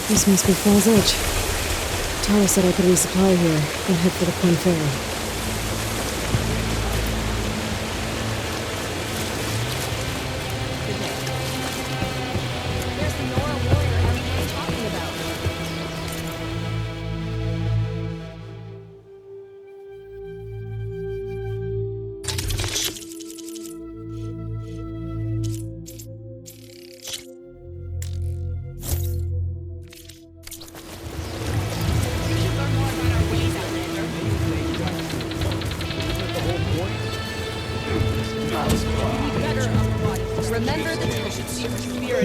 This must be Fall's Edge. Tara said I could resupply here and head for the Quinn Ferry.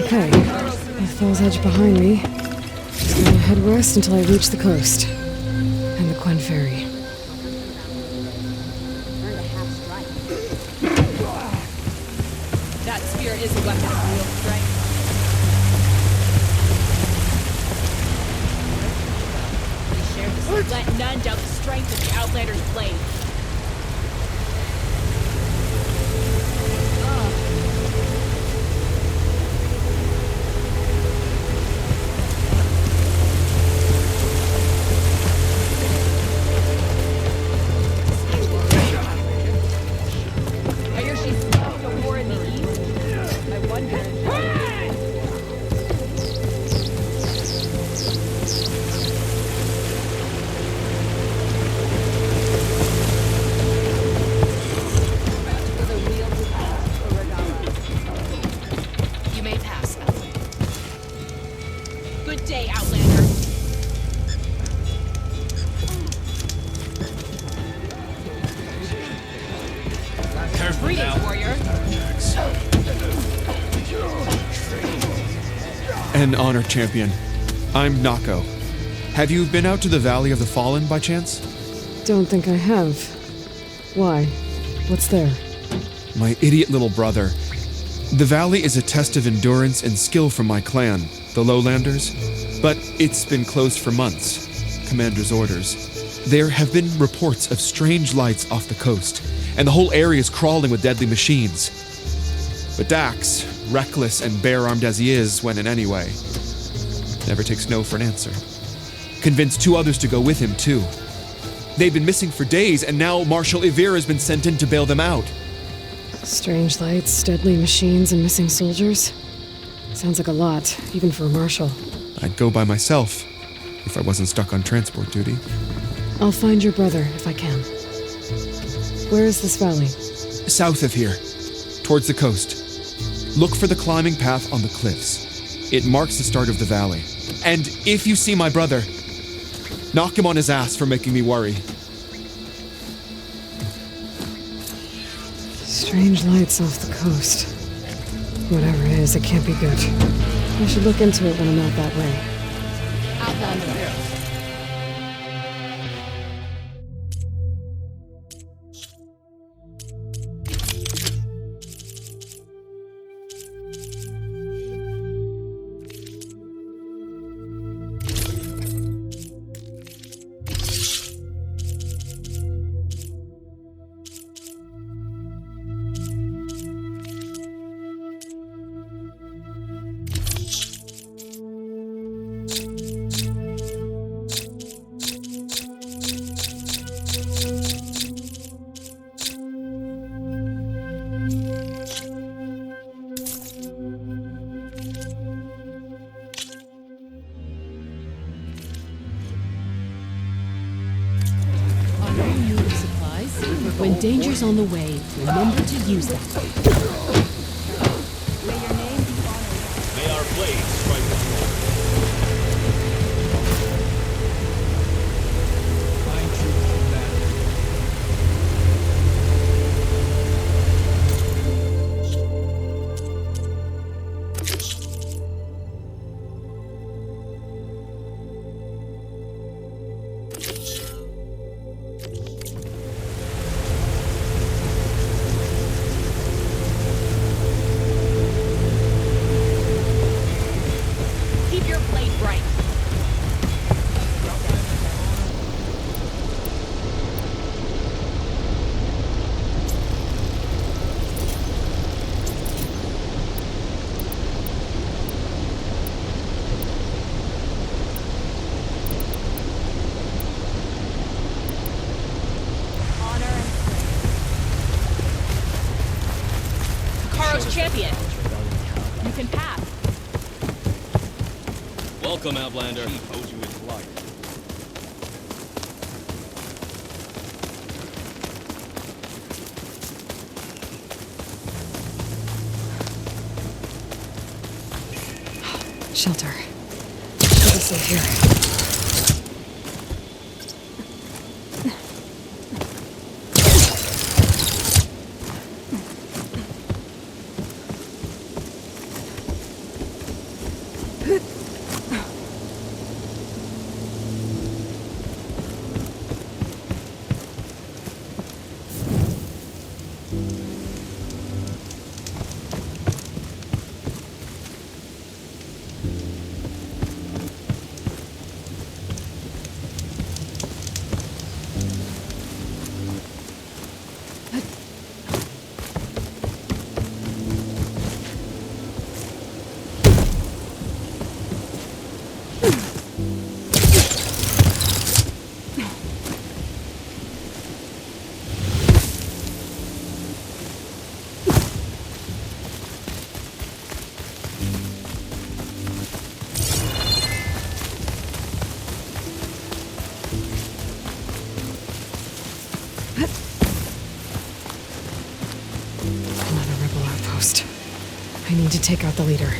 Okay, with Fall's Edge behind me, I'm gonna head west until I reach the coast. And the Quinn Ferry. That spear is a weapon of real strength. We share this. Let none doubt the strength of the Outlander's blade. An honor, champion. I'm Nako. Have you been out to the Valley of the Fallen by chance? Don't think I have. Why? What's there? My idiot little brother. The valley is a test of endurance and skill from my clan, the Lowlanders, but it's been closed for months. Commander's orders. There have been reports of strange lights off the coast, and the whole area is crawling with deadly machines. But Dax, reckless and bare-armed as he is when in any way, never takes no for an answer. Convinced 2 others to go with him, too. They've been missing for days, and now Marshal Ivir has been sent in to bail them out. Strange lights, deadly machines, and missing soldiers. Sounds like a lot, even for a marshal. I'd go by myself, if I wasn't stuck on transport duty. I'll find your brother, if I can. Where is this valley? South of here, towards the coast. Look for the climbing path on the cliffs. It marks the start of the valley. And if you see my brother, knock him on his ass for making me worry. Strange lights off the coast. Whatever it is, it can't be good. I should look into it when I'm out that way. Outlander. When danger's on the way, remember to use them. May your name be honored. May our blades strike the floor. Find truth from that. Champion, you can pass. Welcome, Outlander. He owes you his life. Shelter. Let us live here. I need to take out the leader.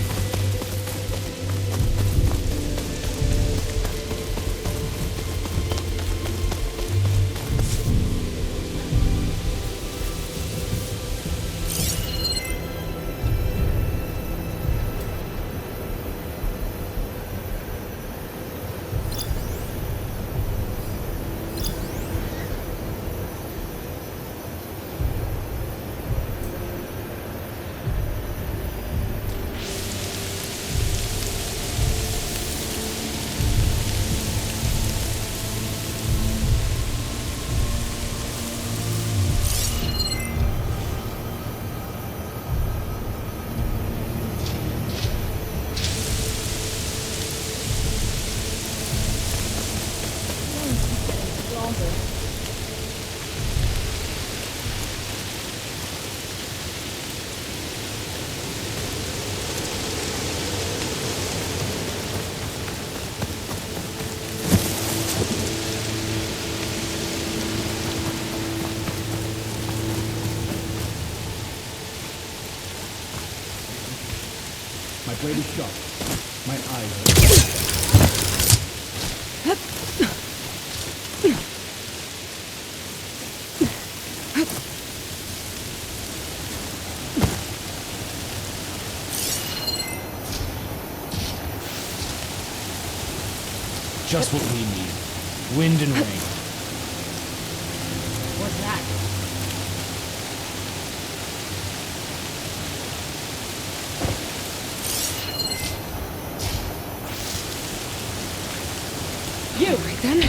My blade is sharp. My eyes are... Just what we need. Wind and rain. What's that? You right then?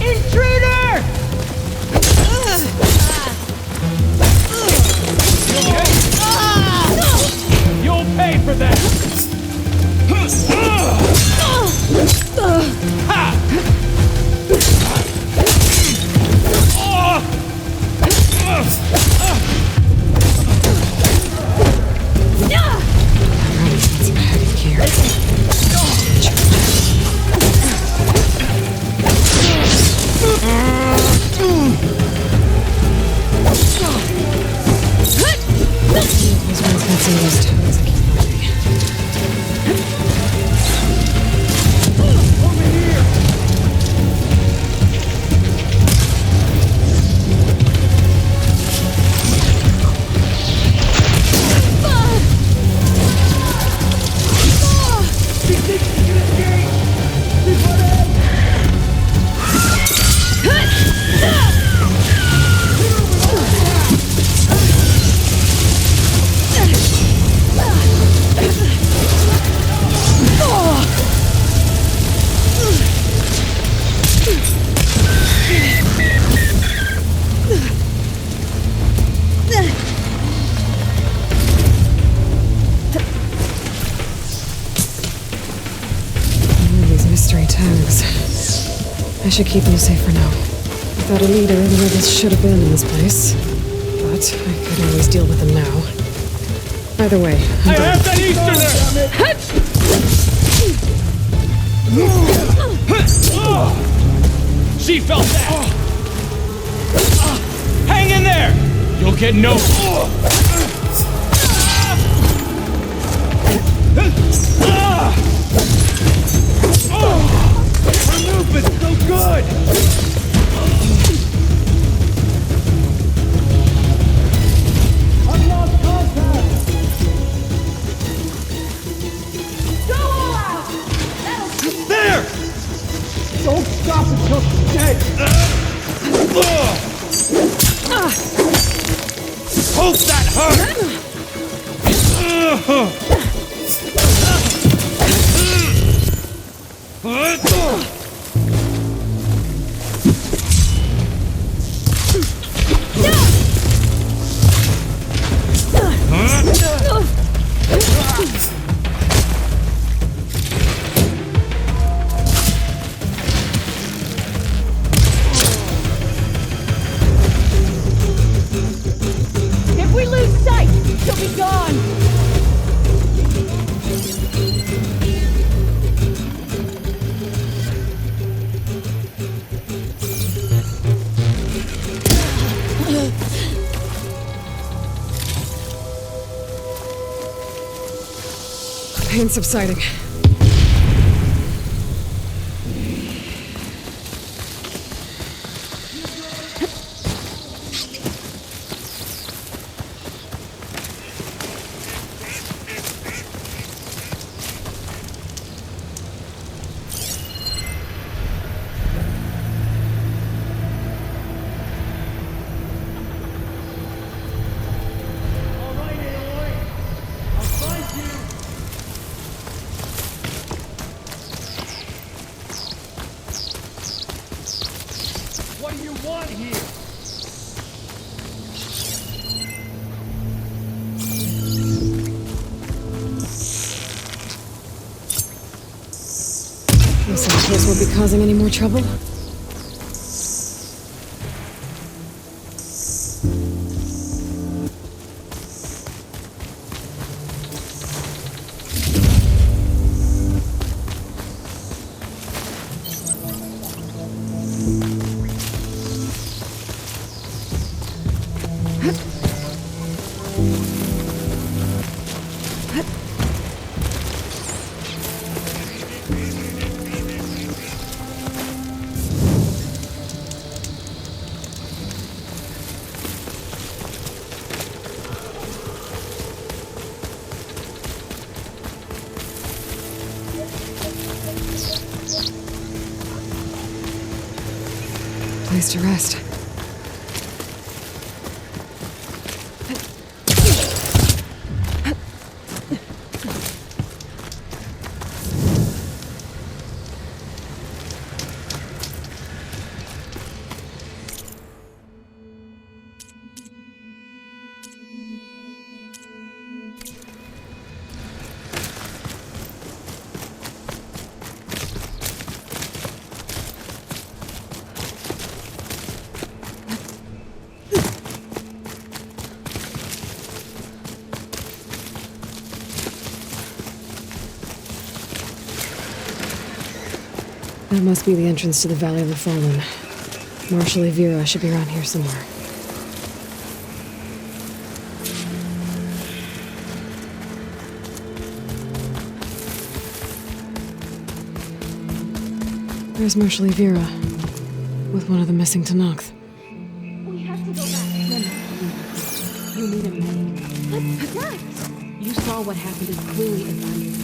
Intruder! You'll pay for that! Some heavy gear. These ones got some of those toes I keep finding. These mystery tags. I should keep them safe for now. Without a leader, the rebels should have been in this place. But I could always deal with them now. Either way, I'm done. have that Easterner! She felt that! Hang in there! You'll get no... Her movement's so good! I've lost contact! Go all out! There! Don't stop until she's dead! Hope that hurt! If we lose sight, she'll be gone! Pain subsiding. All right, Aloy. I'll find you. What do you want here? These soldiers won't be causing any more trouble. Place to rest. That must be the entrance to the Valley of the Fallen. Marshal Vera should be around here somewhere. There's Marshal Vera, with one of the missing Tanakh. We have to go back. No. You need a medic. What's that? You saw what happened as clearly as I do.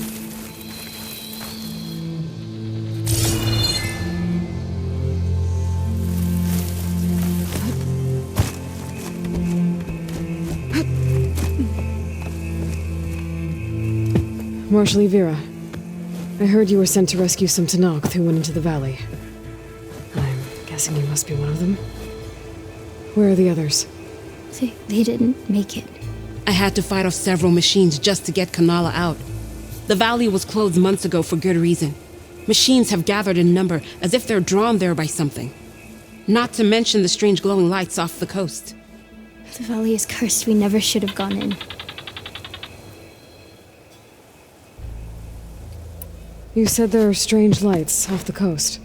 Marshal Vera, I heard you were sent to rescue some Tanakh who went into the valley. I'm guessing you must be one of them. Where are the others? They didn't make it. I had to fight off several machines just to get Kanala out. The valley was closed months ago for good reason. Machines have gathered in number as if they're drawn there by something. Not to mention the strange glowing lights off the coast. The valley is cursed. We never should have gone in. You said there are strange lights off the coast.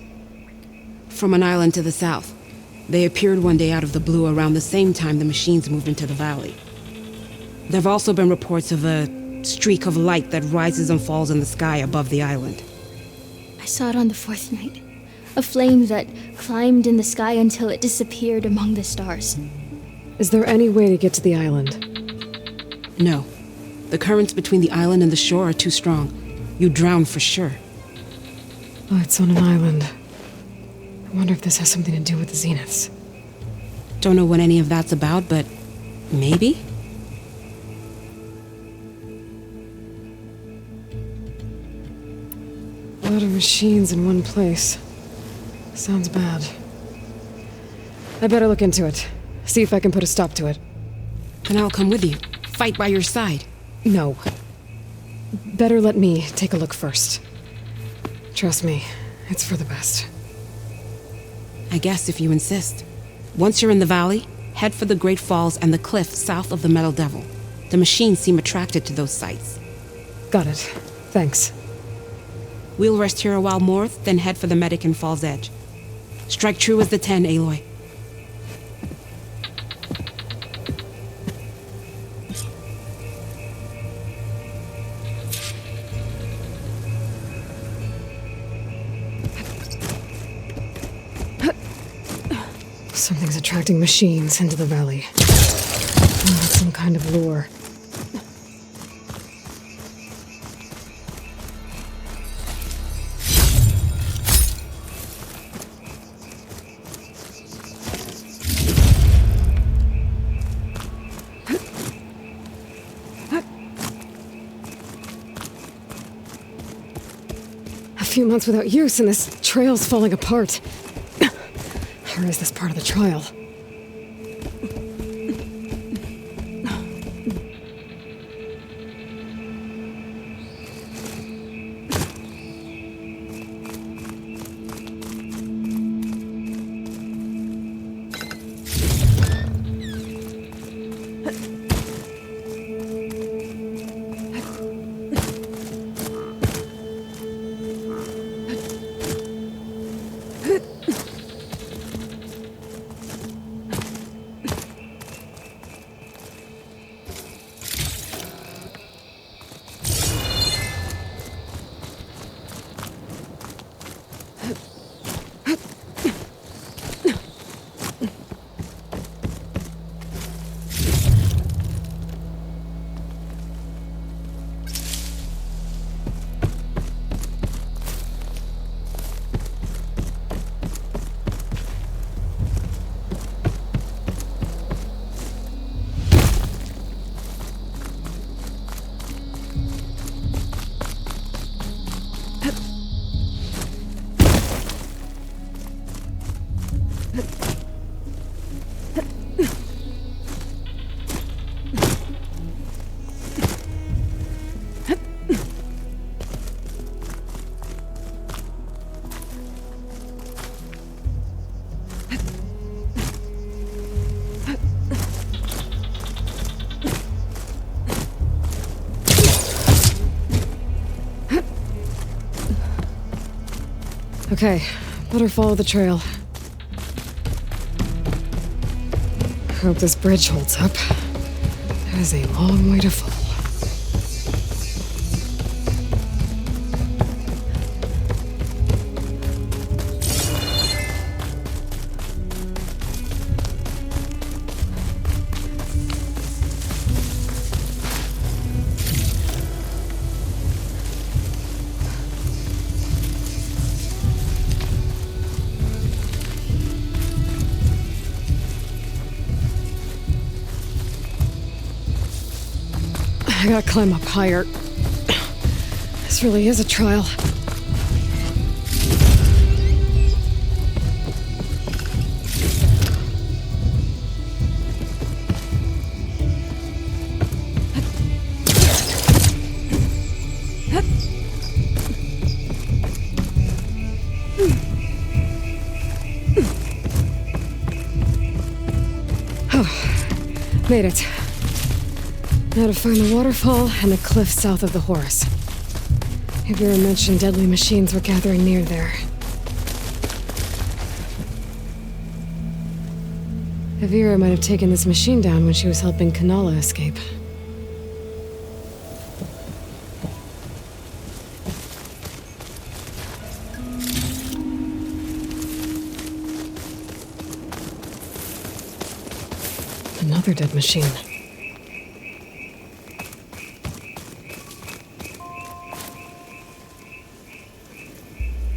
From an island to the south. They appeared one day out of the blue around the same time the machines moved into the valley. There have also been reports of a streak of light that rises and falls in the sky above the island. I saw it on the fourth night. A flame that climbed in the sky until it disappeared among the stars. Is there any way to get to the island? No. The currents between the island and the shore are too strong. You'd drown for sure. Oh, it's on an island. I wonder if this has something to do with the Zeniths. Don't know what any of that's about, but maybe? A lot of machines in one place. Sounds bad. I better look into it. See if I can put a stop to it. And I'll come with you. Fight by your side. No. Better let me take a look first. Trust me, it's for the best. I guess if you insist. Once you're in the valley, head for the Great Falls and the cliff south of the Metal Devil. The machines seem attracted to those sites. Got it. Thanks. We'll rest here a while more, then head for the medic in Fall's Edge. Strike true as the 10, Aloy. Something's attracting machines into the valley. That's some kind of lure. A few months without use and this trail's falling apart. Or is this part of the trial? Okay, better follow the trail. Hope this bridge holds up. That is a long way to fall. I gotta climb up higher. This really is a trial. Oh, made it. Now to find the waterfall and the cliff south of the Horus. Avira mentioned deadly machines were gathering near there. Avira might have taken this machine down when she was helping Kanala escape. Another dead machine.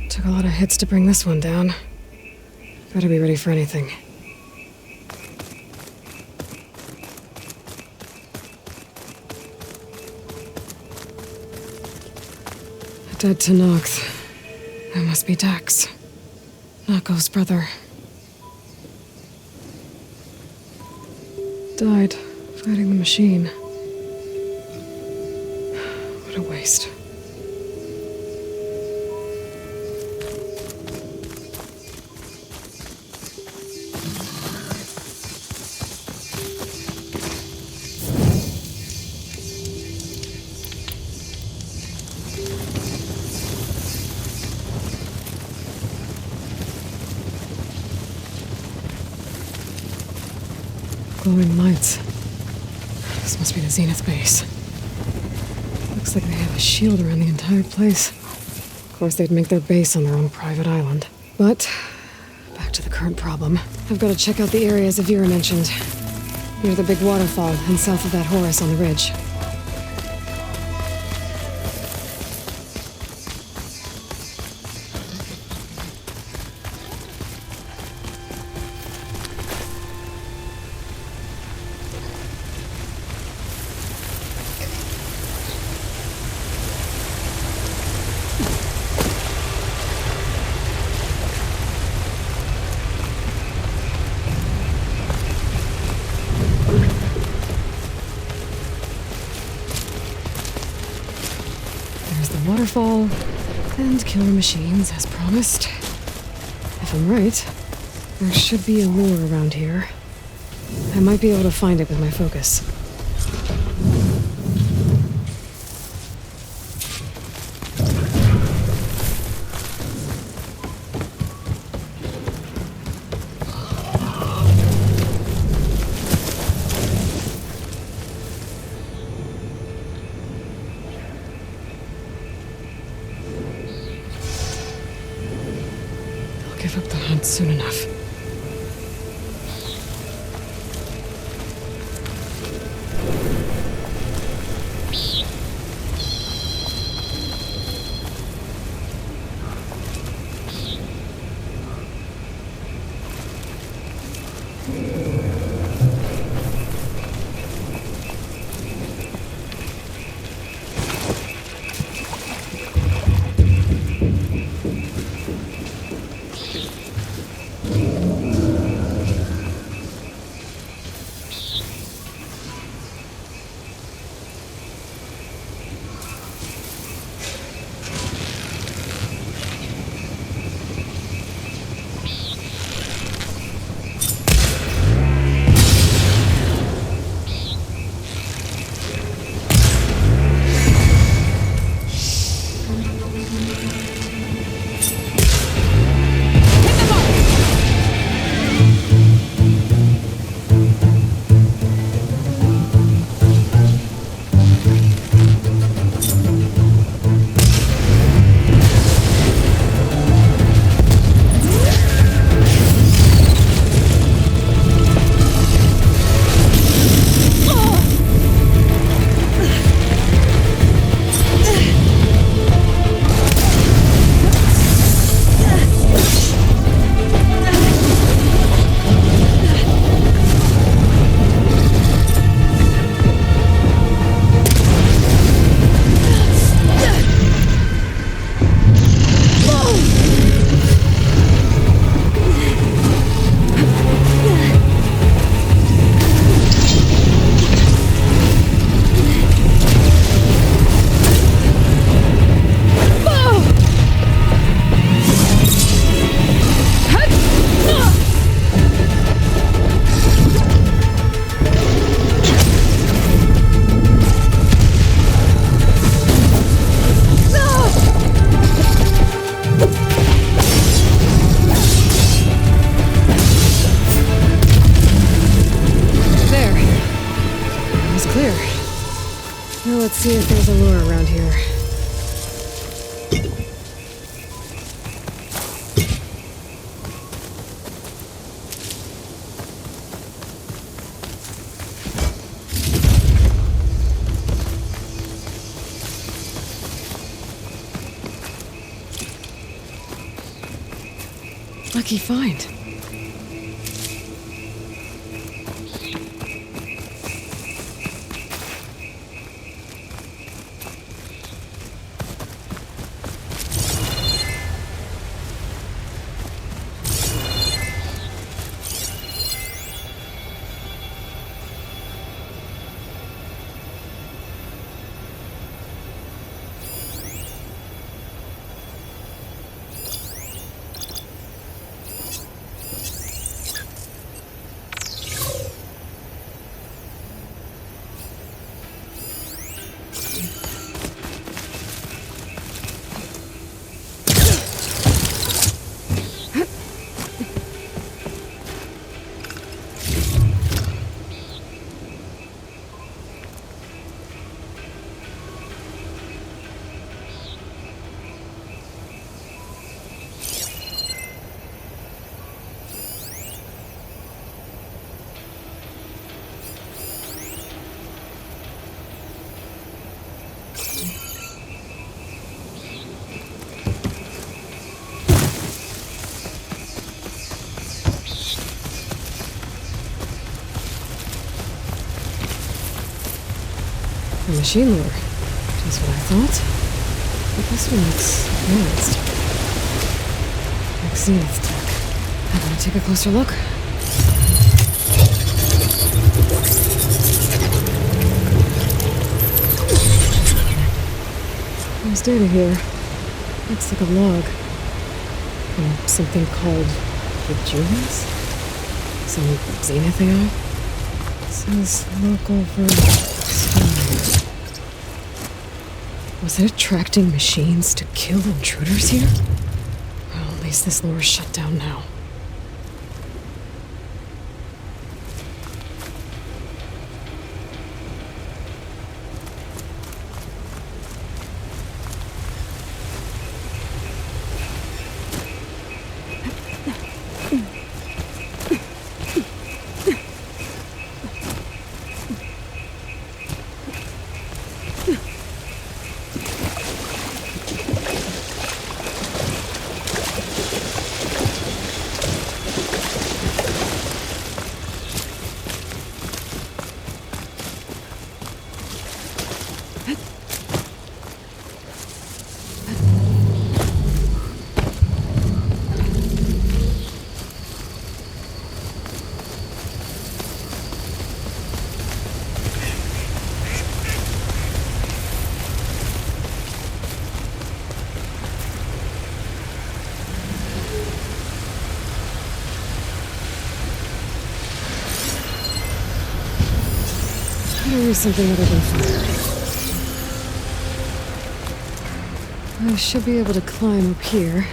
Took a lot of hits to bring this one down. Better be ready for anything. A dead Tanox. That must be Dax. Nako's brother. Died fighting the machine. What a waste. Glowing lights. This must be the Zenith base. Looks like they have a shield around the entire place. Of course, they'd make their base on their own private island. But, back to the current problem. I've got to check out the areas Avira mentioned. Near the big waterfall and south of that Horus on the ridge. Waterfall, and killer machines, as promised. If I'm right, there should be a lure around here. I might be able to find it with my focus. Give up the hunt soon enough. see if there's a lure around here. Lucky find. A machine lure. Just what I thought. But this one looks advanced. Like Zenith tech. I'm gonna take a closer look. There's data here. Looks like a log. From something called Rejuvenance? Some Zenith AI? It says local version. Was it attracting machines to kill intruders here? Well, at least this lure's shut down now. Maybe something other than fire. I should be able to climb up here.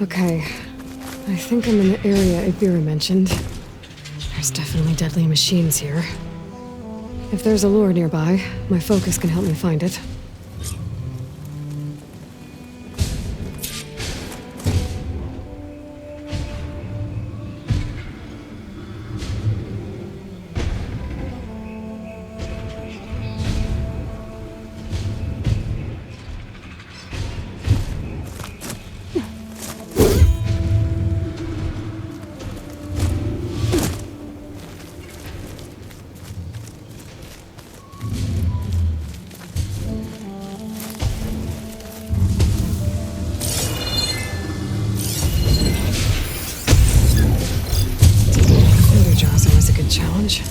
Okay, I think I'm in the area Ibira mentioned. There's definitely deadly machines here. If there's a lure nearby, my focus can help me find it. Challenge.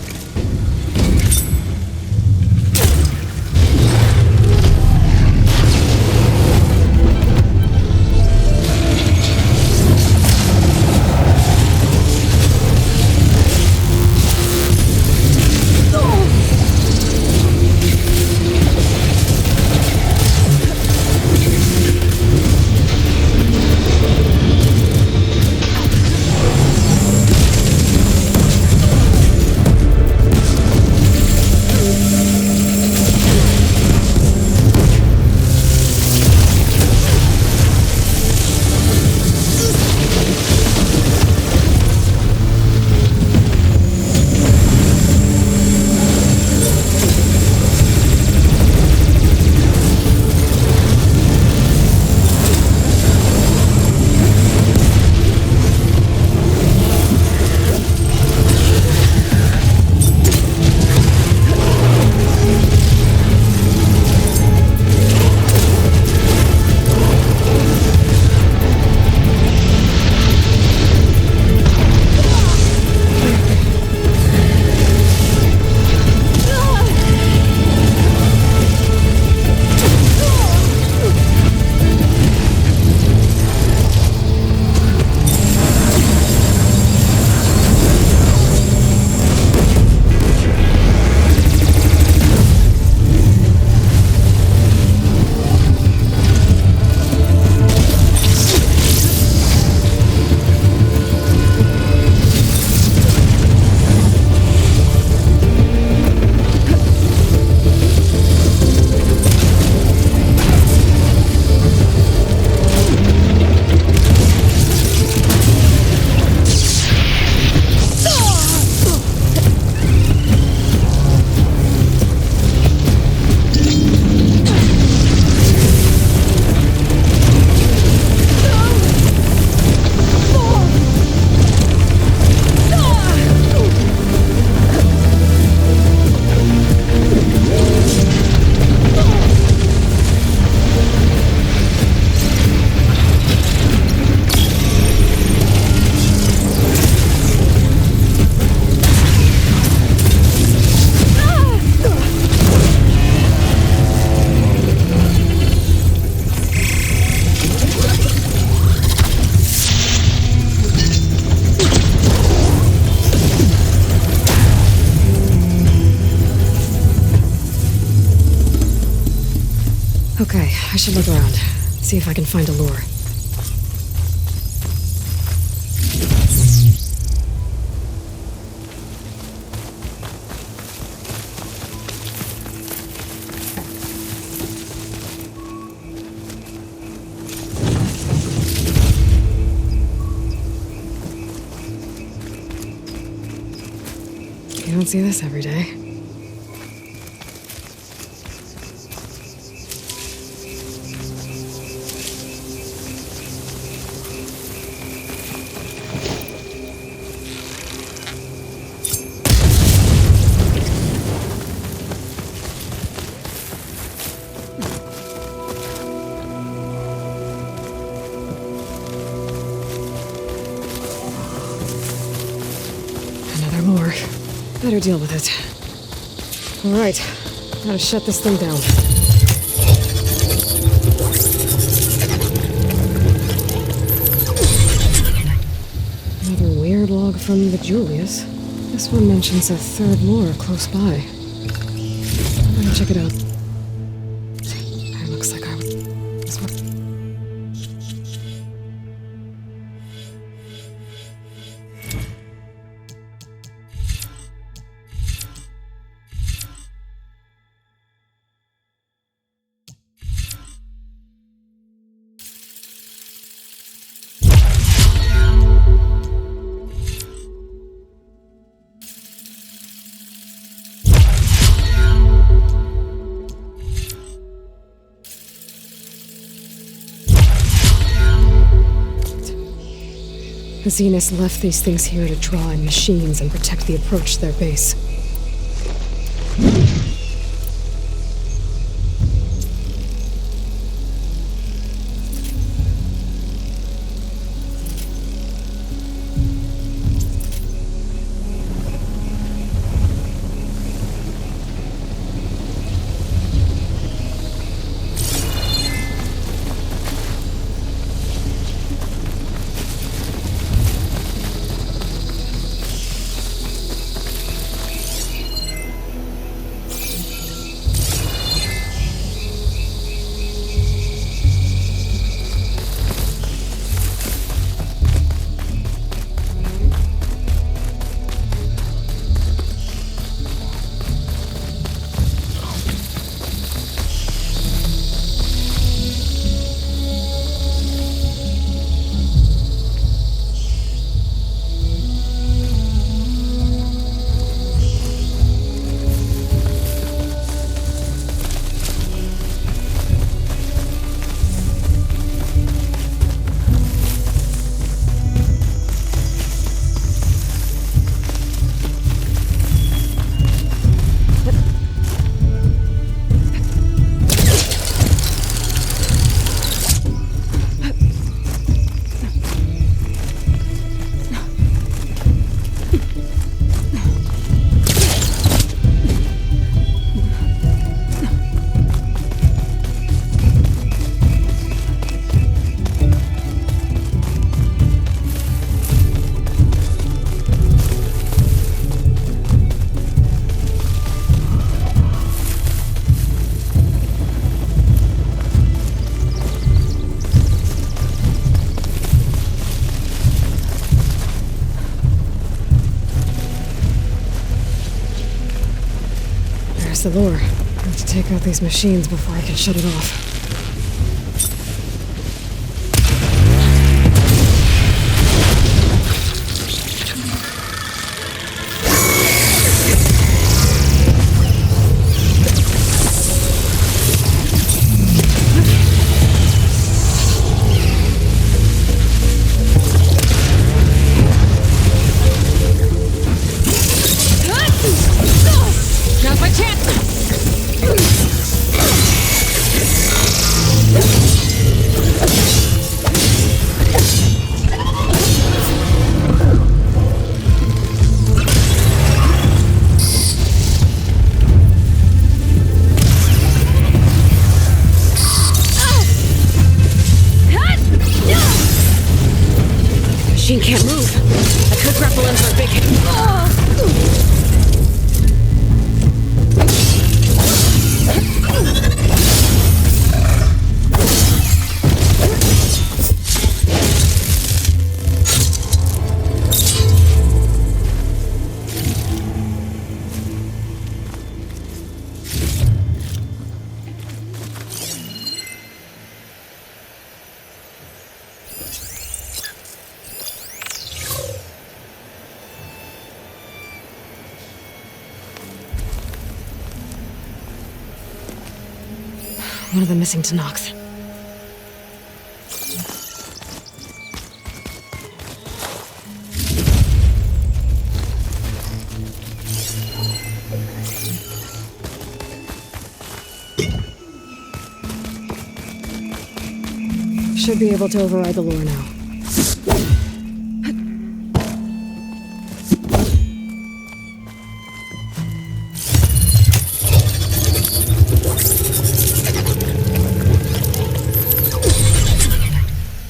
Okay, I should look around. See if I can find a lure. You don't see this every day. Another lure. Better deal with it. All right, gotta shut this thing down. Another weird log from the Julius. This one mentions a third lure close by. I'm gonna check it out. It looks like I was... The Zeniths left these things here to draw in machines and protect the approach to their base. The lure. I have to take out these machines before I can shut it off. Now's my chance! One of the missing Tanox. Should be able to override the lore now.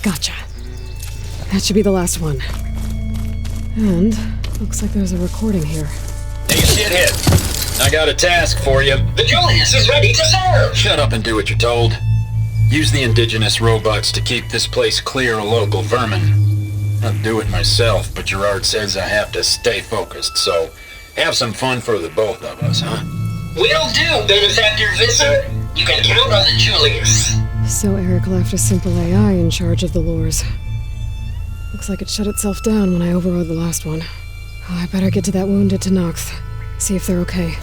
Gotcha. That should be the last one. And looks like there's a recording here. Hey, shithead. I got a task for you. The Julius is ready to serve. Shut up and do what you're told. Use the indigenous robots to keep this place clear of local vermin. I'll do it myself, but Gerard says I have to stay focused, so have some fun for the both of us, huh? Will do, Benefactor Visser. You can count on the Julius. So Eric left a simple AI in charge of the lures. Looks like it shut itself down when I overrode the last one. Oh, I better get to that wounded Tanox. See if they're okay.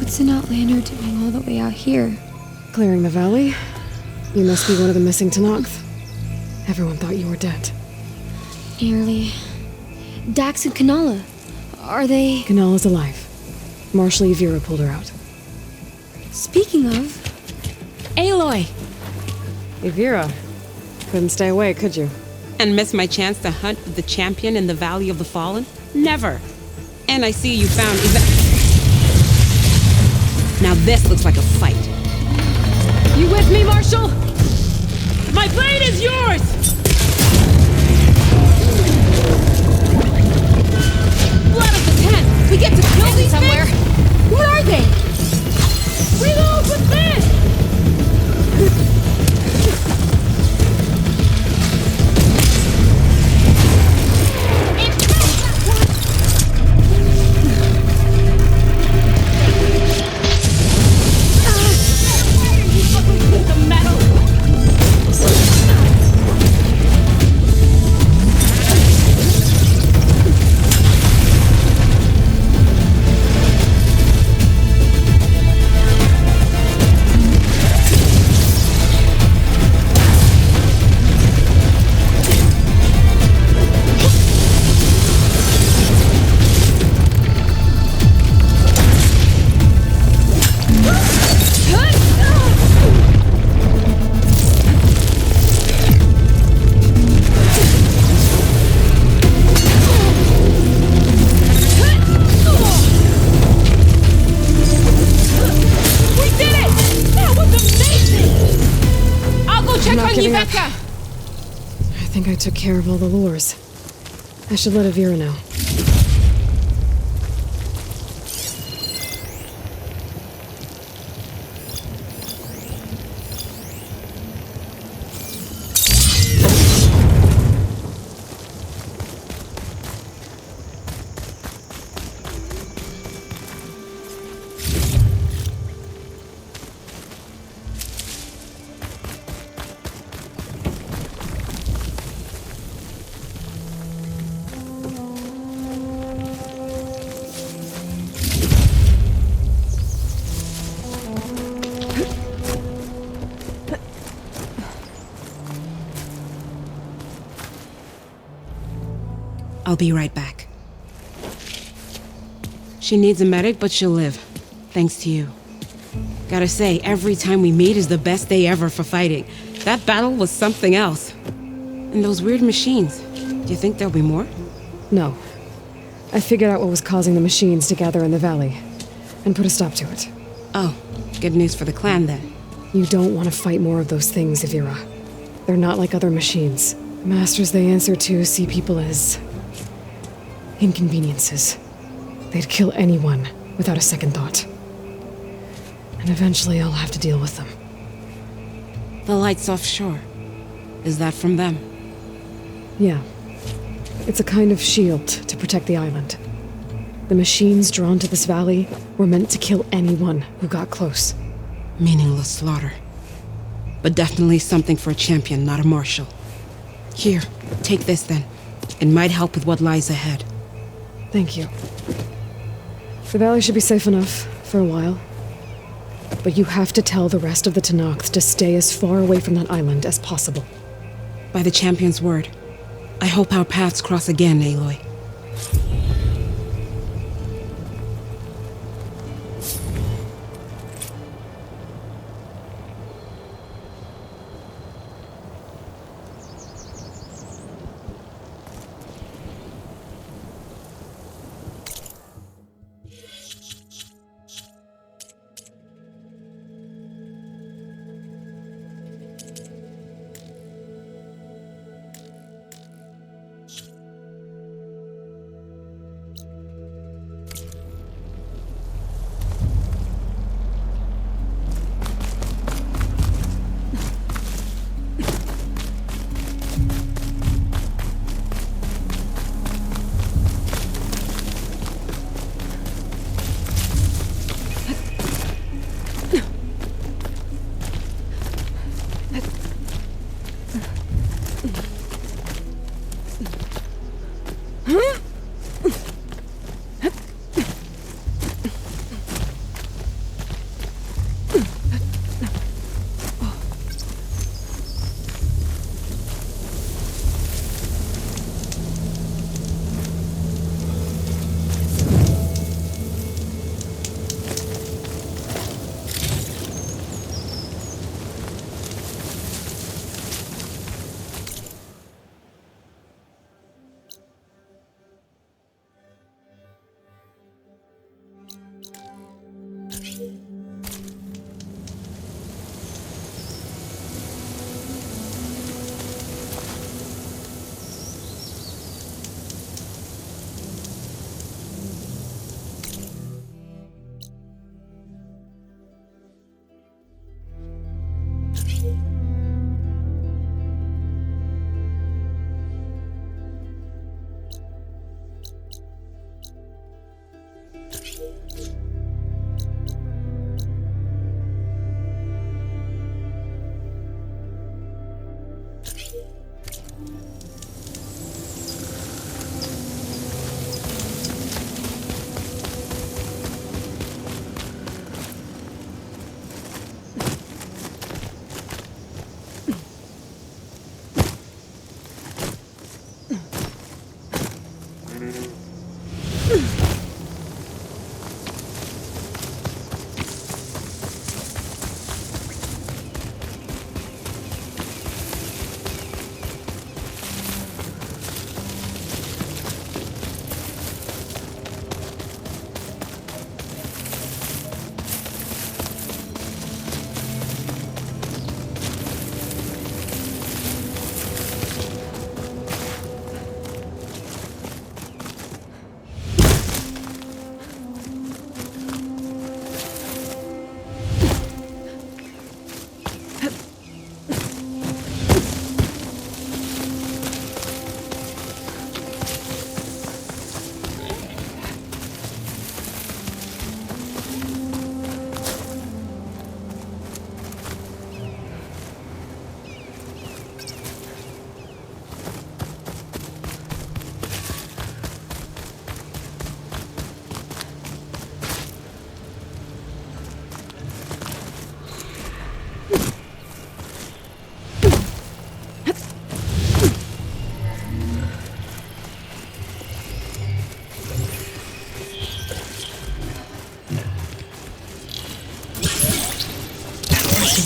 What's an Outlander doing all the way out here? Clearing the valley? You must be one of the missing Tanox. Everyone thought you were dead. Nearly. Dax and Kanala. Are they... Kanala's alive. Marshal Yvira pulled her out. Speaking of... Aloy! Yvira. Couldn't stay away, could you? And miss my chance to hunt with the champion in the Valley of the Fallen? Never! And I see you found Now this looks like a fight. You with me, Marshal? My blade is yours! Blood of the tent! We get to kill these somewhere! Things? What are they? Reload with this! I think I took care of all the lures. I should let Yvira know. I'll be right back. She needs a medic, but she'll live. Thanks to you. Gotta say, every time we meet is the best day ever for fighting. That battle was something else. And those weird machines. Do you think there'll be more? No. I figured out what was causing the machines to gather in the valley, and put a stop to it. Oh, good news for the clan then. You don't want to fight more of those things, Yvira. They're not like other machines. The masters they answer to see people as inconveniences. They'd kill anyone without a second thought. And eventually I'll have to deal with them. The lights offshore. Is that from them? Yeah. It's a kind of shield to protect the island. The machines drawn to this valley were meant to kill anyone who got close. Meaningless slaughter. But definitely something for a champion, not a marshal. Here, take this then. It might help with what lies ahead. Thank you. The valley should be safe enough for a while. But you have to tell the rest of the Tenakth to stay as far away from that island as possible. By the champion's word. I hope our paths cross again, Aloy.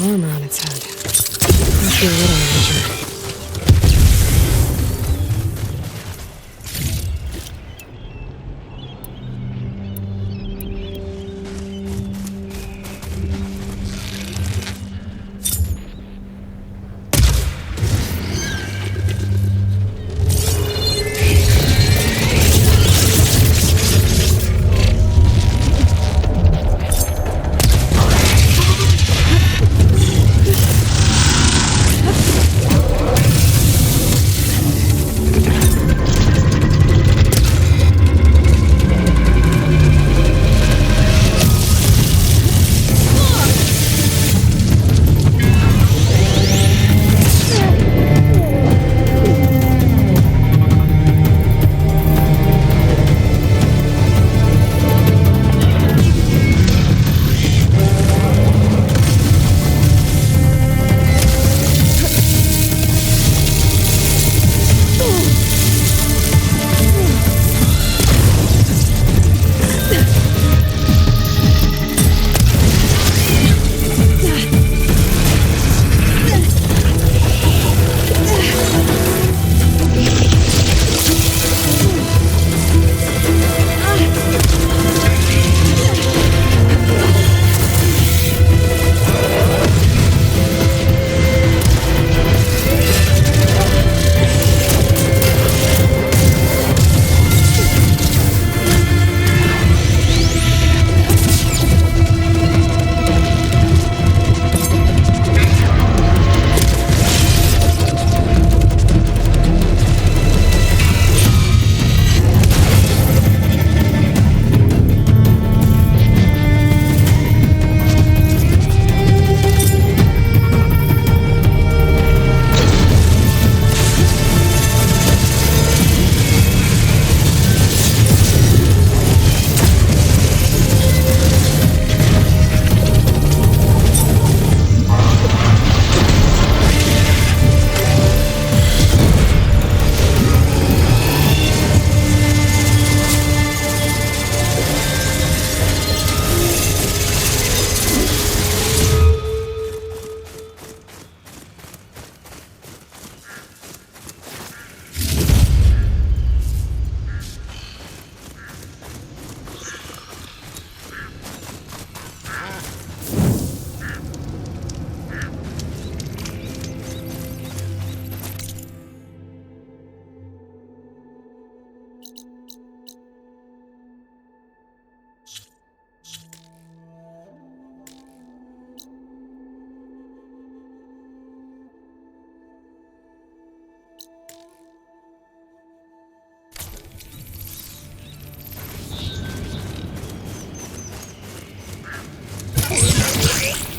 Armor on its head. Must be a little major.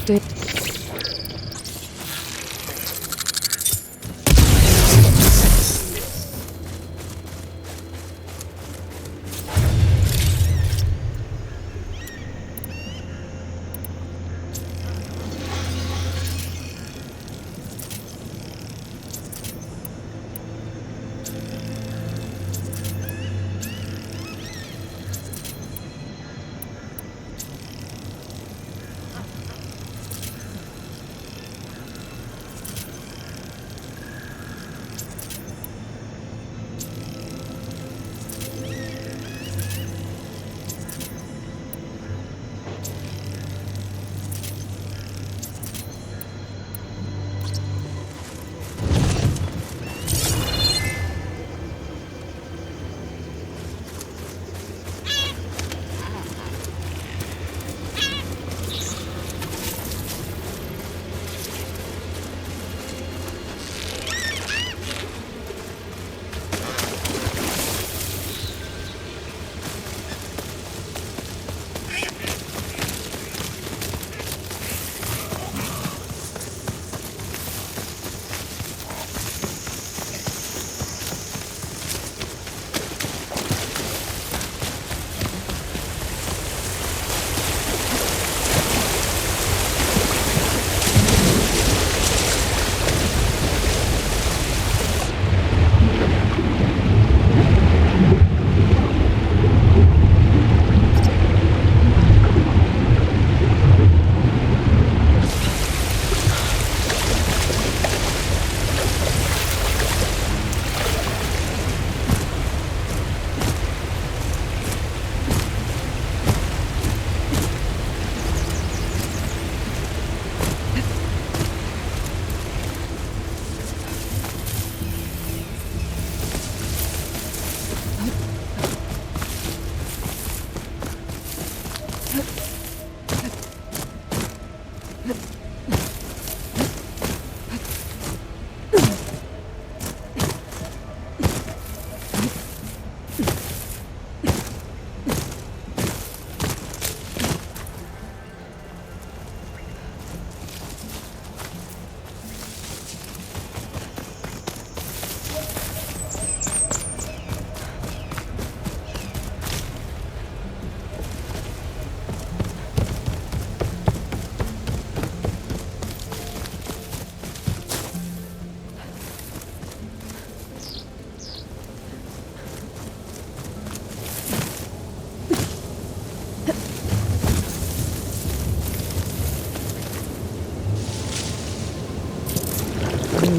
I'm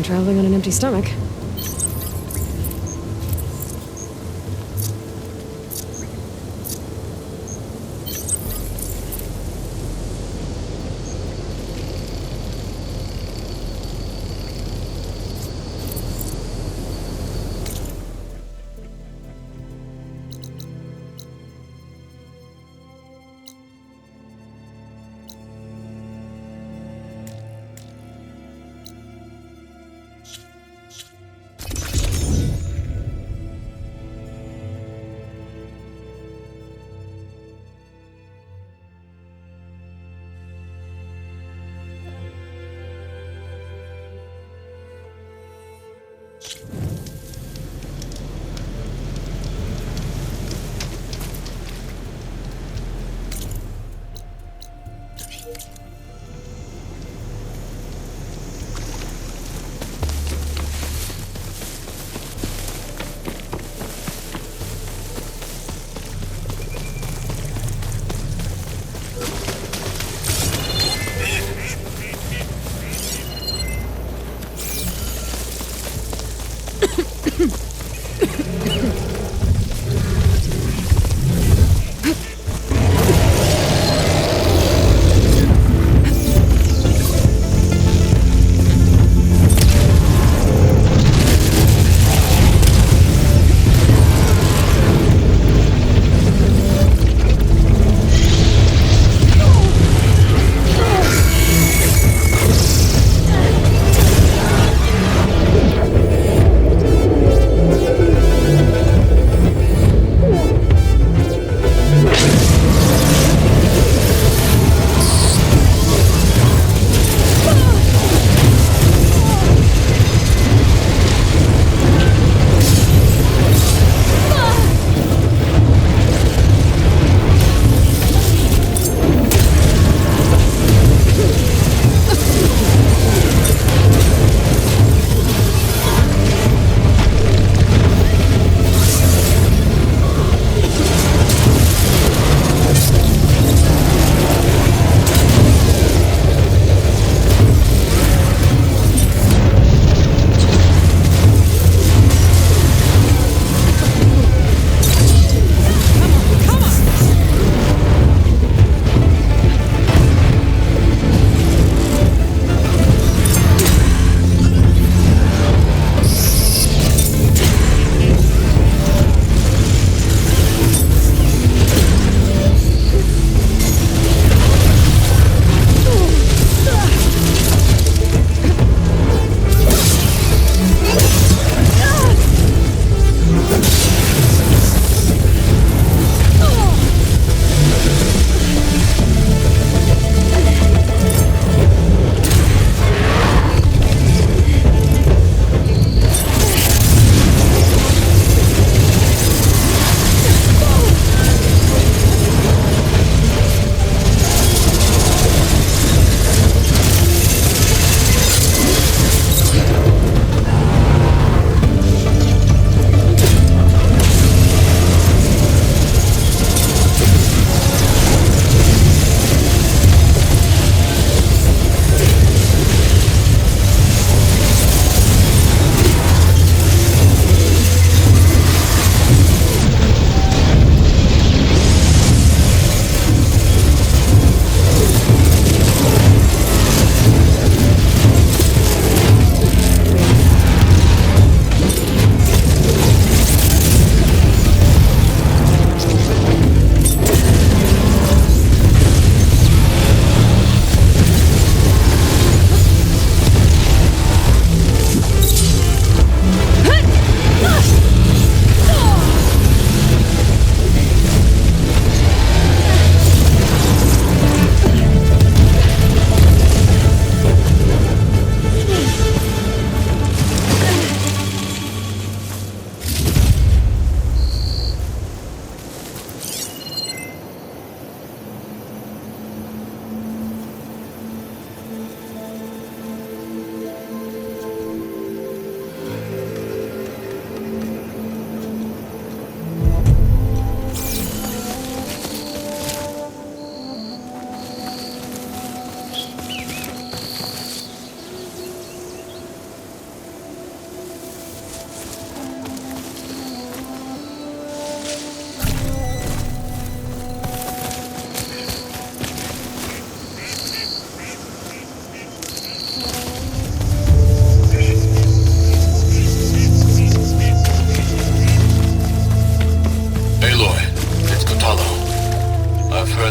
traveling on an empty stomach.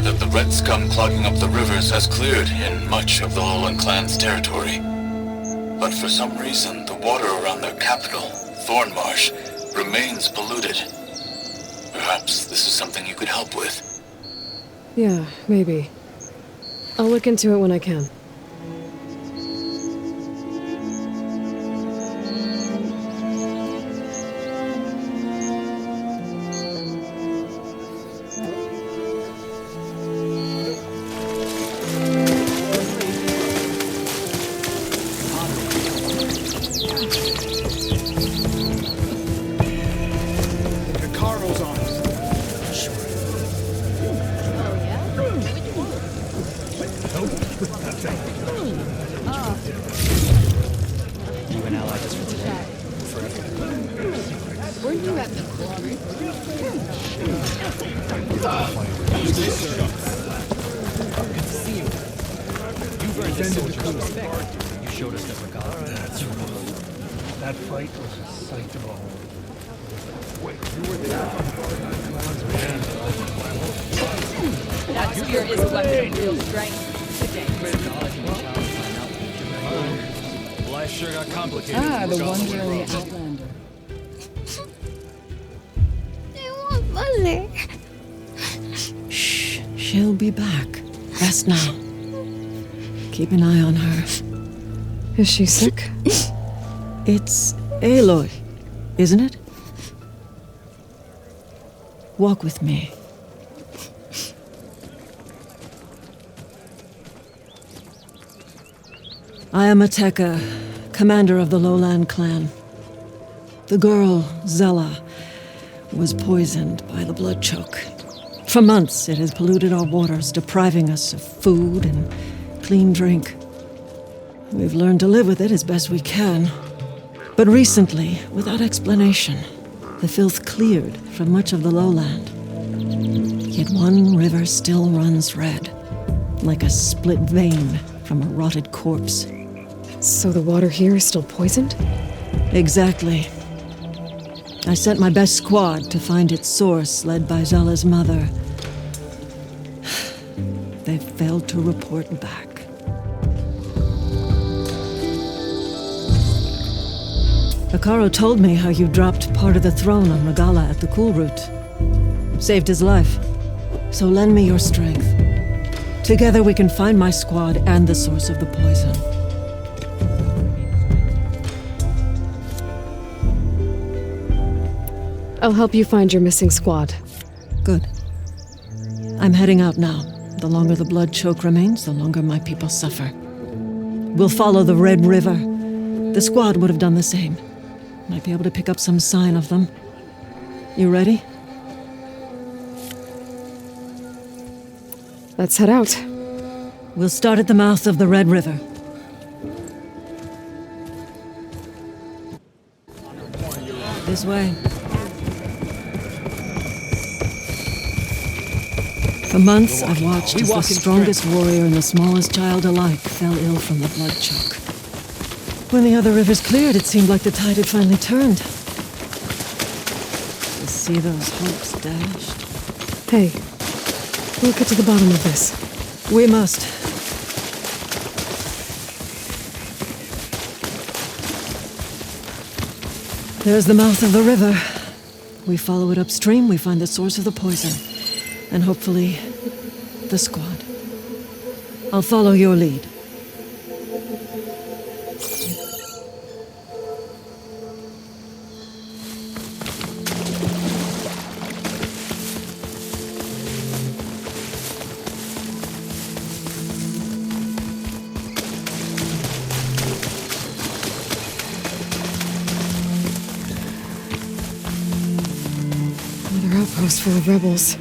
that the red scum clogging up the rivers has cleared in much of the Lowland clan's territory. But for some reason, the water around their capital, Thornmarsh, remains polluted. Perhaps this is something you could help with. Yeah, maybe. I'll look into it when I can. Cargo's on us. You and Ally just for today. Weren't you at the You've earned this soldier's respect. You showed us the regard. That fight was a sight to behold. That spear is a weapon of real strength. Today. Life sure got complicated. the wondering Outlander. I want Mother. Shh, she'll be back. Rest now. Keep an eye on her. Is she sick? It's Aloy, isn't it? Walk with me. I am Ateka, commander of the Lowland clan. The girl, Zella, was poisoned by the blood choke. For months, it has polluted our waters, depriving us of food and clean drink. We've learned to live with it as best we can. But recently, without explanation, the filth cleared from much of the lowland. Yet one river still runs red, like a split vein from a rotted corpse. So the water here is still poisoned? Exactly. I sent my best squad to find its source, led by Zella's mother. They failed to report back. Akaro told me how you dropped part of the throne on Regala at the Cool Route. Saved his life. So lend me your strength. Together we can find my squad and the source of the poison. I'll help you find your missing squad. Good. I'm heading out now. The longer the blood choke remains, the longer my people suffer. We'll follow the Red River. The squad would have done the same. Might be able to pick up some sign of them. You ready? Let's head out. We'll start at the mouth of the Red River. This way. For months, I've watched as the strongest warrior and the smallest child alike fell ill from the blood choke. When the other rivers cleared, it seemed like the tide had finally turned. To see those hopes dashed. Hey, we'll get to the bottom of this. We must. There's the mouth of the river. We follow it upstream, we find the source of the poison. And hopefully, the squad. I'll follow your lead. Another outpost full of rebels.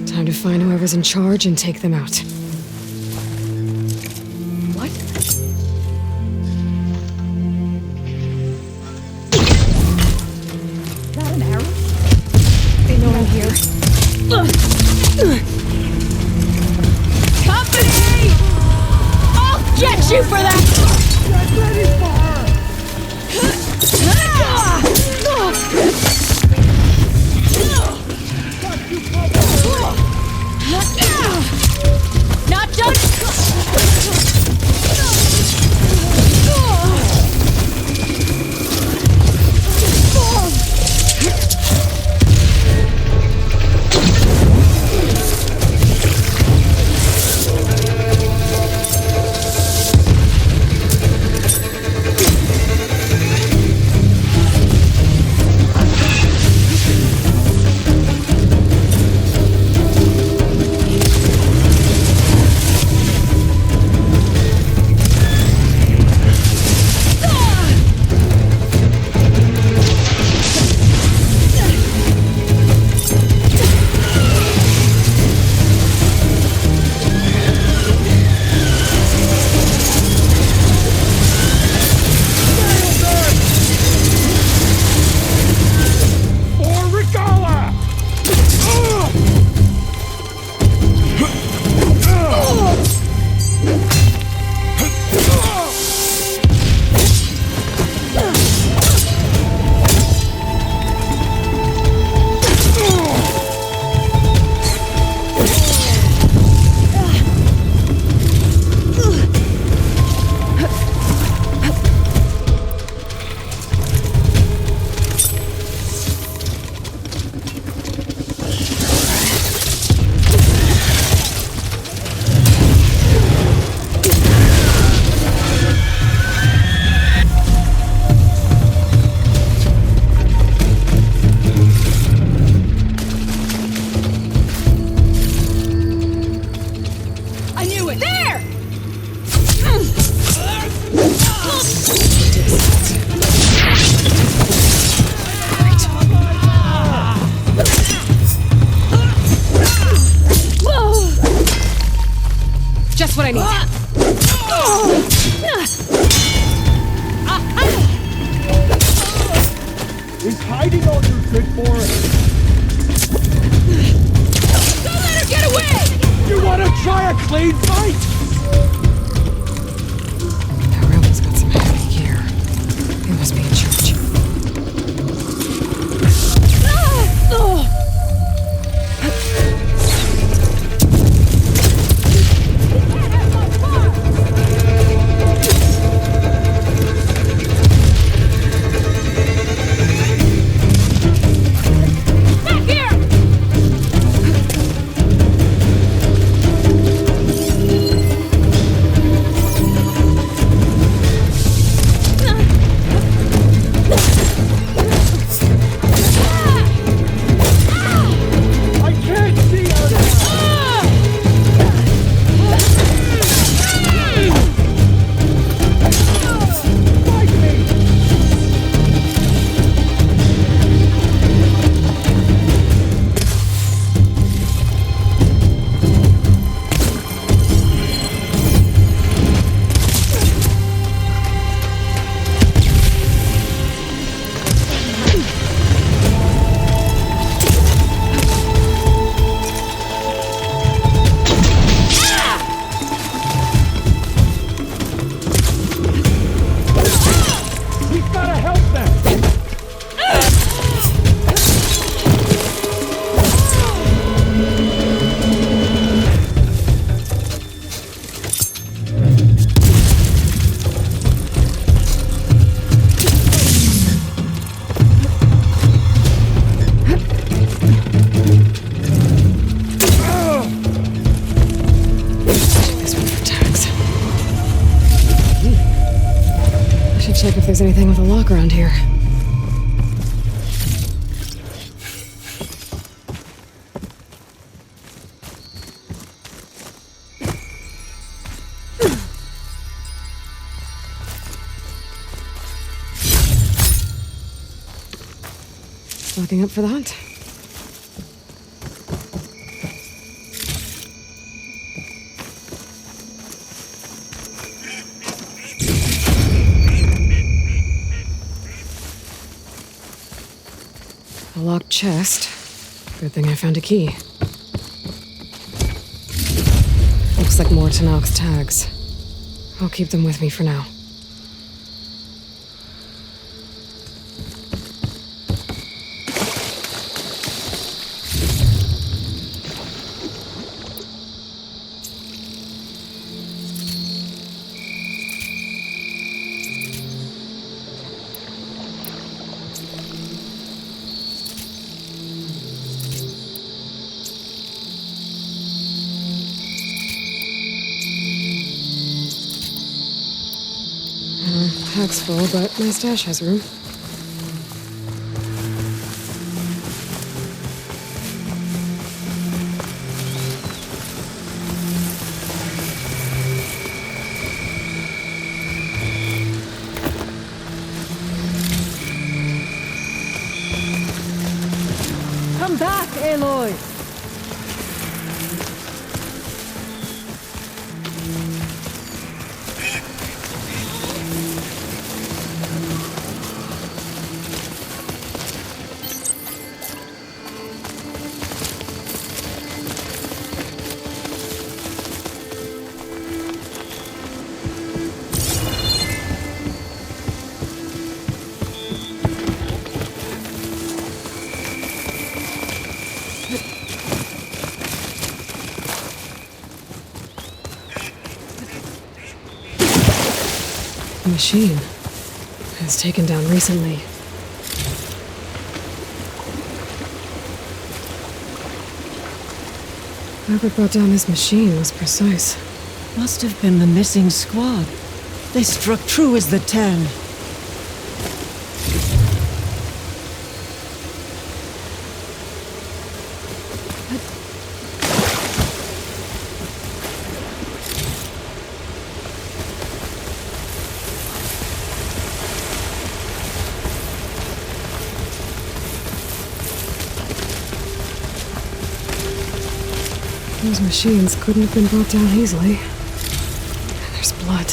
Time to find whoever's in charge and take them out. What? Is that an arrow? They know I'm here. Company! I'll get you for that! Get ready for her! Ah! I need. He's hiding all your good for it. Don't let her get away! You want to try a clean fight? Aurella's got some heavy gear. They must be in charge. Check if there's anything with a lock around here. Looking up for the hunt. A locked chest. Good thing I found a key. Looks like more Tanak's tags. I'll keep them with me for now. pack's full, but my stash has room. Come back, Aloy! The machine was taken down recently. Whoever brought down this machine was precise. Must have been the missing squad. They struck true as the 10. Those machines couldn't have been brought down easily. And there's blood.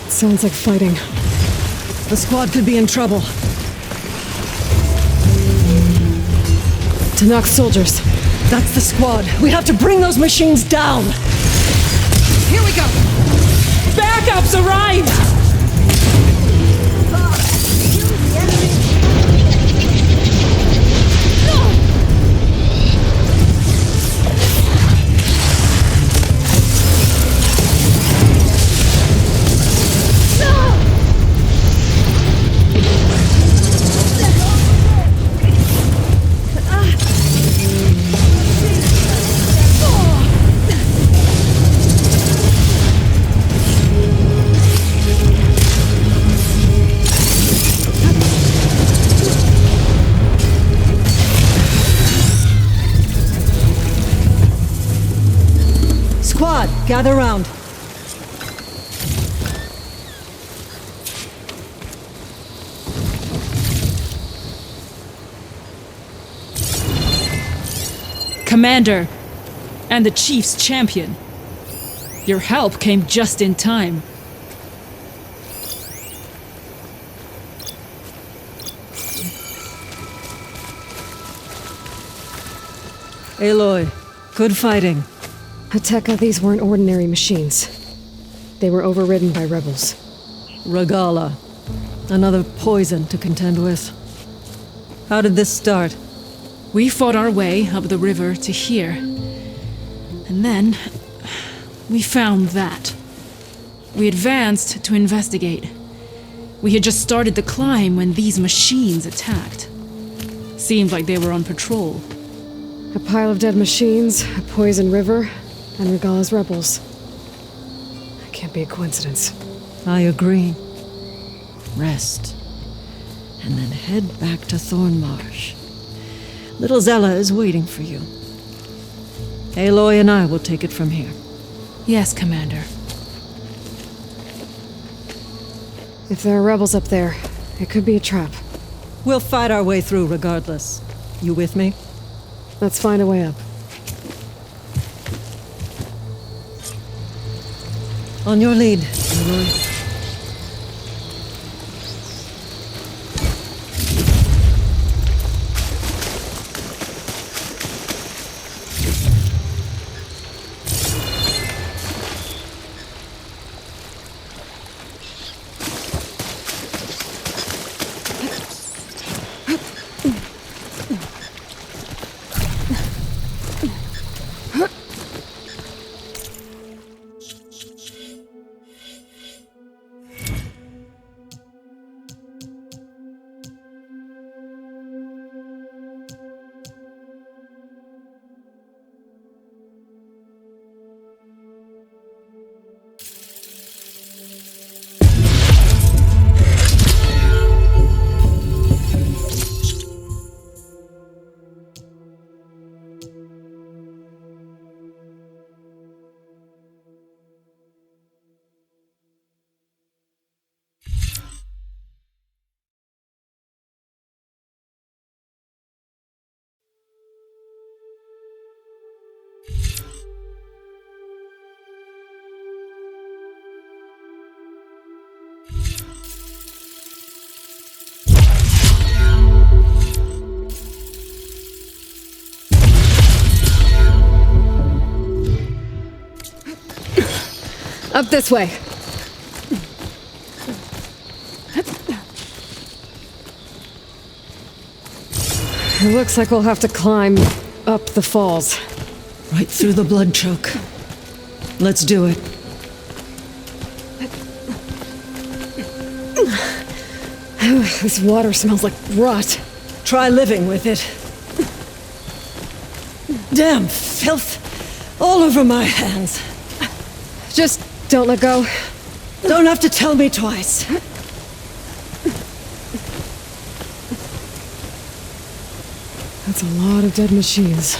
Sounds like fighting. The squad could be in trouble. To knock soldiers. That's the squad. We have to bring those machines down! Here we go! Backups arrive! Squad, gather round. Commander, and the Chief's champion. Your help came just in time. Aloy, good fighting. Hateka, these weren't ordinary machines. They were overridden by rebels. Regala, another poison to contend with. How did this start? We fought our way up the river to here. And then, we found that. We advanced to investigate. We had just started the climb when these machines attacked. Seemed like they were on patrol. A pile of dead machines, a poison river, and Regala's rebels. That can't be a coincidence. I agree. Rest. And then head back to Thornmarsh. Little Zella is waiting for you. Aloy and I will take it from here. Yes, Commander. If there are rebels up there, it could be a trap. We'll fight our way through regardless. You with me? Let's find a way up. On your lead, Aloy. Up this way. It looks like we'll have to climb up the falls. Right through the blood choke. Let's do it. This water smells like rot. Try living with it. Damn filth. All over my hands. Just don't let go. Don't have to tell me twice. That's a lot of dead machines.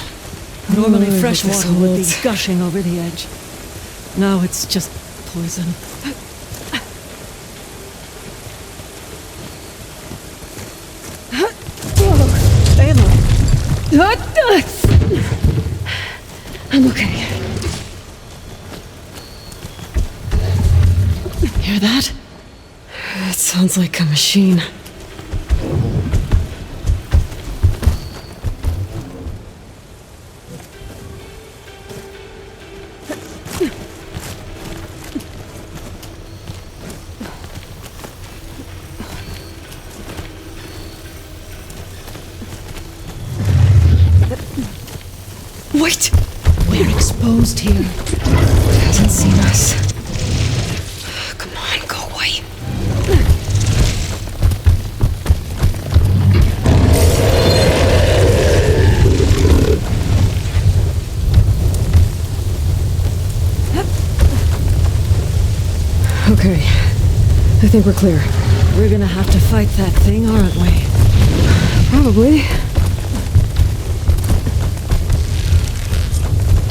Normally What fresh this water would be holds. gushing over the edge. Now it's just poison. I'm okay. Hear that? It sounds like a machine. Wait! We're exposed here. It hasn't seen us. Come on, go away. Okay. I think we're clear. We're gonna have to fight that thing, aren't we? Probably.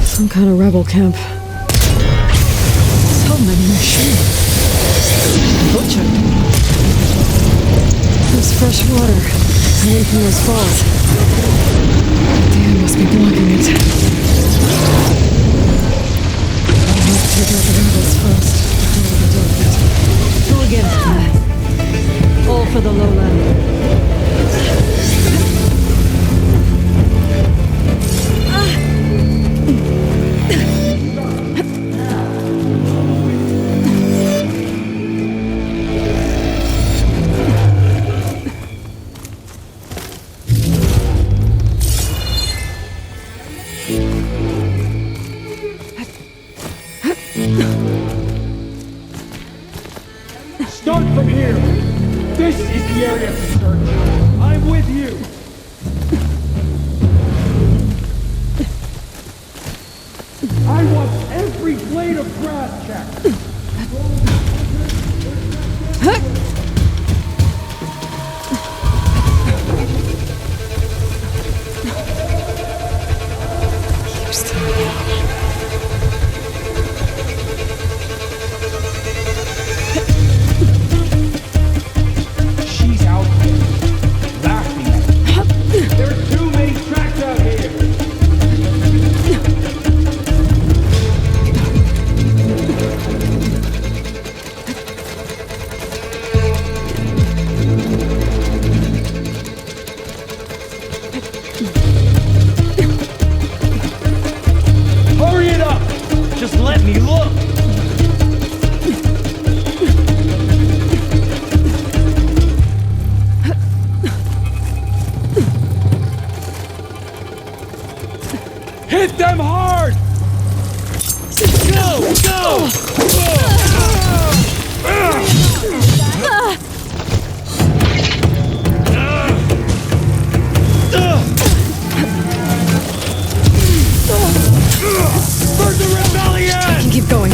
Some kind of rebel camp. So many machines. Butcher. There's fresh water coming from those falls. The dam must be blocking it. I'll have to take out the rebels first before we can do it. Two against me. All for the lowland. Start from here. This is the area to search. I'm with you. I want every blade of grass checked. She's out there, laughing at me. There are too many tracks out here. Hurry it up! Just let me look! Hit them hard! Go! Go! For the rebellion! Keep going.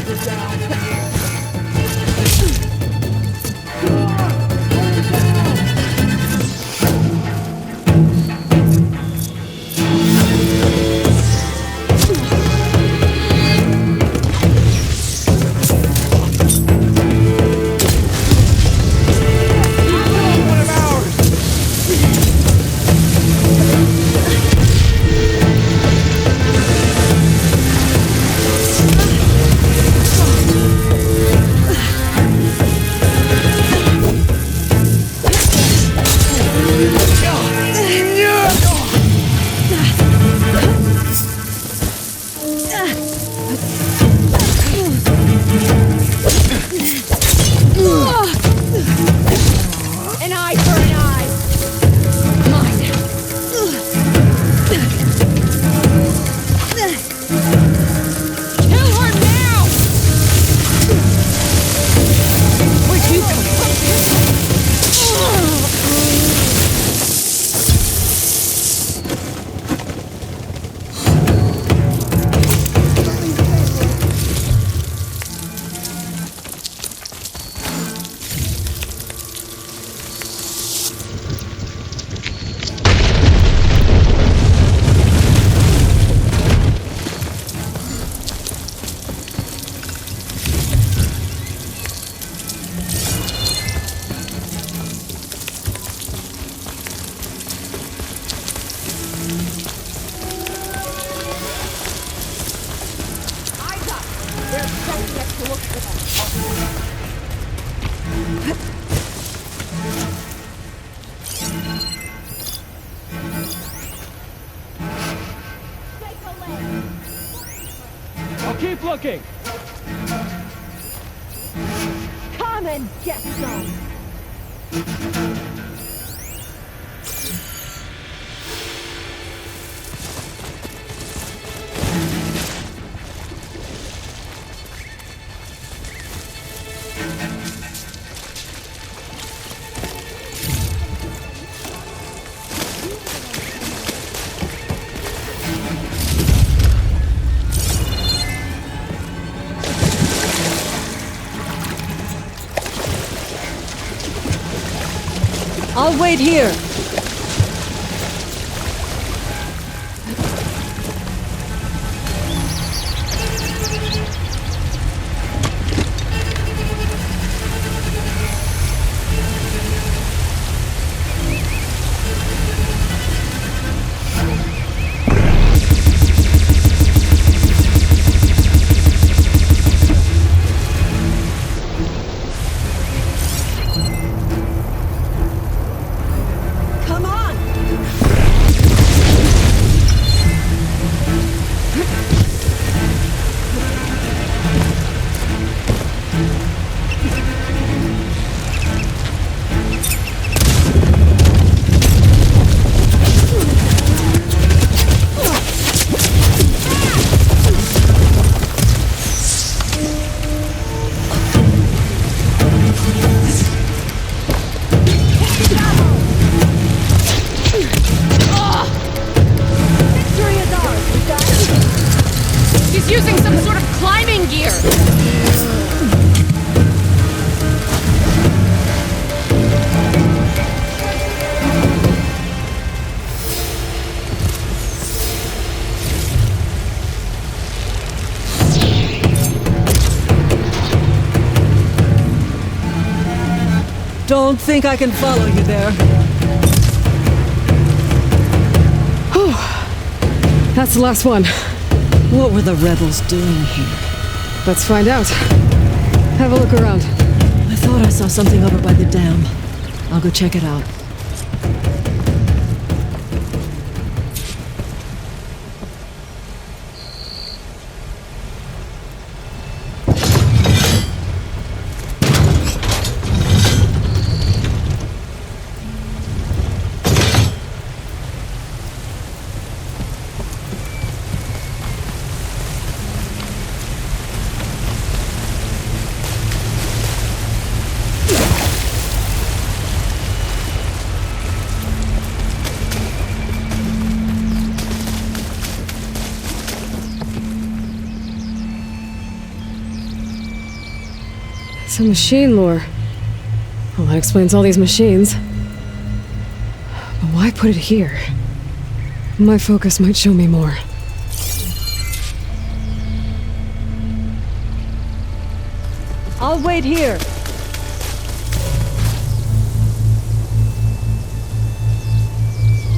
Get down. I'll keep looking. Come and get some. I'll wait here. Using some sort of climbing gear! Don't think I can follow you there. Whew. That's the last one. What were the rebels doing here? Let's find out. Have a look around. I thought I saw something over by the dam. I'll go check it out. Some machine lore. Well, that explains all these machines. But why put it here? My focus might show me more. I'll wait here.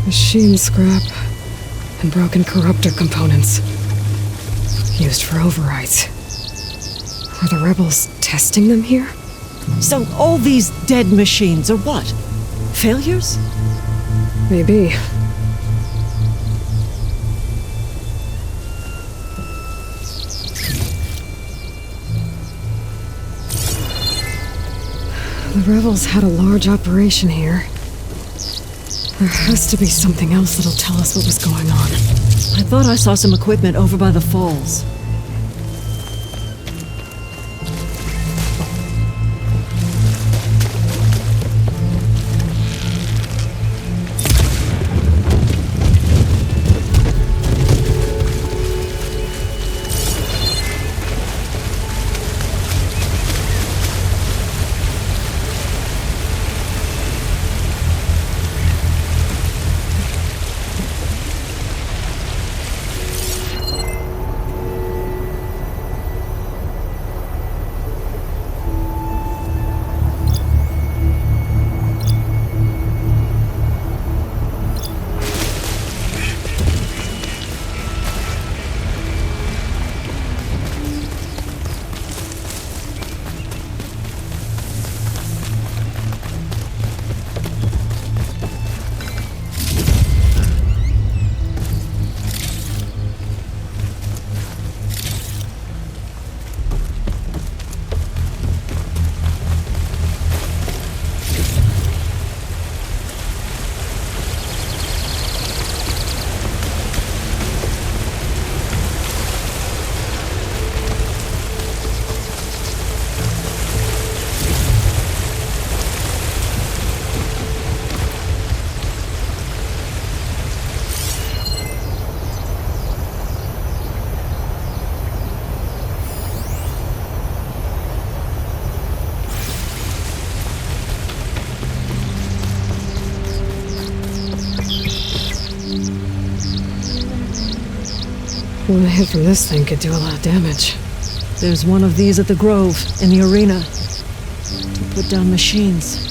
Machine scrap and broken corruptor components. Used for overrides. Were the rebels testing them here? So all these dead machines are what? Failures? Maybe. The rebels had a large operation here. There has to be something else that'll tell us what was going on. I thought I saw some equipment over by the falls. One hit from this thing could do a lot of damage. There's one of these at the Grove, in the arena, to put down machines.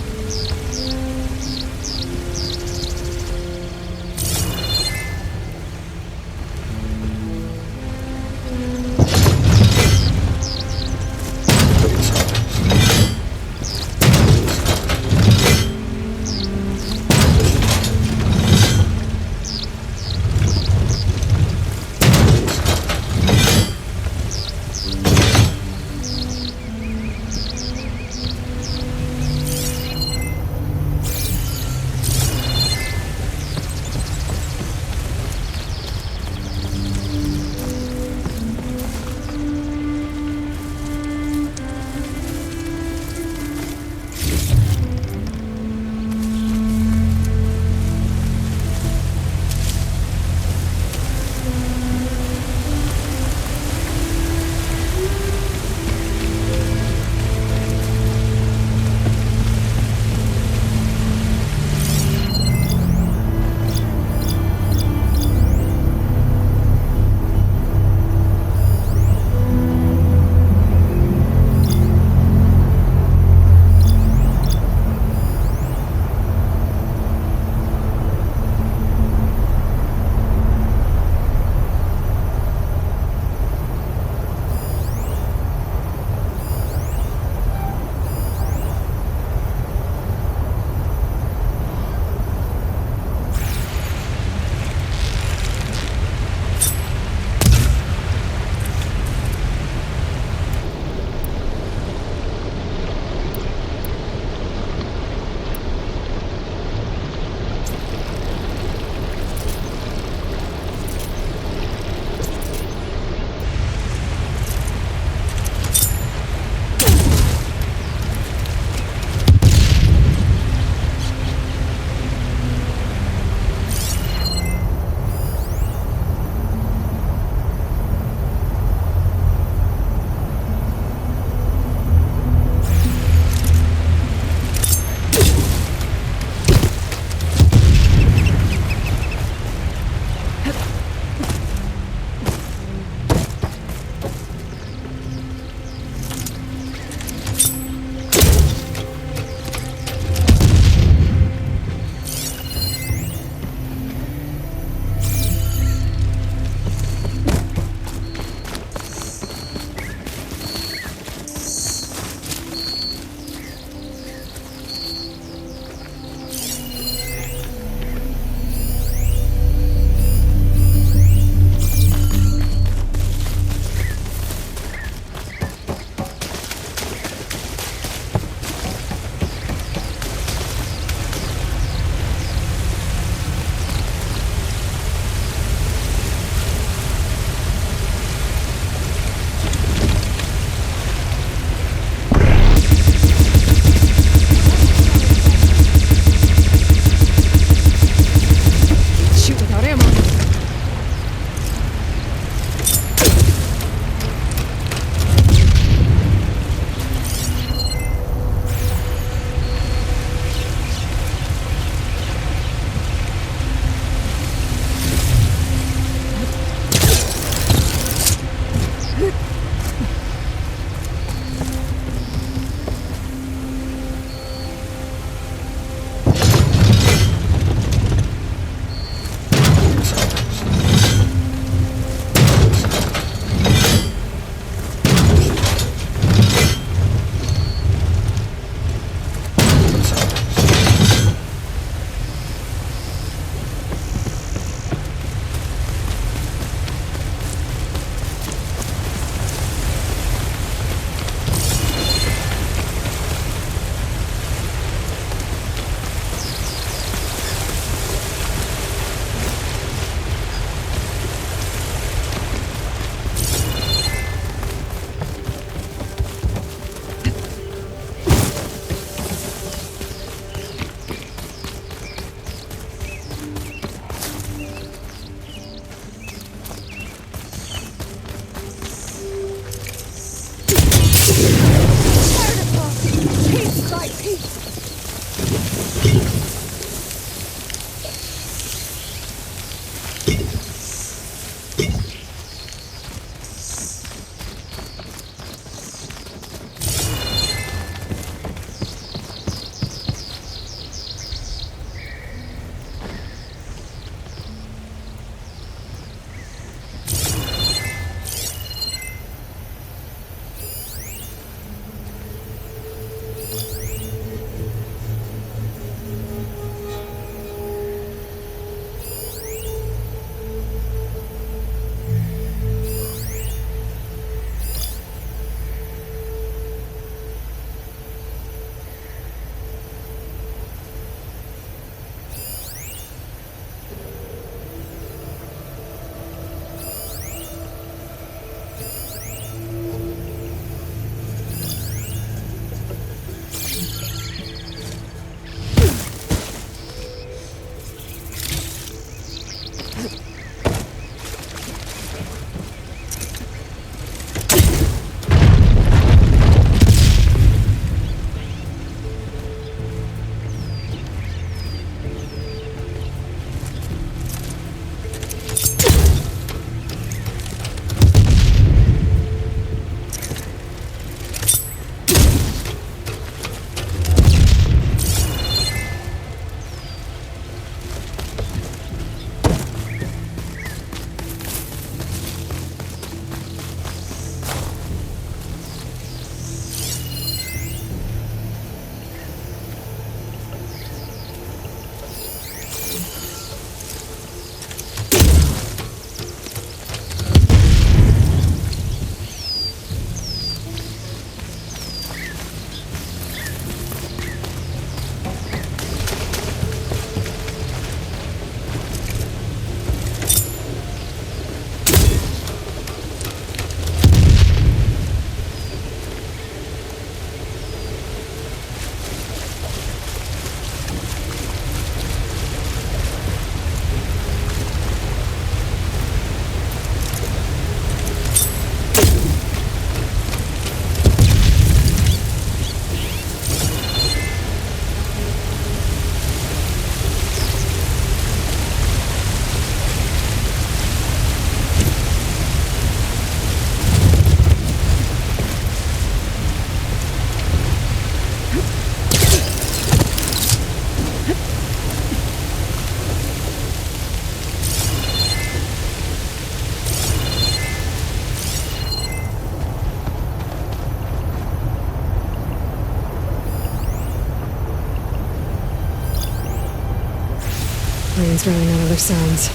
planes drowning out other sounds.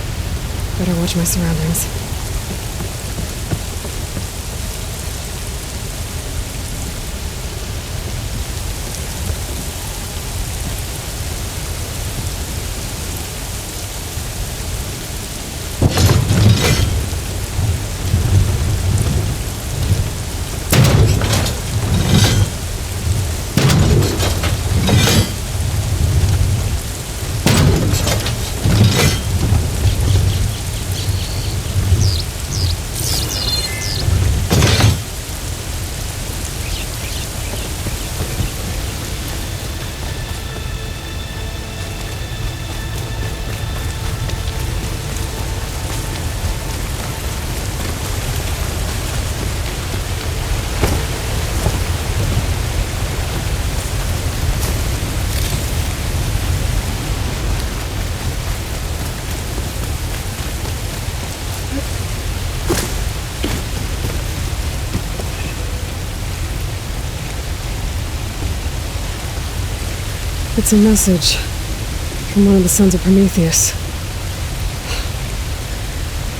Better watch my surroundings. It's a message from one of the sons of Prometheus.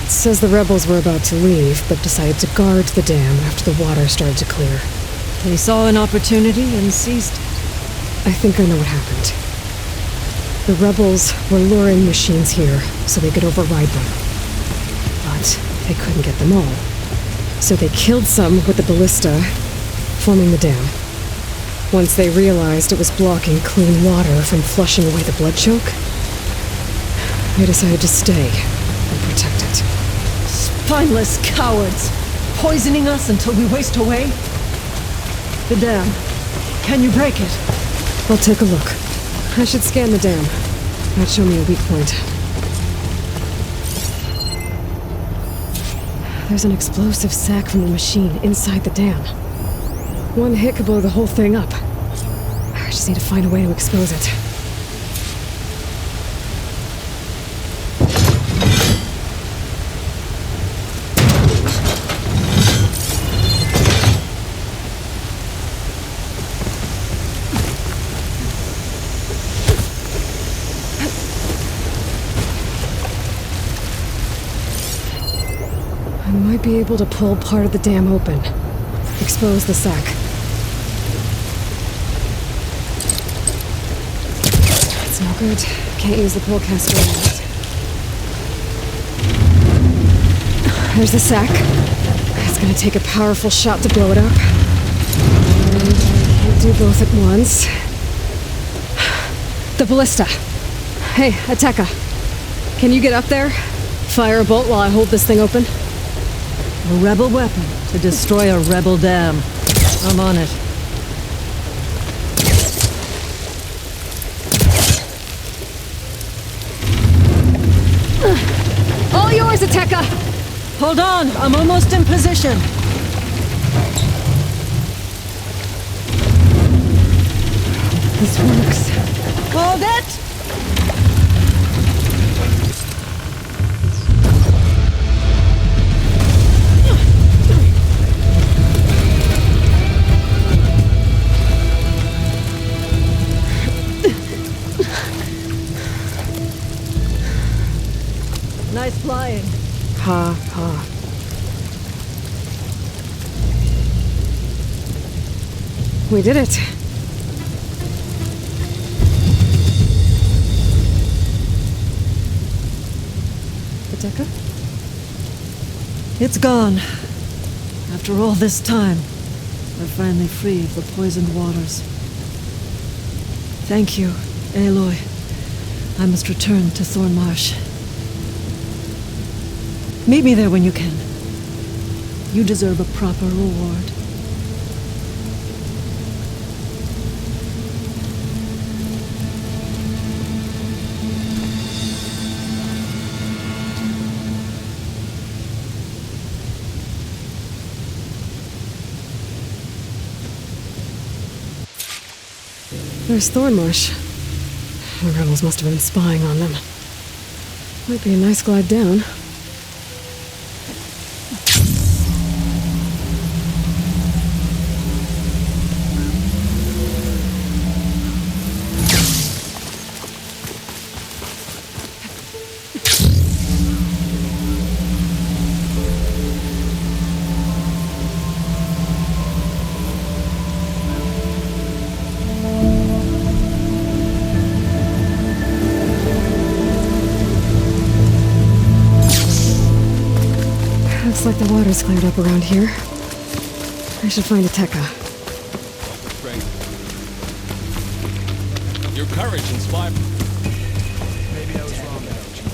It says the rebels were about to leave, but decided to guard the dam after the water started to clear. They saw an opportunity and seized. I think I know what happened. The rebels were luring machines here so they could override them. But they couldn't get them all. So they killed some with the ballista, forming the dam. Once they realized it was blocking clean water from flushing away the blood choke, they decided to stay and protect it. Spineless cowards! Poisoning us until we waste away? The dam. Can you break it? I'll take a look. I should scan the dam. Might show me a weak point. There's an explosive sac from the machine inside the dam. One hit could blow the whole thing up. I just need to find a way to expose it. I might be able to pull part of the dam open. Expose the sac. That's no good. Can't use the pull caster yet. There's the sac. It's gonna take a powerful shot to blow it up. And I can't do both at once. The ballista. Hey, Ateka. Can you get up there? Fire a bolt while I hold this thing open? A rebel weapon to destroy a rebel dam. I'm on it. All yours, Ateka! Hold on, I'm almost in position. This works. Hold it! Nice flying. Ha, ha. We did it. Ateka? It's gone. After all this time, we're finally free of the poisoned waters. Thank you, Aloy. I must return to Thornmarsh. Meet me there when you can. You deserve a proper reward. There's Thornmarsh. The rebels must have been spying on them. Might be a nice glide down. Looks like the water's cleared up around here. I should find a Tekka. Great. Your courage inspired. Maybe I was wrong about you.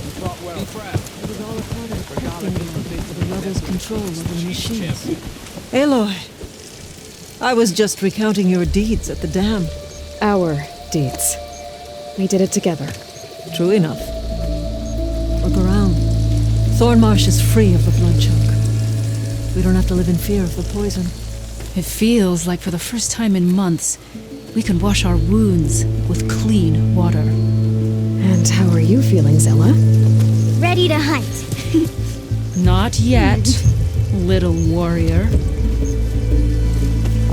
You fought well. Be proud. It was all a part of prepping for the rebels' control over the machines. Aloy, I was just recounting your deeds at the dam. Our deeds. We did it together. True enough. Look around. Thornmarsh is free of the blood choke. We don't have to live in fear of the poison. It feels like for the first time in months, we can wash our wounds with clean water. And how are you feeling, Zella? Ready to hunt. Not yet, little warrior.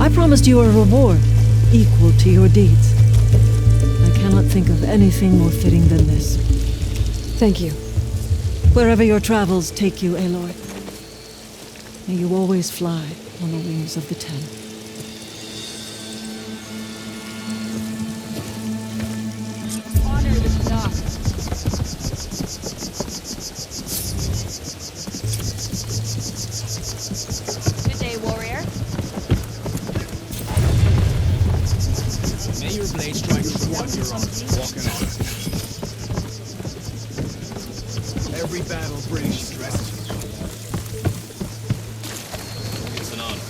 I promised you a reward equal to your deeds. I cannot think of anything more fitting than this. Thank you. Wherever your travels take you, Aloy, may you always fly on the wings of the Ten. Honor the dock. Good day, warrior. May your blade strike what you're on. Walking on. Every battle brings stress. It's an honor.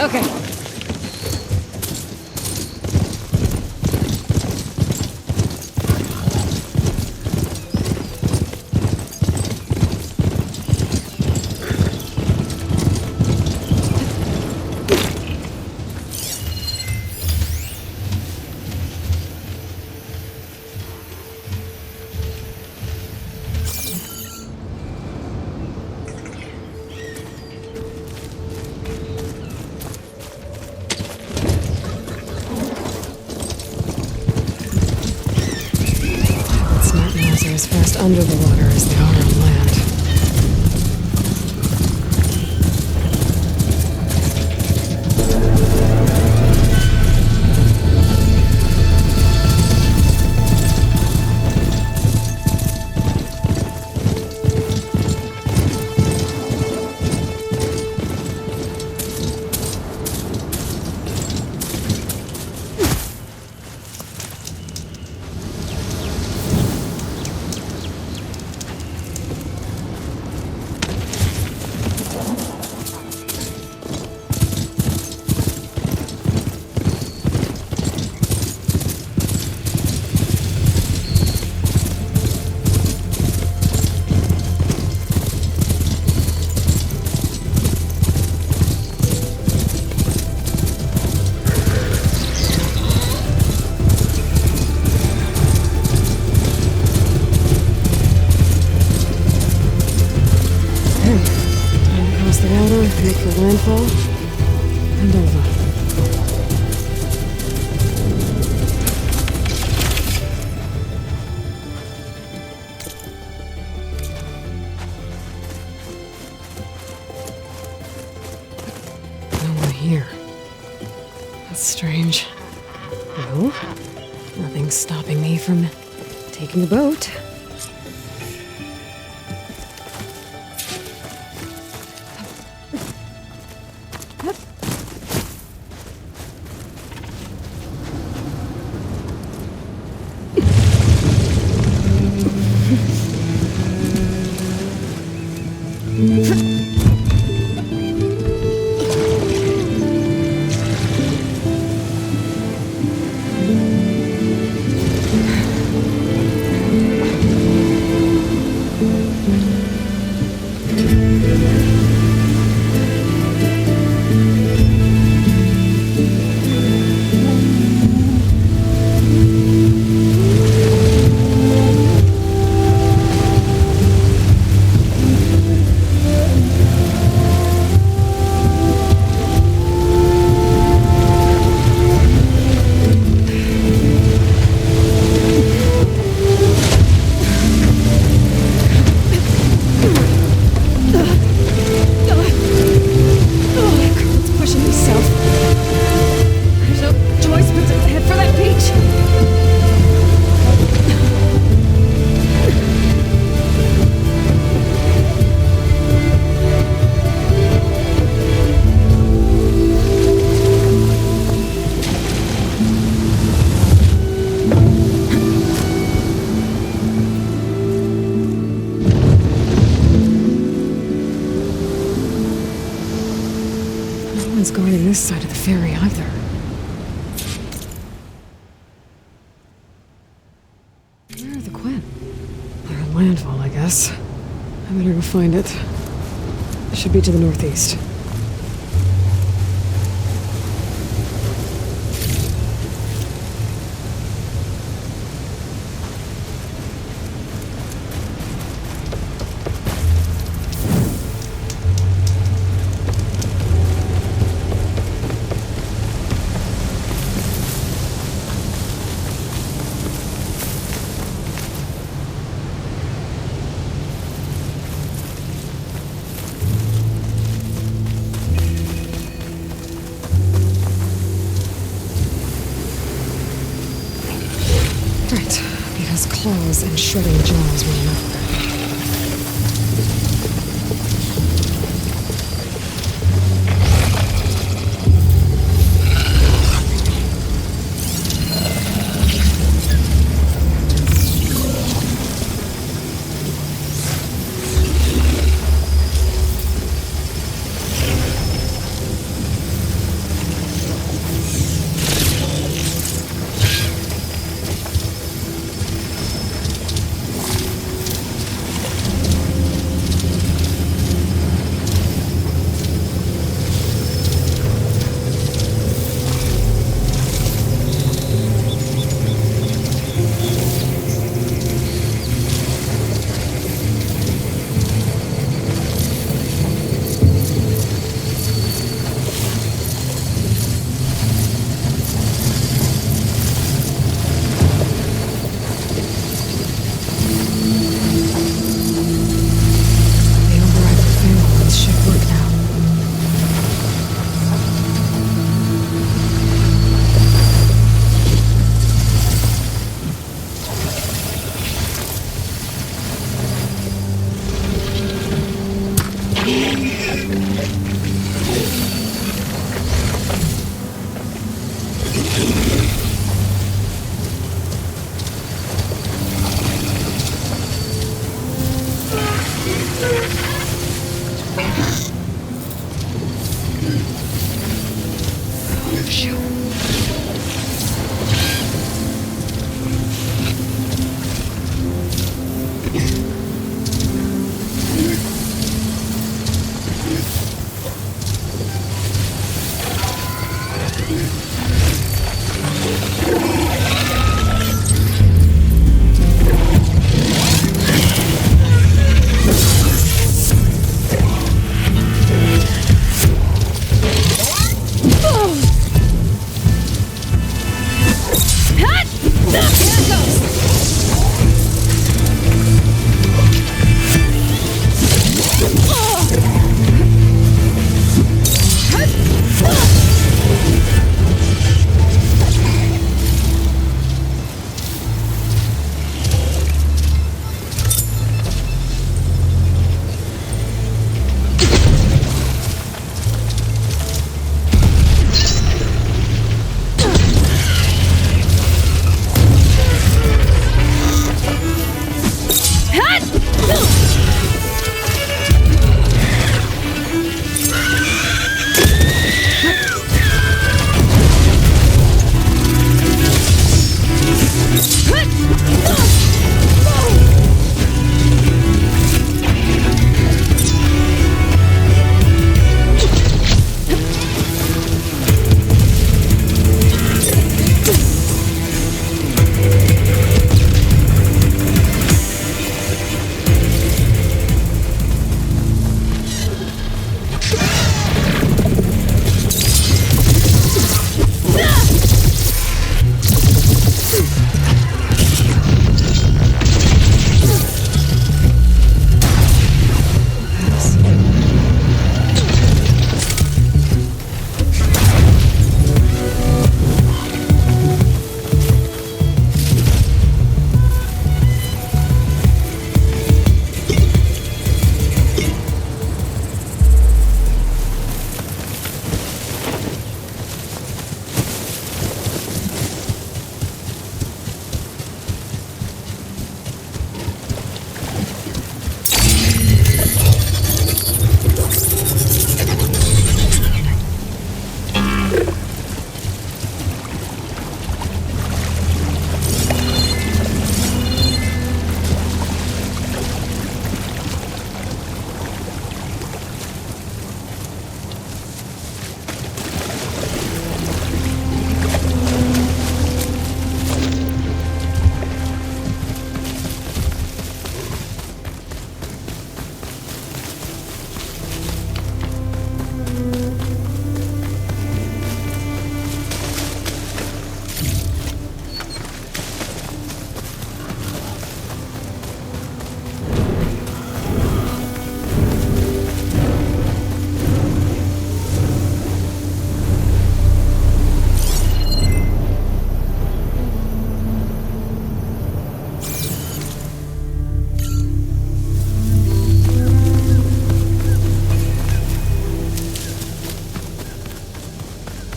Okay. Are as fast under the water as they are on land. Make for landfall and over. No one here. That's strange. No, nothing's stopping me from taking a boat. one's guarding this side of the ferry either. Where are the Quinn? They're at landfall, I guess. I better go find it. It should be to the northeast. Right, because claws and shredding jaws were enough.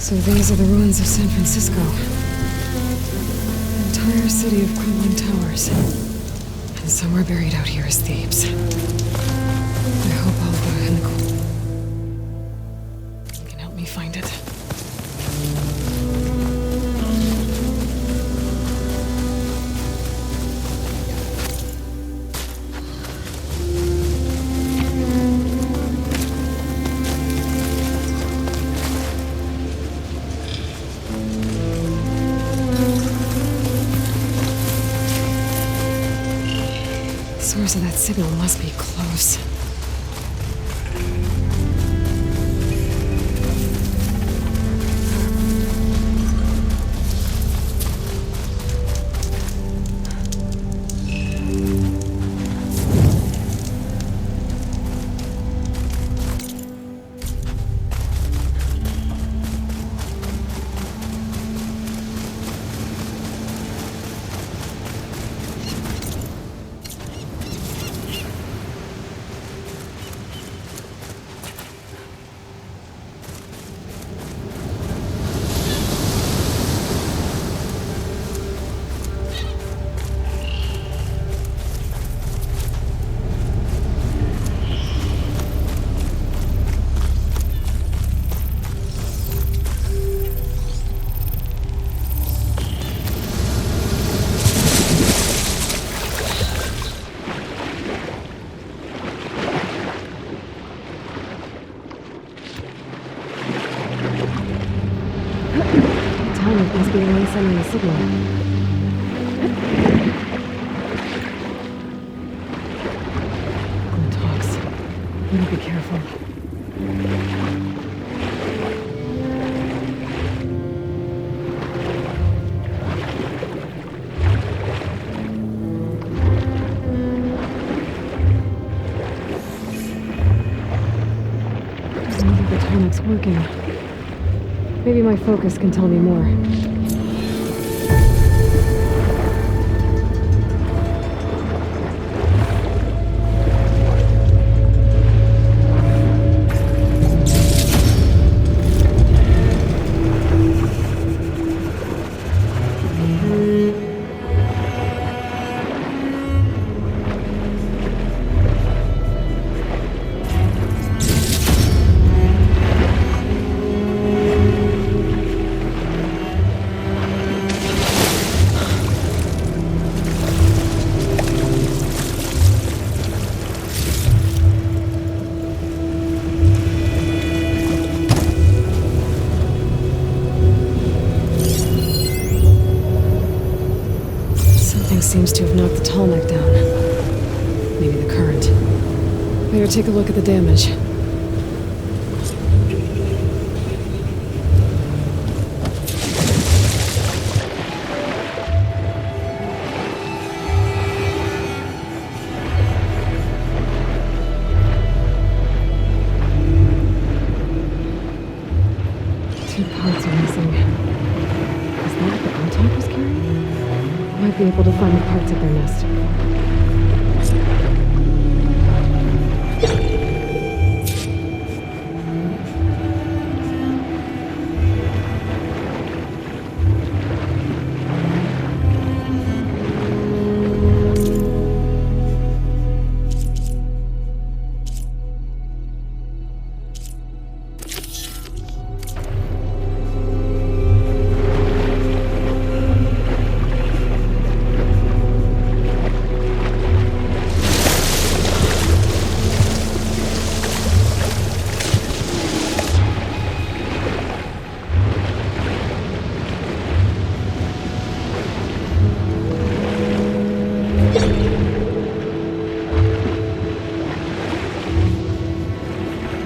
So these are the ruins of San Francisco. The entire city of crumbling towers. And somewhere buried out here is Thebes. I hope Alba and Nicole can help me find it. The source of that signal must be close. It must be the one sending the signal. Glenn talks. Better be careful. I don't think the tonic's working. Maybe my focus can tell me more. Seems to have knocked the tall neck down. Maybe the current. Better take a look at the damage. Two parts are missing. Is that what the Untalk was carrying? Might be able to find the parts of their nest.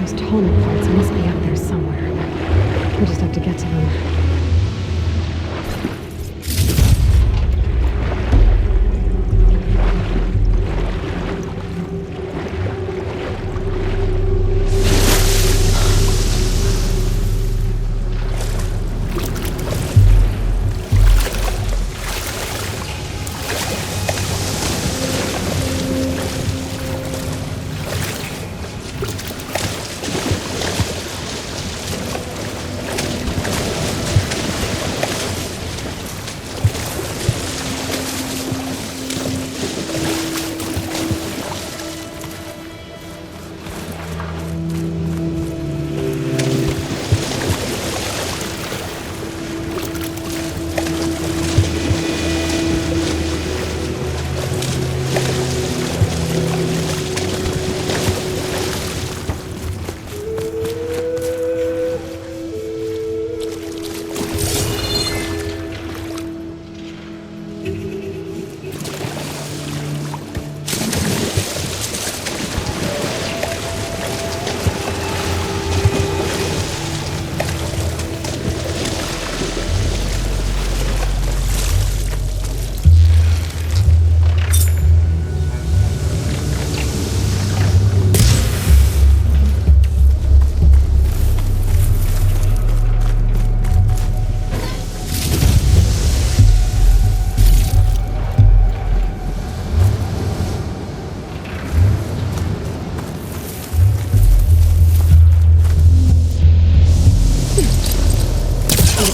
Those tonic parts must be up there somewhere. We just have to get to them.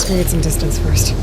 create some distance first.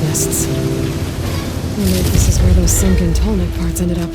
Nests. Wonder if this is where those sunken tall neck parts ended up.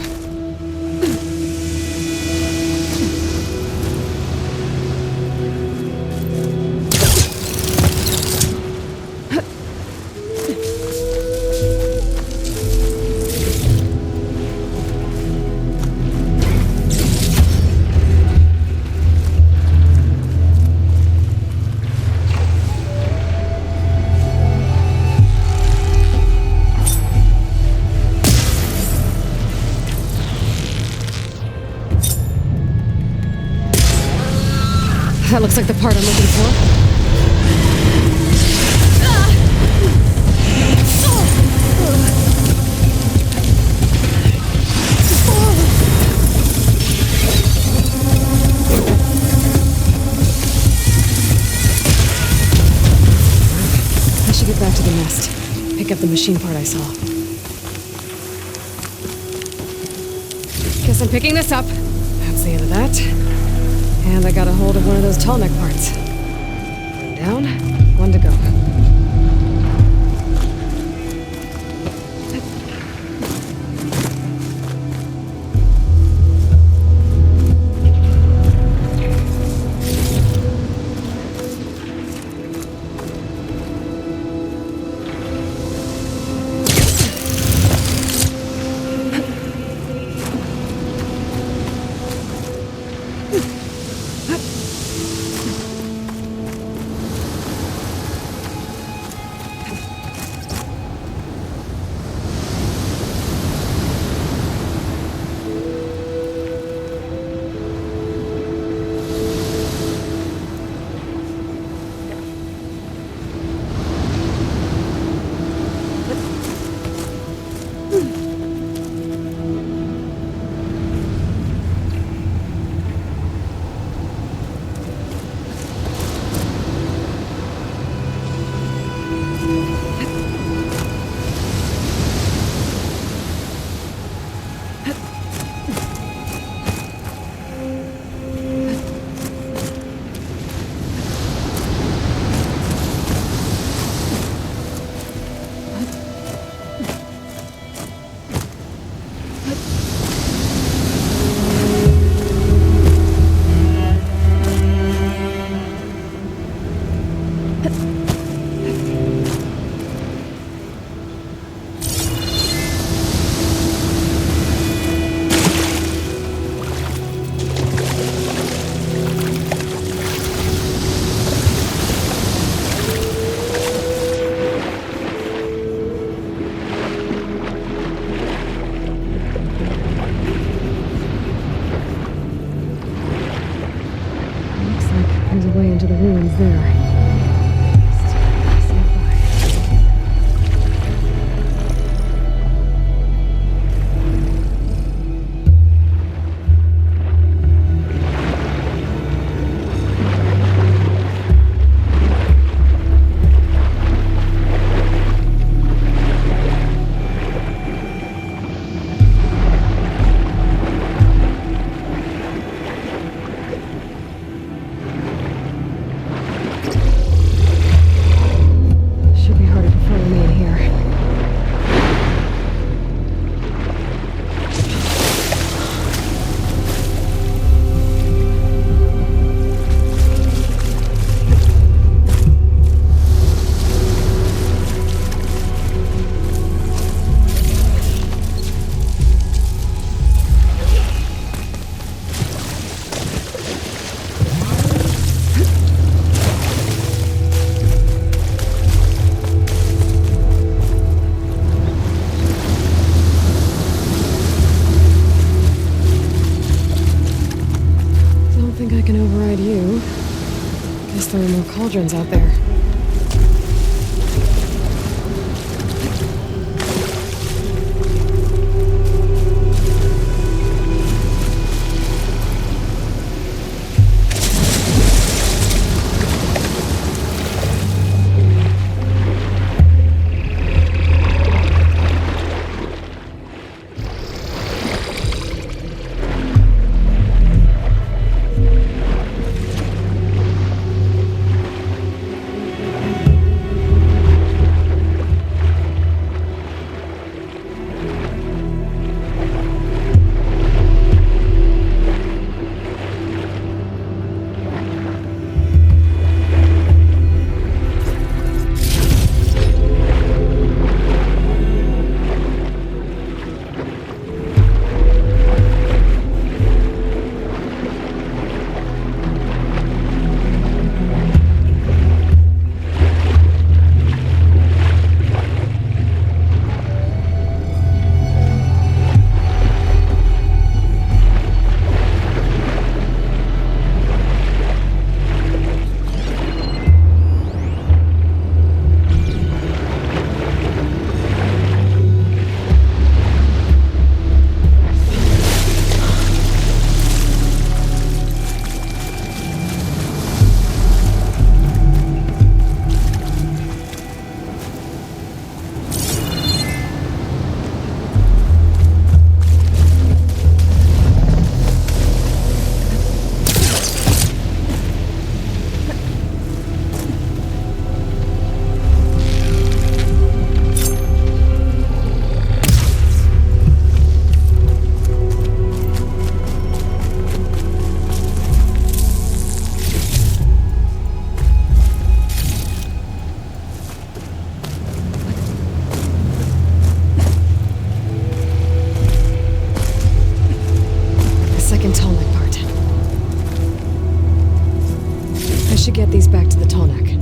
That looks like the part I'm looking for. I should get back to the nest. Pick up the machine part I saw. Guess I'm picking this up. That's the end of that. And I got a hold of one of those tall neck parts. One down, one to go. think I can override you. Guess there are more cauldrons out there. Get these back to the Tonic.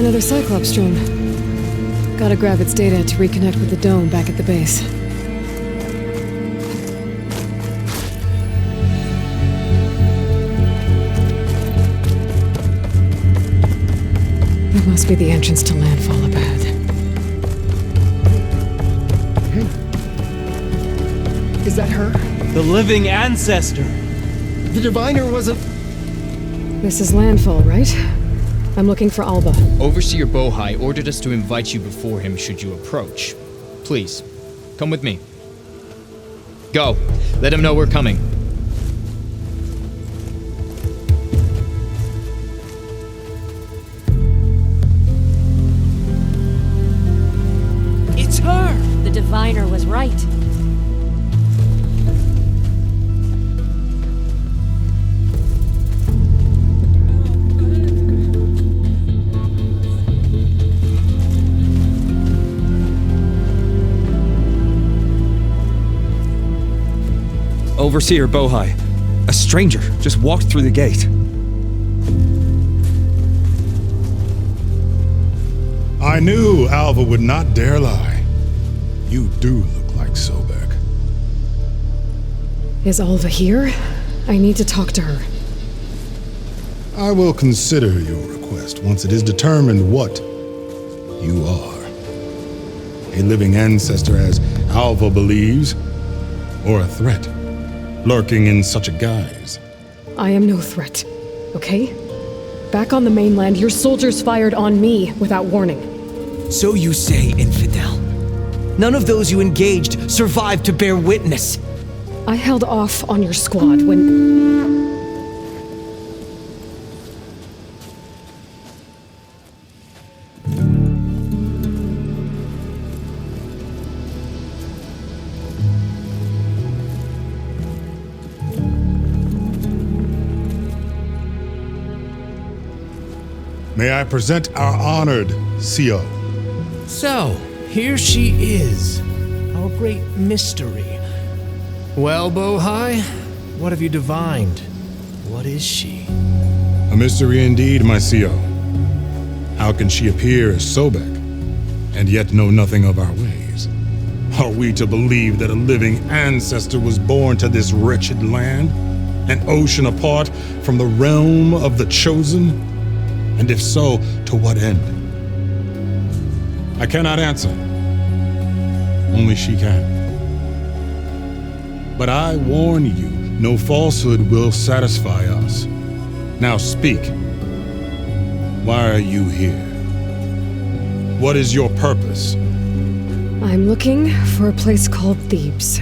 Another Cyclops drone. Gotta grab its data to reconnect with the dome back at the base. That must be the entrance to landfall up ahead. Hey. Is that her? The living ancestor. The diviner wasn't... This is landfall, right? I'm looking for Alba. Overseer Bohai ordered us to invite you before him should you approach. Please, come with me. Go. Let him know we're coming. It's her! The diviner was right. Overseer Bohai. A stranger just walked through the gate. I knew Alva would not dare lie. You do look like Sobek. Is Alva here? I need to talk to her. I will consider your request once it is determined what you are. A living ancestor, as Alva believes, or a threat, lurking in such a guise. I am no threat, okay? Back on the mainland, your soldiers fired on me without warning. So you say, infidel. None of those you engaged survived to bear witness. I held off on your squad when... May I present our honored CO. So, here she is, our great mystery. Well, Bohai, what have you divined? What is she? A mystery indeed, my CO. How can she appear as Sobek, and yet know nothing of our ways? Are we to believe that a living ancestor was born to this wretched land, an ocean apart from the realm of the Chosen? And if so, to what end? I cannot answer. Only she can. But I warn you, no falsehood will satisfy us. Now speak. Why are you here? What is your purpose? I'm looking for a place called Thebes.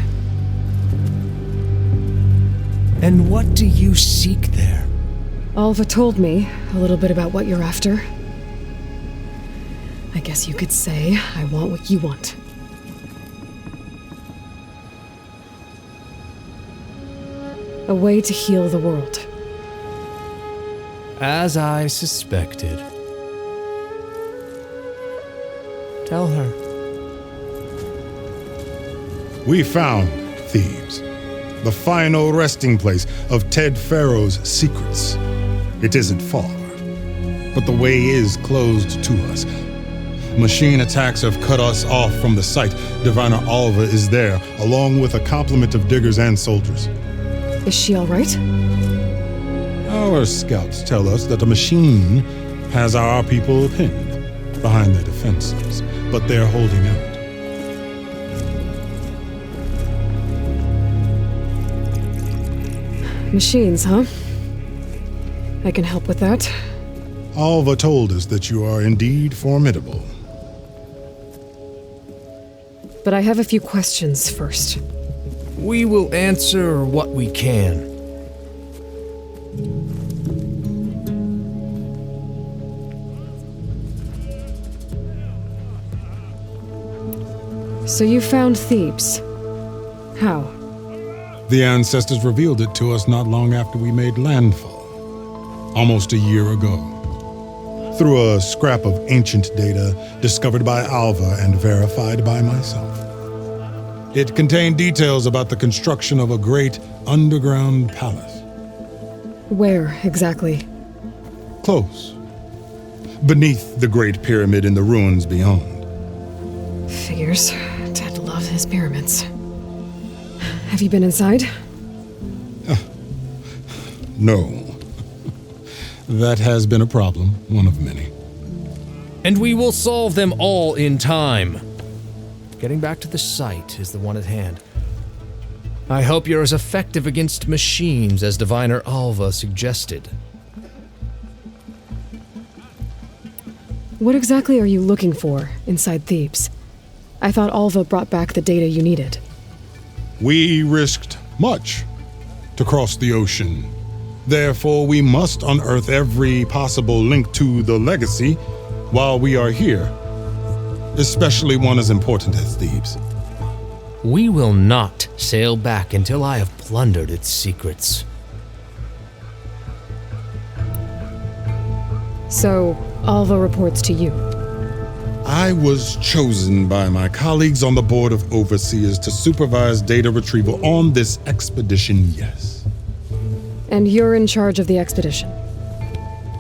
And what do you seek there? Alva told me a little bit about what you're after. I guess you could say I want what you want. A way to heal the world. As I suspected. Tell her. We found Thebes, the final resting place of Ted Pharaoh's secrets. It isn't far, but the way is closed to us. Machine attacks have cut us off from the site. Diviner Alva is there, along with a complement of diggers and soldiers. Is she all right? Our scouts tell us that a machine has our people pinned behind their defenses, but they're holding out. Machines, huh? I can help with that. Alva told us that you are indeed formidable. But I have a few questions first. We will answer what we can. So you found Thebes. How? The ancestors revealed it to us not long after we made landfall, almost a year ago, through a scrap of ancient data discovered by Alva and verified by myself. It contained details about the construction of a great underground palace. Where, exactly? Close. Beneath the Great Pyramid in the ruins beyond. Figures. Dad loved his pyramids. Have you been inside? No. That has been a problem, one of many. And we will solve them all in time. Getting back to the site is the one at hand. I hope you're as effective against machines as Diviner Alva suggested. What exactly are you looking for inside Thebes? I thought Alva brought back the data you needed. We risked much to cross the ocean. Therefore, we must unearth every possible link to the legacy while we are here, especially one as important as Thebes. We will not sail back until I have plundered its secrets. So, Alva reports to you. I was chosen by my colleagues on the Board of Overseers to supervise data retrieval on this expedition, yes. And you're in charge of the expedition?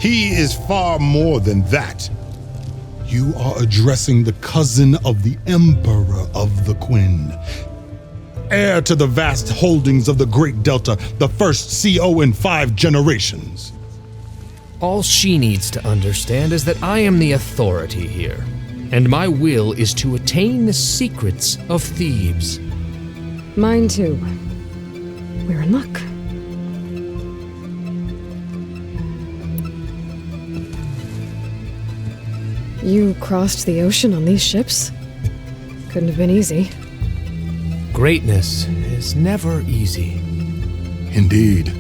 He is far more than that. You are addressing the cousin of the Emperor of the Quinn, heir to the vast holdings of the Great Delta, the first CO in 5 generations. All she needs to understand is that I am the authority here, and my will is to attain the secrets of Thebes. Mine too. We're in luck. You crossed the ocean on these ships? Couldn't have been easy. Greatness is never easy. Indeed.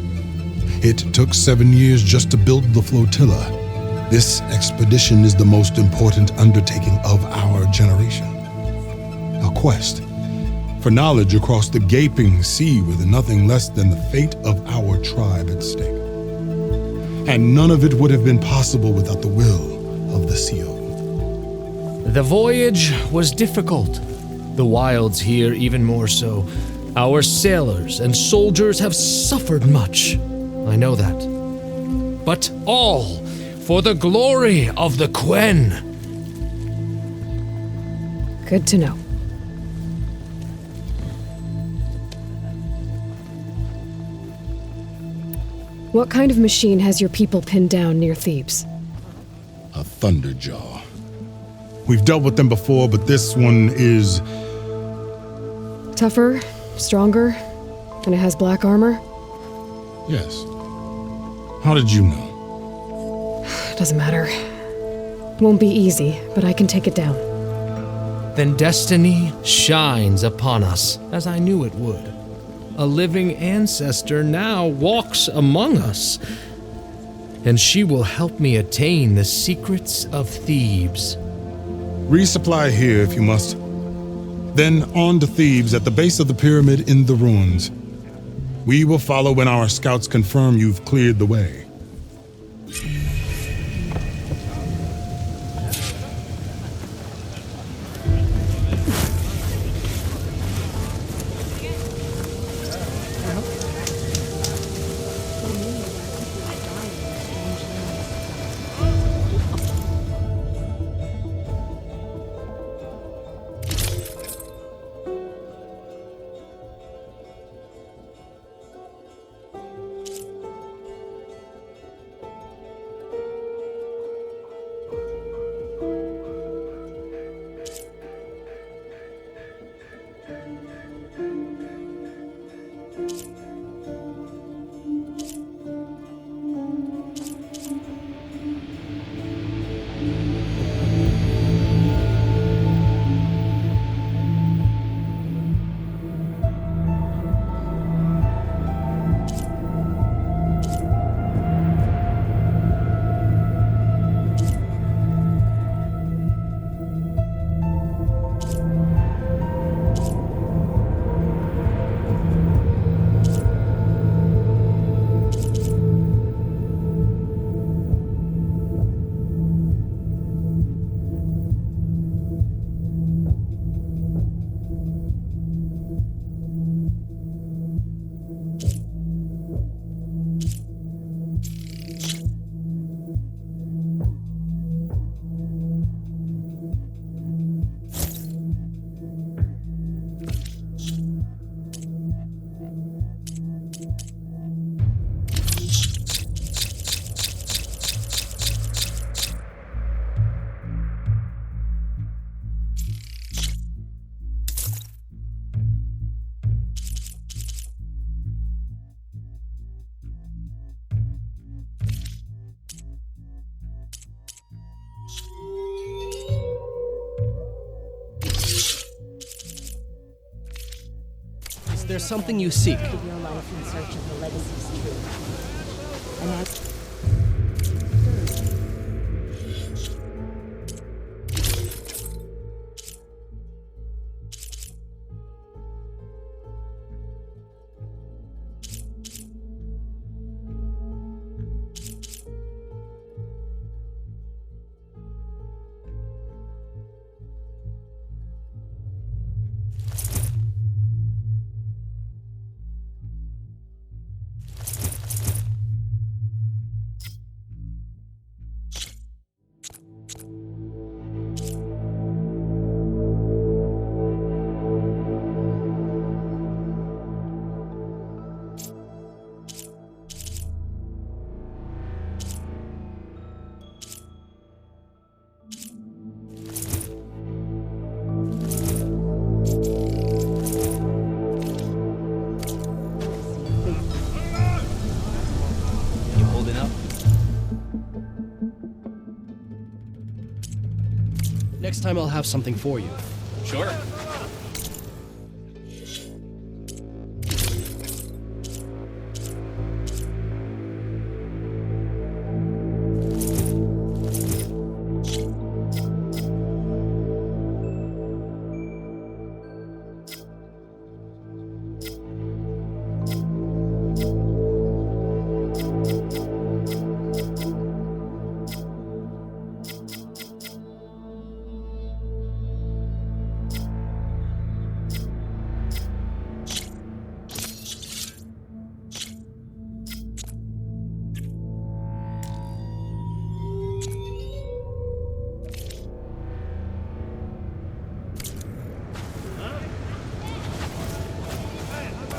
It took 7 years just to build the flotilla. This expedition is the most important undertaking of our generation. A quest for knowledge across the gaping sea with nothing less than the fate of our tribe at stake. And none of it would have been possible without the will of the CO. The voyage was difficult. The wilds here even more so. Our sailors and soldiers have suffered much. I know that. But all for the glory of the Quen. Good to know. What kind of machine has your people pinned down near Thebes? A Thunderjaw. We've dealt with them before, but this one is... Tougher, stronger, and it has black armor? Yes. How did you know? Doesn't matter. Won't be easy, but I can take it down. Then destiny shines upon us, as I knew it would. A living ancestor now walks among us, and she will help me attain the secrets of Thebes. Resupply here if you must. Then on to Thebes at the base of the pyramid in the ruins. We will follow when our scouts confirm you've cleared the way. there's something you seek. Of your life in search of the legacy's truth. And as You holding up? Next time I'll have something for you. Sure.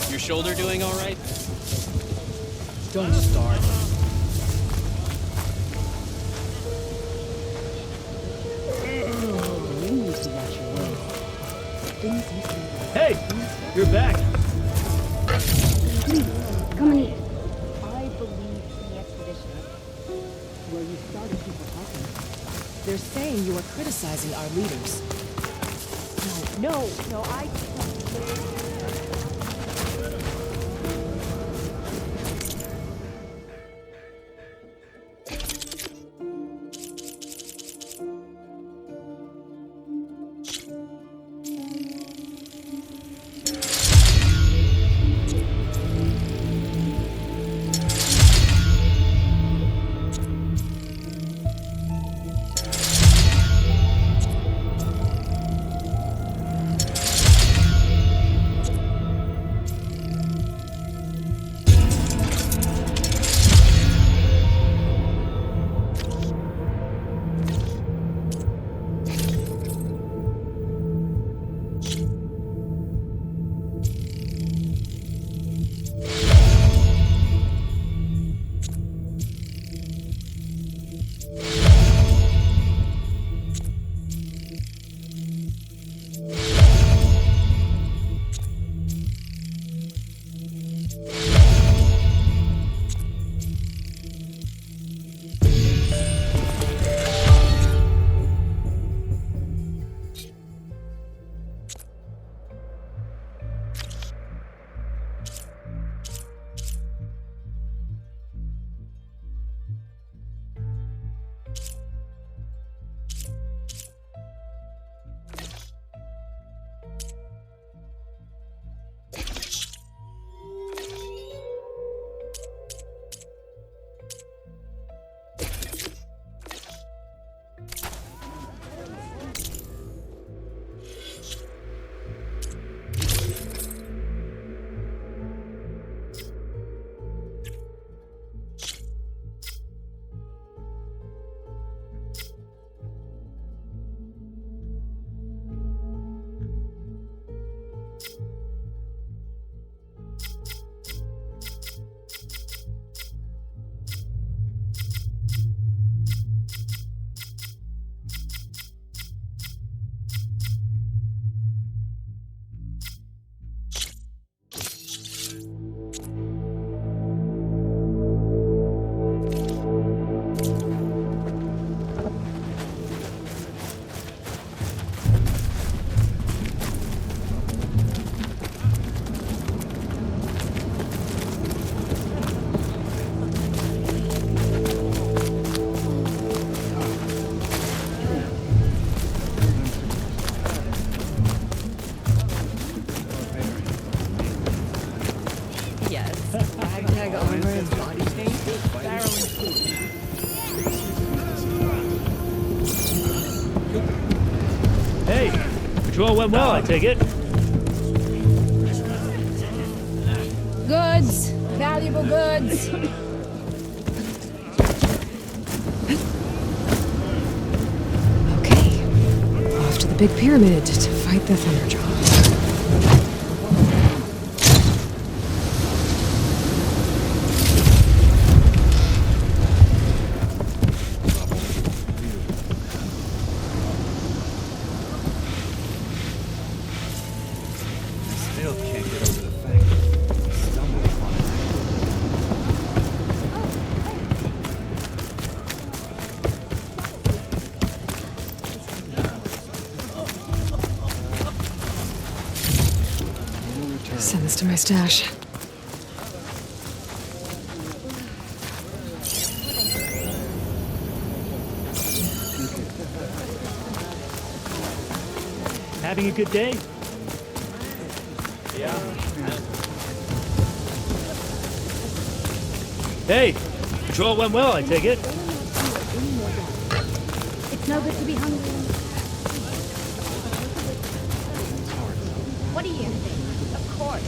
Your shoulder doing all right? Don't start. Hey! You're back! please, come and eat. I believe in the expedition where you started people talking. They're saying you are criticizing our leaders. No, I... Patrol went well, I take it. Goods! Valuable goods! Okay. Off to the big pyramid to fight the Thunderjaw. Still can't get over the fact that I stumbled upon it. Send this to my stash. Having a good day? Yeah. Hey, patrol went well, I take it. It's no good to be hungry. What do you think? Of course.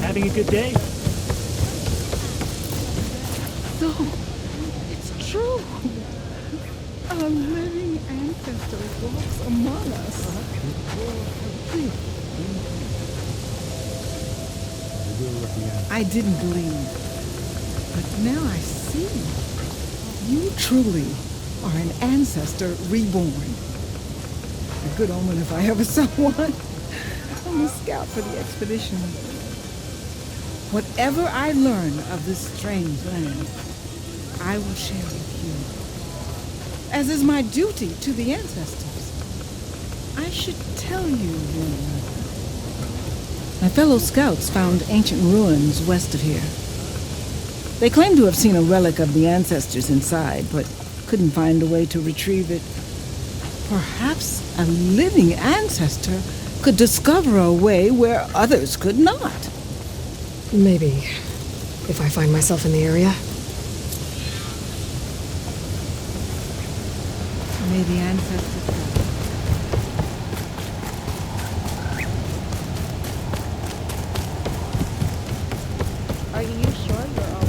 Having a good day? So, it's true. A living ancestor walks among us. I didn't believe, but now I see. You truly are an ancestor reborn. A good omen if I ever saw one. I'm a scout for the expedition. Whatever I learn of this strange land, I will share with you, as is my duty to the ancestors. I should tell you, my fellow scouts found ancient ruins west of here. They claim to have seen a relic of the ancestors inside, but couldn't find a way to retrieve it. Perhaps a living ancestor could discover a way where others could not. Maybe. If I find myself in the area. May the ancestors help. Are you sure you're all right?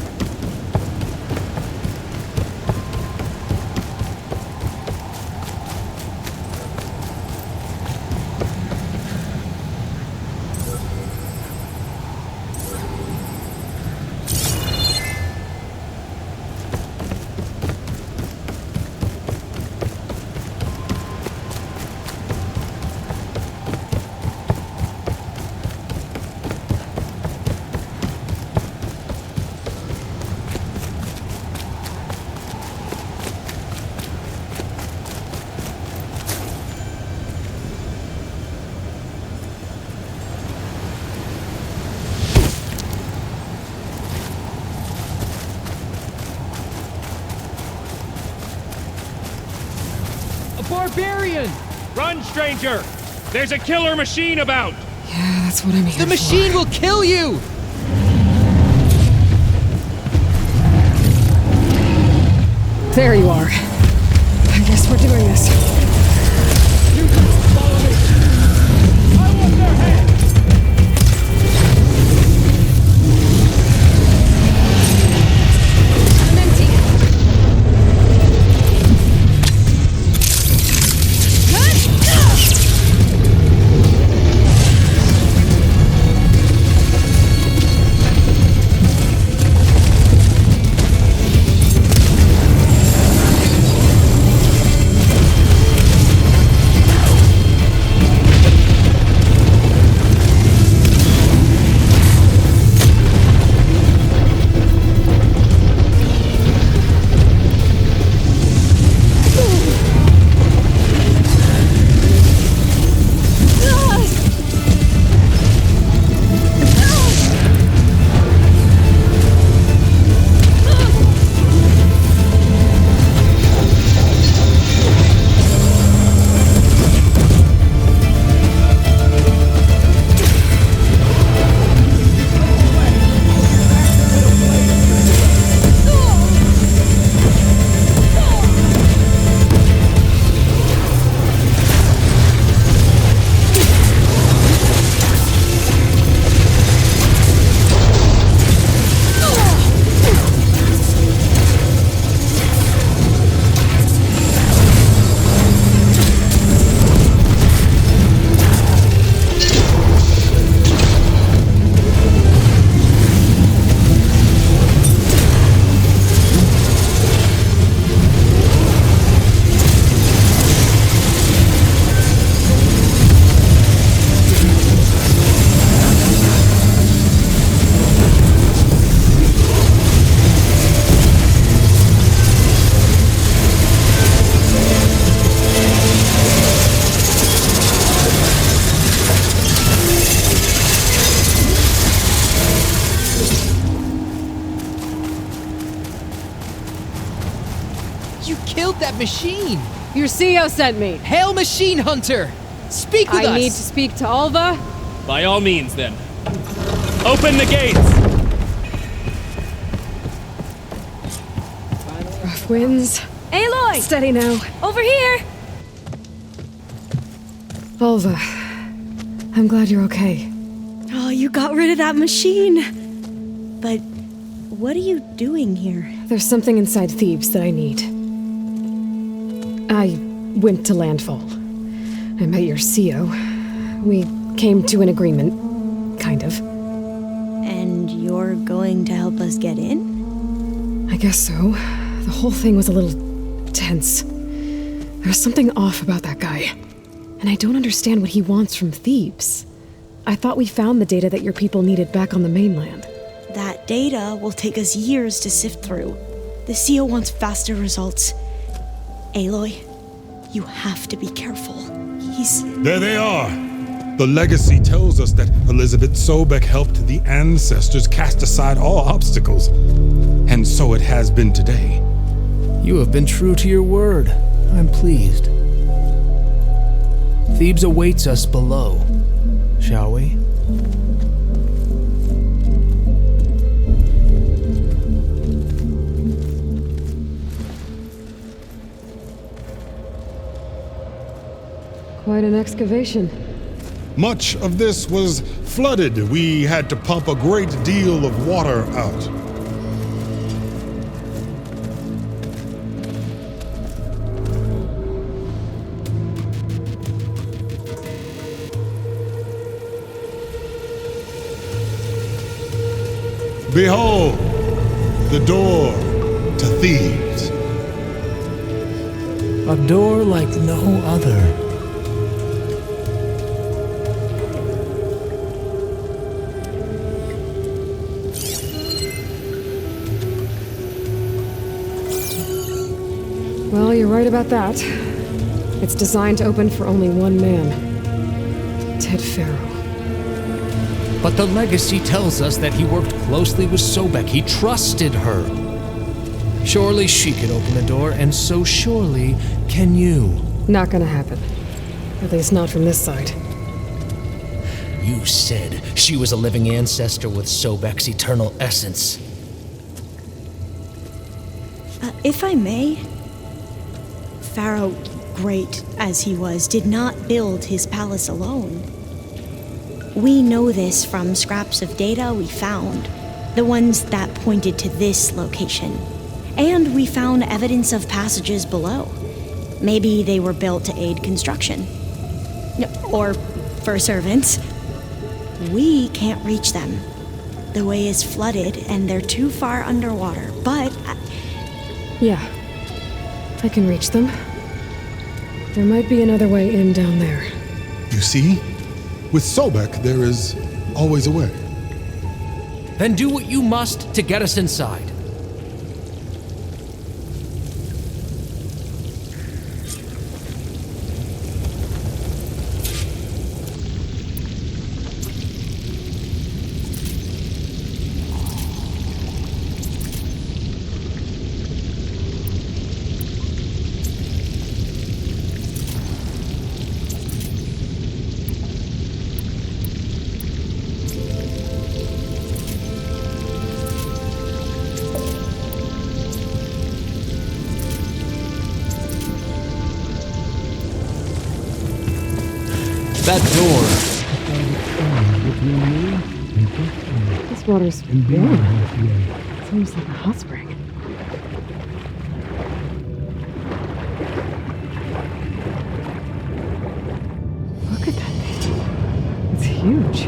Barbarian! Run, stranger! There's a killer machine about! Yeah, that's what I'm here The machine for. will kill you! There you are. I guess we're doing this. You follow me! I want their head! I'm empty. built that machine? Your CEO sent me. Hail Machine Hunter! Speak with us! I need to speak to Alva. By all means, then. Open the gates! Rough winds. Aloy! Steady now. Over here! Alva, I'm glad you're okay. Oh, you got rid of that machine. But what are you doing here? There's something inside Thebes that I need. I went to landfall. I met your CEO. We came to an agreement, kind of. And you're going to help us get in? I guess so. The whole thing was a little tense. There was something off about that guy. And I don't understand what he wants from Thebes. I thought we found the data that your people needed back on the mainland. That data will take us years to sift through. The CEO wants faster results. Aloy, you have to be careful. There they are! The legacy tells us that Elizabeth Sobek helped the ancestors cast aside all obstacles. And so it has been today. You have been true to your word. I'm pleased. Thebes awaits us below, shall we? Quite an excavation. Much of this was flooded. We had to pump a great deal of water out. Behold, the door to Thebes. A door like no other. Well, you're right about that. It's designed to open for only one man. Ted Farrow. But the legacy tells us that he worked closely with Sobek. He trusted her. Surely she could open the door, and so surely can you. Not gonna happen. At least not from this side. You said she was a living ancestor with Sobek's eternal essence. If I may, Pharaoh, great as he was, did not build his palace alone. We know this from scraps of data we found, the ones that pointed to this location. And we found evidence of passages below. Maybe they were built to aid construction. Or for servants. We can't reach them. The way is flooded and they're too far underwater, but... Yeah, I can reach them. There might be another way in down there. You see? With Sobek, there is always a way. Then do what you must to get us inside. That door. This water's warm. It's almost like a hot spring. Look at that thing. It's huge.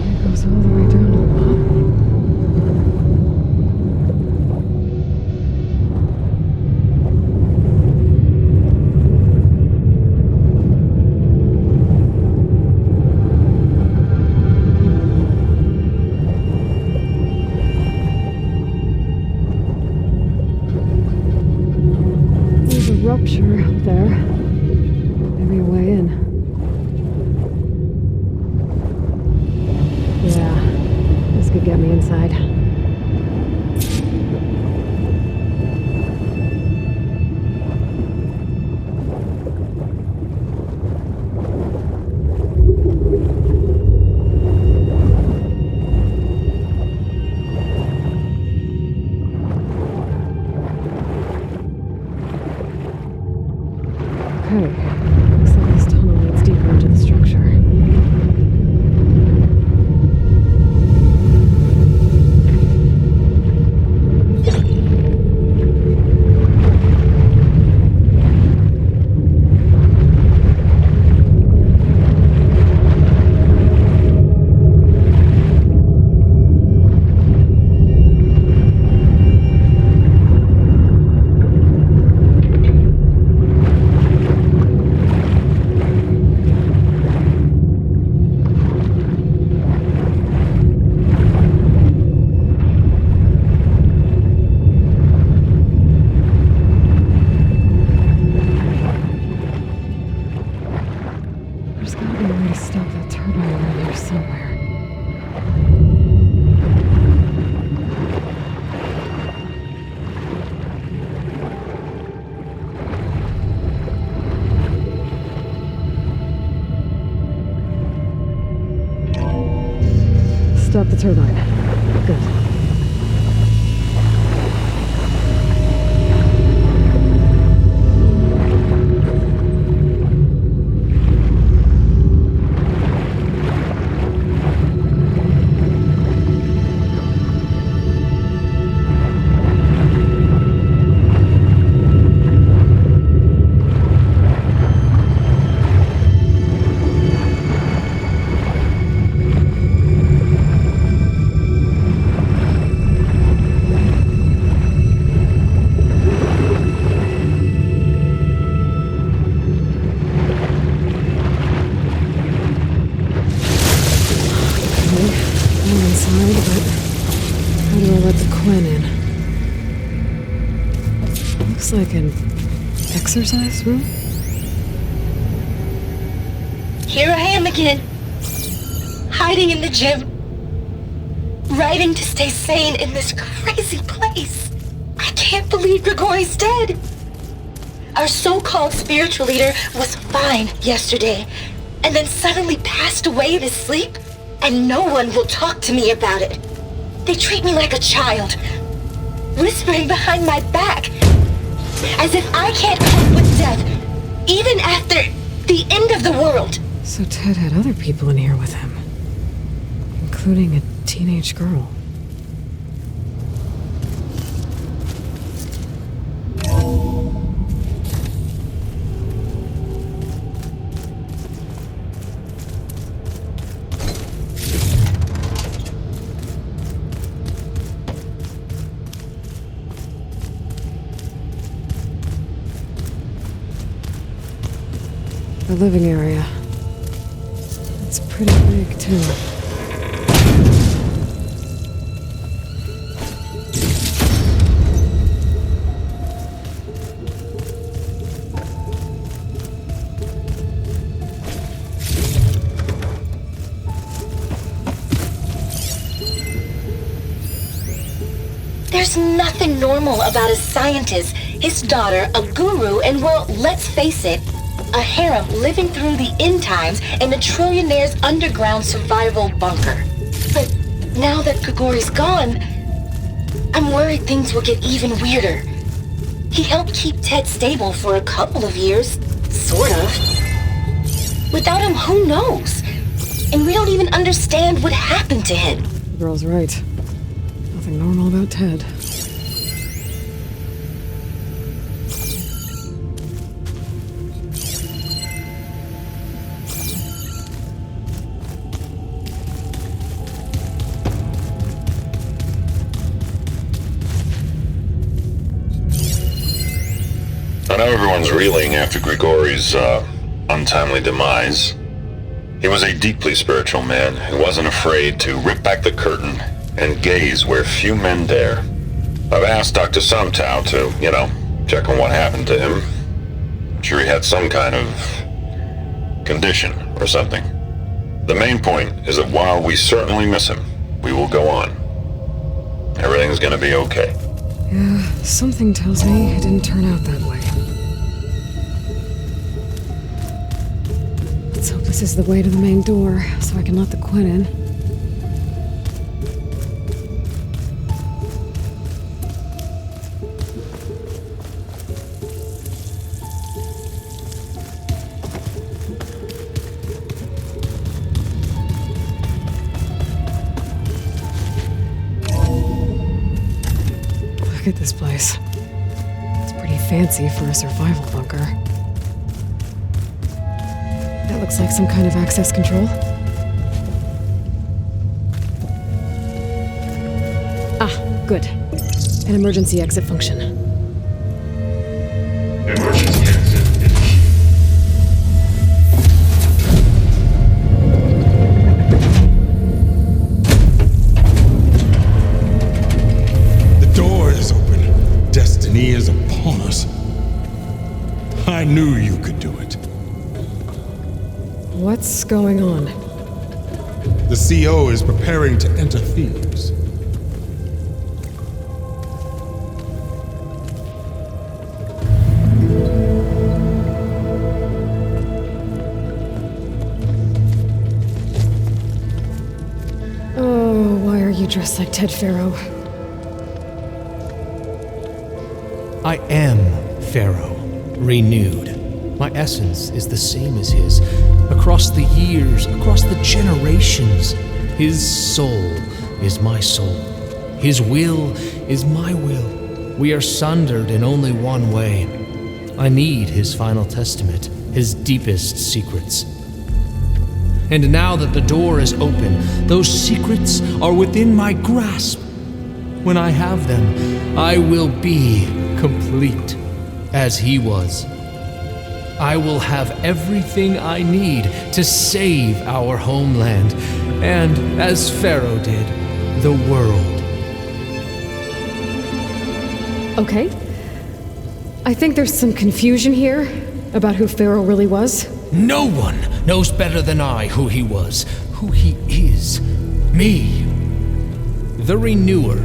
It goes all the way down to the bottom. Rupture up there. Maybe a way in. Yeah, this could get me inside. turbine. Good. Like an exercise room? Here I am again, hiding in the gym, writing to stay sane in this crazy place. I can't believe Grigori's dead. Our so-called spiritual leader was fine yesterday, and then suddenly passed away in his sleep, and no one will talk to me about it. They treat me like a child, whispering behind my back, as if I can't cope with death, even after the end of the world. So Ted had other people in here with him, including a teenage girl. The living area. It's pretty big, too. There's nothing normal about a scientist, his daughter, a guru, and well, let's face it, a harem living through the end times in a trillionaire's underground survival bunker. But now that Grigori's gone, I'm worried things will get even weirder. He helped keep Ted stable for a couple of years, sort of. Without him, who knows? And we don't even understand what happened to him. The girl's right. Nothing normal about Ted. I know everyone's reeling after Grigori's untimely demise. He was a deeply spiritual man who wasn't afraid to rip back the curtain and gaze where few men dare. I've asked Dr. Sumtow to, check on what happened to him. I'm sure he had some kind of condition or something. The main point is that while we certainly miss him, we will go on. Everything's gonna be okay. Yeah, something tells me it didn't turn out that way. Let's hope this is the way to the main door, so I can let the Quinn in. Look at this place. It's pretty fancy for a survival bunker. That looks like some kind of access control. Ah, good. An emergency exit function. Emergency exit. The door is open. Destiny is upon us. I knew you could do it. What's going on? The CO is preparing to enter Thebes. Oh, why dress like Ted Pharaoh. I am Pharaoh, renewed. My essence is the same as his. Across the years, across the generations, his soul is my soul. His will is my will. We are sundered in only one way. I need his final testament, his deepest secrets. And now that the door is open, those secrets are within my grasp. When I have them, I will be complete, as he was. I will have everything I need to save our homeland, and, as Pharaoh did, the world. Okay. I think there's some confusion here about who Pharaoh really was. No one knows better than I who he was, who he is. Me. The Renewer,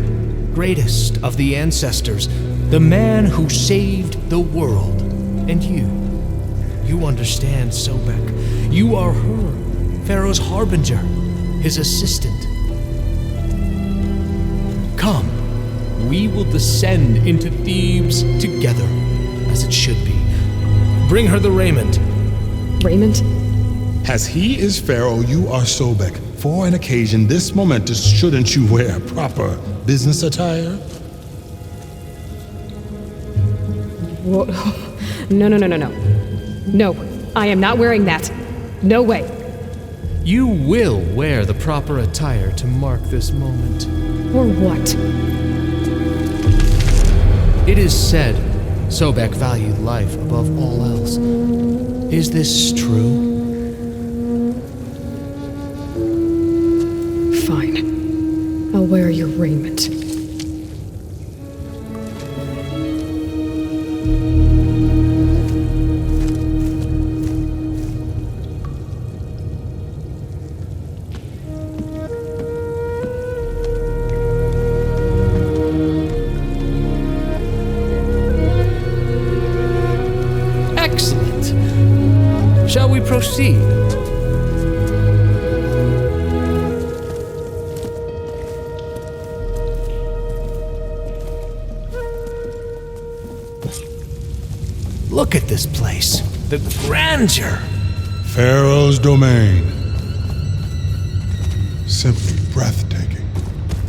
greatest of the ancestors, the man who saved the world. And you. You understand, Sobek. You are her, Pharaoh's harbinger, his assistant. Come, we will descend into Thebes together, as it should be. Bring her the raiment. Raiment? As he is Pharaoh, you are Sobek. For an occasion this momentous, shouldn't you wear proper business attire? Whoa. No. No, I am not wearing that. No way. You will wear the proper attire to mark this moment. Or what? It is said Sobek valued life above all else. Is this true? Fine. I'll wear your raiment. Shall we proceed? Look at this place. The grandeur. Pharaoh's domain. Simply breathtaking.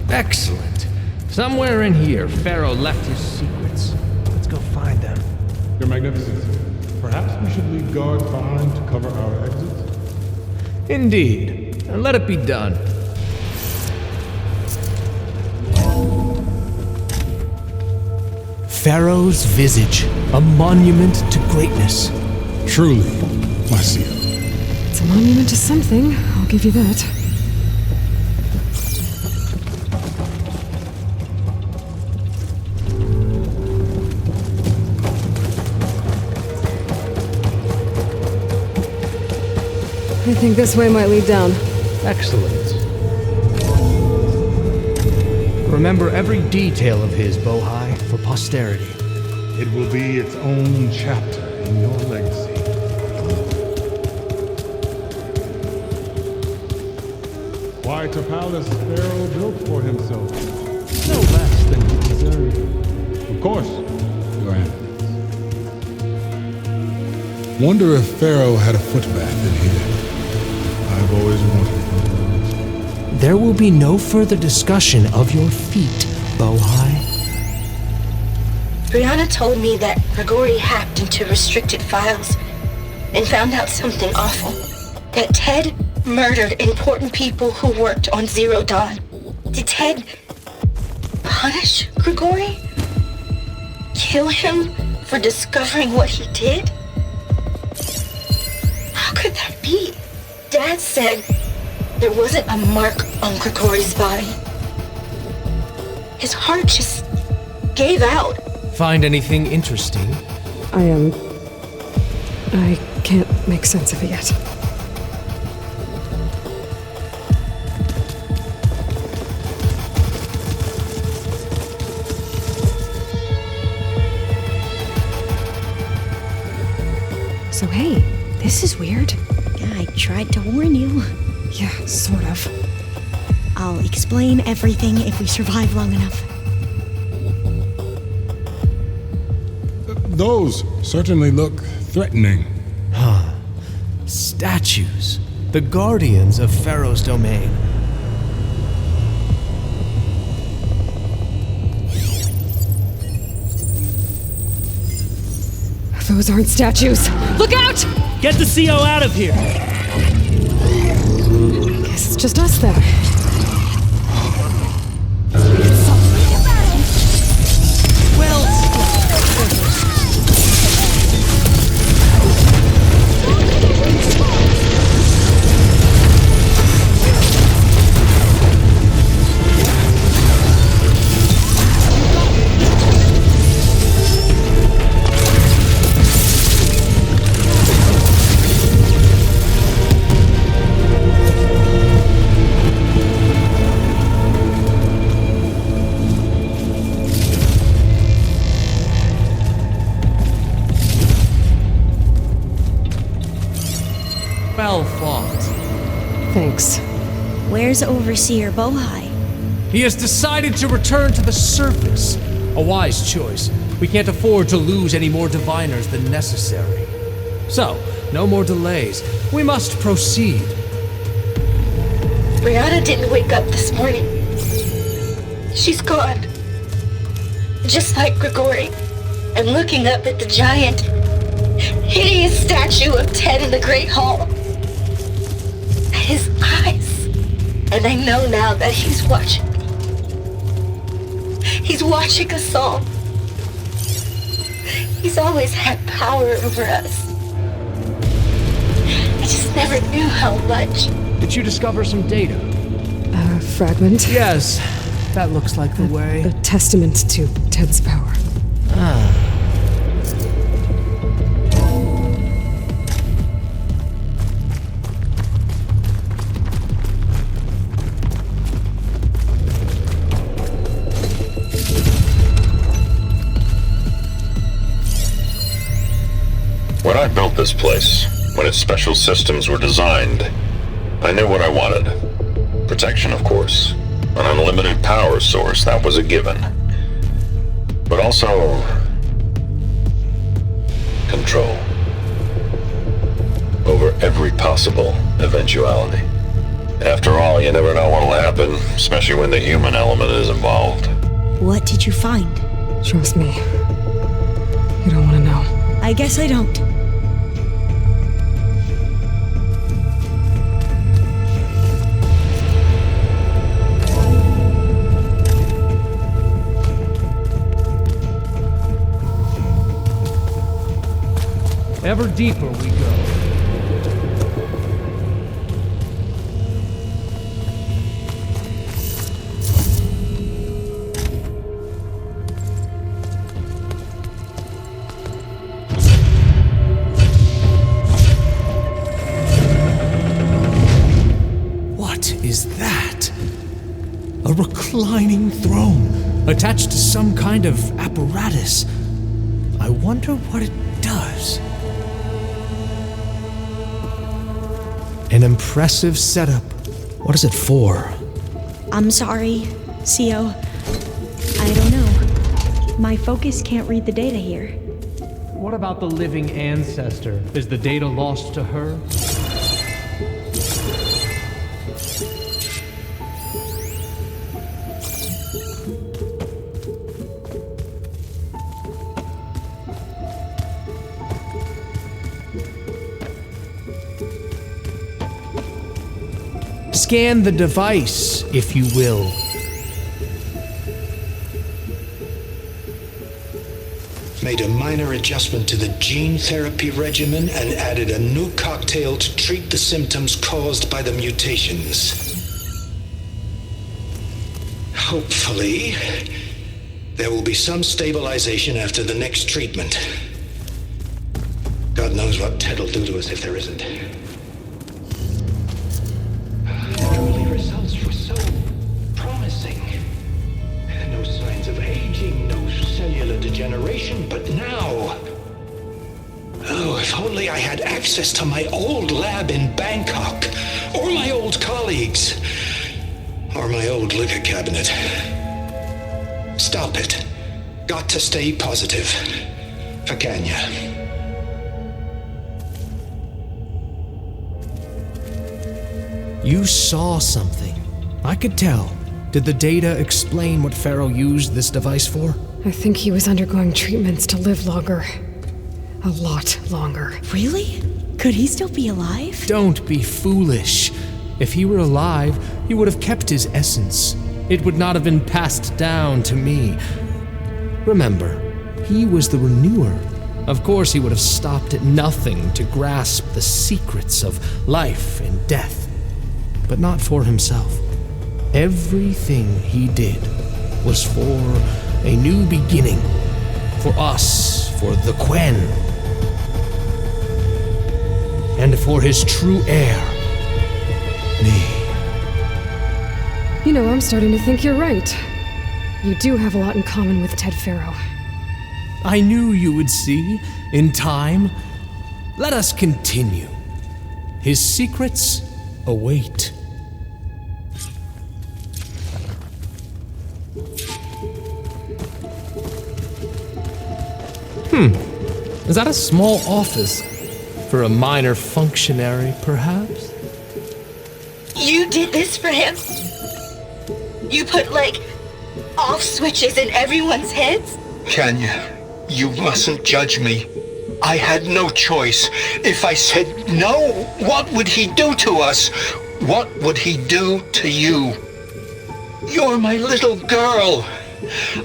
Excellent. Somewhere in here, Pharaoh left his secrets. Let's go find them. Your Magnificence, perhaps we should leave guards behind to cover our exits? Indeed. And let it be done. Pharaoh's visage, a monument to greatness. Truly, my seal. It's a monument to something, I'll give you that. I think this way might lead down. Excellent. Remember every detail of his, Bohai, for posterity. It will be its own chapter in your legacy. Quite a palace Pharaoh built for himself. No less than he deserved. Of course, Your Eminence. Wonder if Pharaoh had a footbath in here. I've always wanted one. There will be no further discussion of your feet, Bohai. Brianna told me that Grigori hacked into restricted files and found out something awful. That Ted murdered important people who worked on Zero Dawn. Did Ted punish Grigori? Kill him for discovering what he did? How could that be? Dad said there wasn't a mark on Grigori's body. His heart just gave out. Find anything interesting? I can't make sense of it yet. So hey, this is weird. Yeah, I tried to warn you. Yeah, sort of. I'll explain everything if we survive long enough. Those certainly look threatening. Statues. The guardians of Pharaoh's domain. Those aren't statues. Look out! Get the CO out of here! Guess it's just us then. Well fought. Thanks. Where's Overseer Bohai? He has decided to return to the surface. A wise choice. We can't afford to lose any more diviners than necessary. So, no more delays. We must proceed. Brianna didn't wake up this morning. She's gone. Just like Grigori. I'm looking up at the giant, hideous statue of Ted in the Great Hall. His eyes. And I know now that he's watching. He's watching us all. He's always had power over us. I just never knew how much. Did you discover some data? A fragment? Yes, that looks like the way. A testament to Ted's power. When I built this place, when its special systems were designed, I knew what I wanted. Protection, of course. An unlimited power source, that was a given. But also... control. Over every possible eventuality. After all, you never know what'll happen, especially when the human element is involved. What did you find? Trust me. You don't want to know. I guess I don't. Ever deeper we go. What is that? A reclining throne, attached to some kind of apparatus. I wonder what it does. An impressive setup. What is it for? I'm sorry, CO. I don't know. My focus can't read the data here. What about the living ancestor? Is the data lost to her? Scan the device, if you will. Made a minor adjustment to the gene therapy regimen and added a new cocktail to treat the symptoms caused by the mutations. Hopefully, there will be some stabilization after the next treatment. God knows what Ted will do to us if there isn't. Early results were so promising. No signs of aging, no cellular degeneration, but now... Oh, if only I had access to my old lab in Bangkok, or my old colleagues. or my old liquor cabinet. Stop it. Got to stay positive. For Kenya. You saw something. I could tell. Did the data explain what Pharaoh used this device for? I think he was undergoing treatments to live longer. A lot longer. Really? Could he still be alive? Don't be foolish. If he were alive, he would have kept his essence. It would not have been passed down to me. Remember, he was the renewer. Of course, he would have stopped at nothing to grasp the secrets of life and death. But not for himself. Everything he did was for a new beginning. For us, for the Quen. And for his true heir, me. You know, I'm starting to think you're right. You do have a lot in common with Ted Pharaoh. I knew you would see, in time. Let us continue. His secrets await. Is that a small office? For a minor functionary, perhaps? You did this for him? You put, like, off switches in everyone's heads? Kenya, you mustn't judge me. I had no choice. If I said no, what would he do to us? What would he do to you? You're my little girl.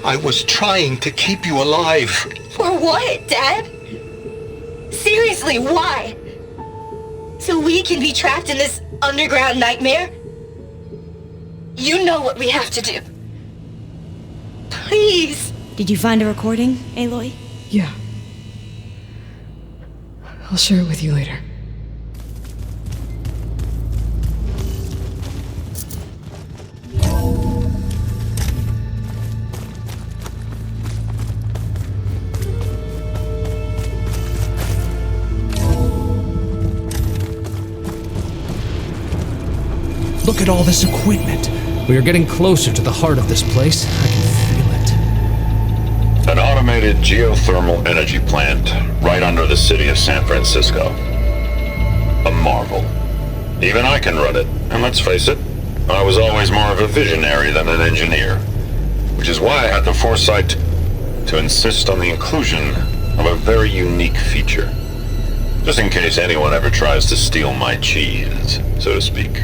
I was trying to keep you alive. For what, Dad? Seriously, why? So we can be trapped in this underground nightmare? You know what we have to do. Please. Did you find a recording, Aloy? Yeah. I'll share it with you later. Look at all this equipment. We are getting closer to the heart of this place. I can feel it. An automated geothermal energy plant right under the city of San Francisco. A marvel. Even I can run it, and let's face it, I was always more of a visionary than an engineer. Which is why I had the foresight to insist on the inclusion of a very unique feature. Just in case anyone ever tries to steal my cheese, so to speak.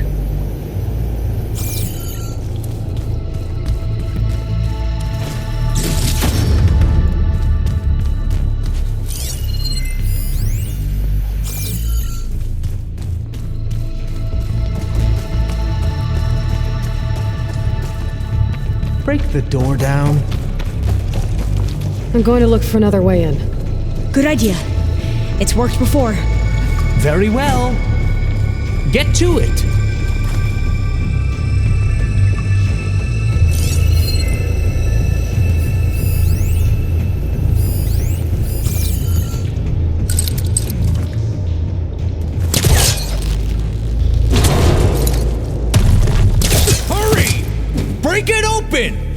Break the door down. I'm going to look for another way in. Good idea. It's worked before. Very well. Get to it. Hurry! Break it open!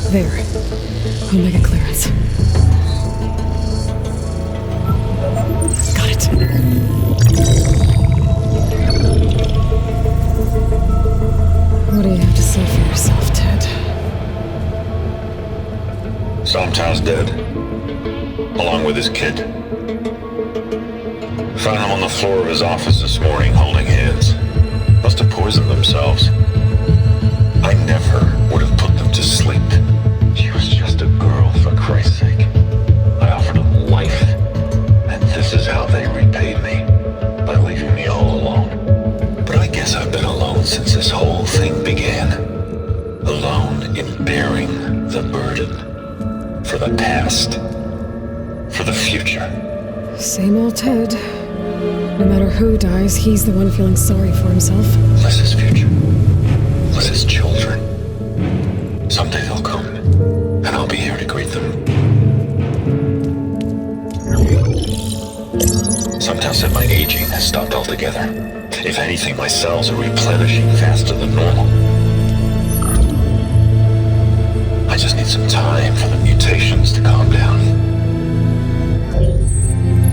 There. Omega clearance. Got it. What do you have to say for yourself, Ted? Somtown's dead. Along with his kid. Found them on the floor of his office this morning, holding hands. Must have poisoned themselves. I never would have put them to sleep. She was just a girl, for Christ's sake. I offered them life, and this is how they repaid me, by leaving me all alone. But I guess I've been alone since this whole thing began. Alone in bearing the burden. For the past. For the future. Same old Ted. No matter who dies, he's the one feeling sorry for himself. Less his future. Less his children. Someday they'll come, and I'll be here to greet them. Some tell said my aging has stopped altogether. If anything, my cells are replenishing faster than normal. I just need some time for the mutations to calm down.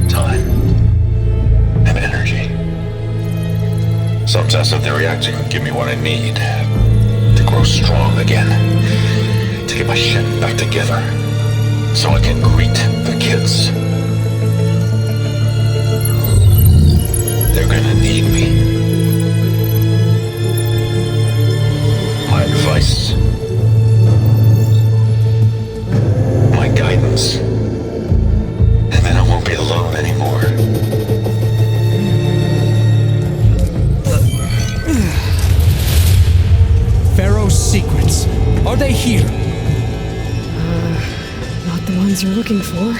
Time. And energy. Some tell said they're reacting and give me what I need. To grow strong again. To get my shit back together. So I can greet the kids. They're gonna need me. My advice. My guidance. And then I won't be alone anymore. Pharaoh's secrets. Are they here? Not the ones you're looking for.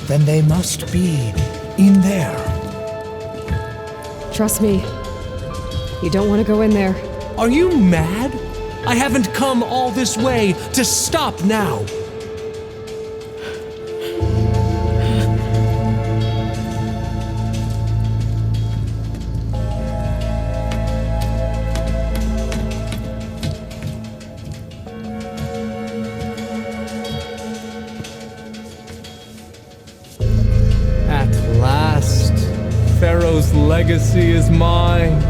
Then they must be in there. Trust me. You don't want to go in there. Are you mad? I haven't come all this way to stop now. At last, Pharaoh's legacy is mine.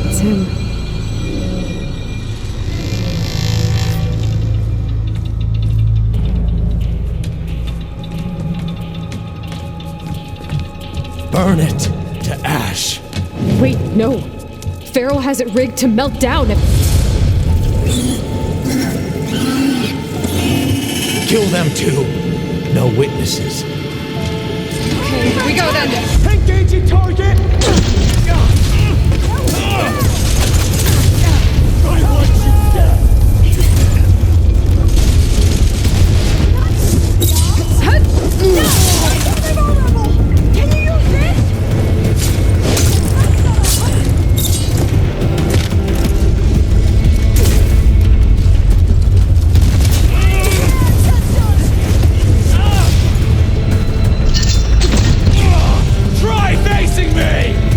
It's him. Burn it to ash. Wait, no. Pharaoh has it rigged to melt down if... Kill them too. No witnesses. Okay, here we go then. Engaging target! I want you dead! Can you use this? Try facing me!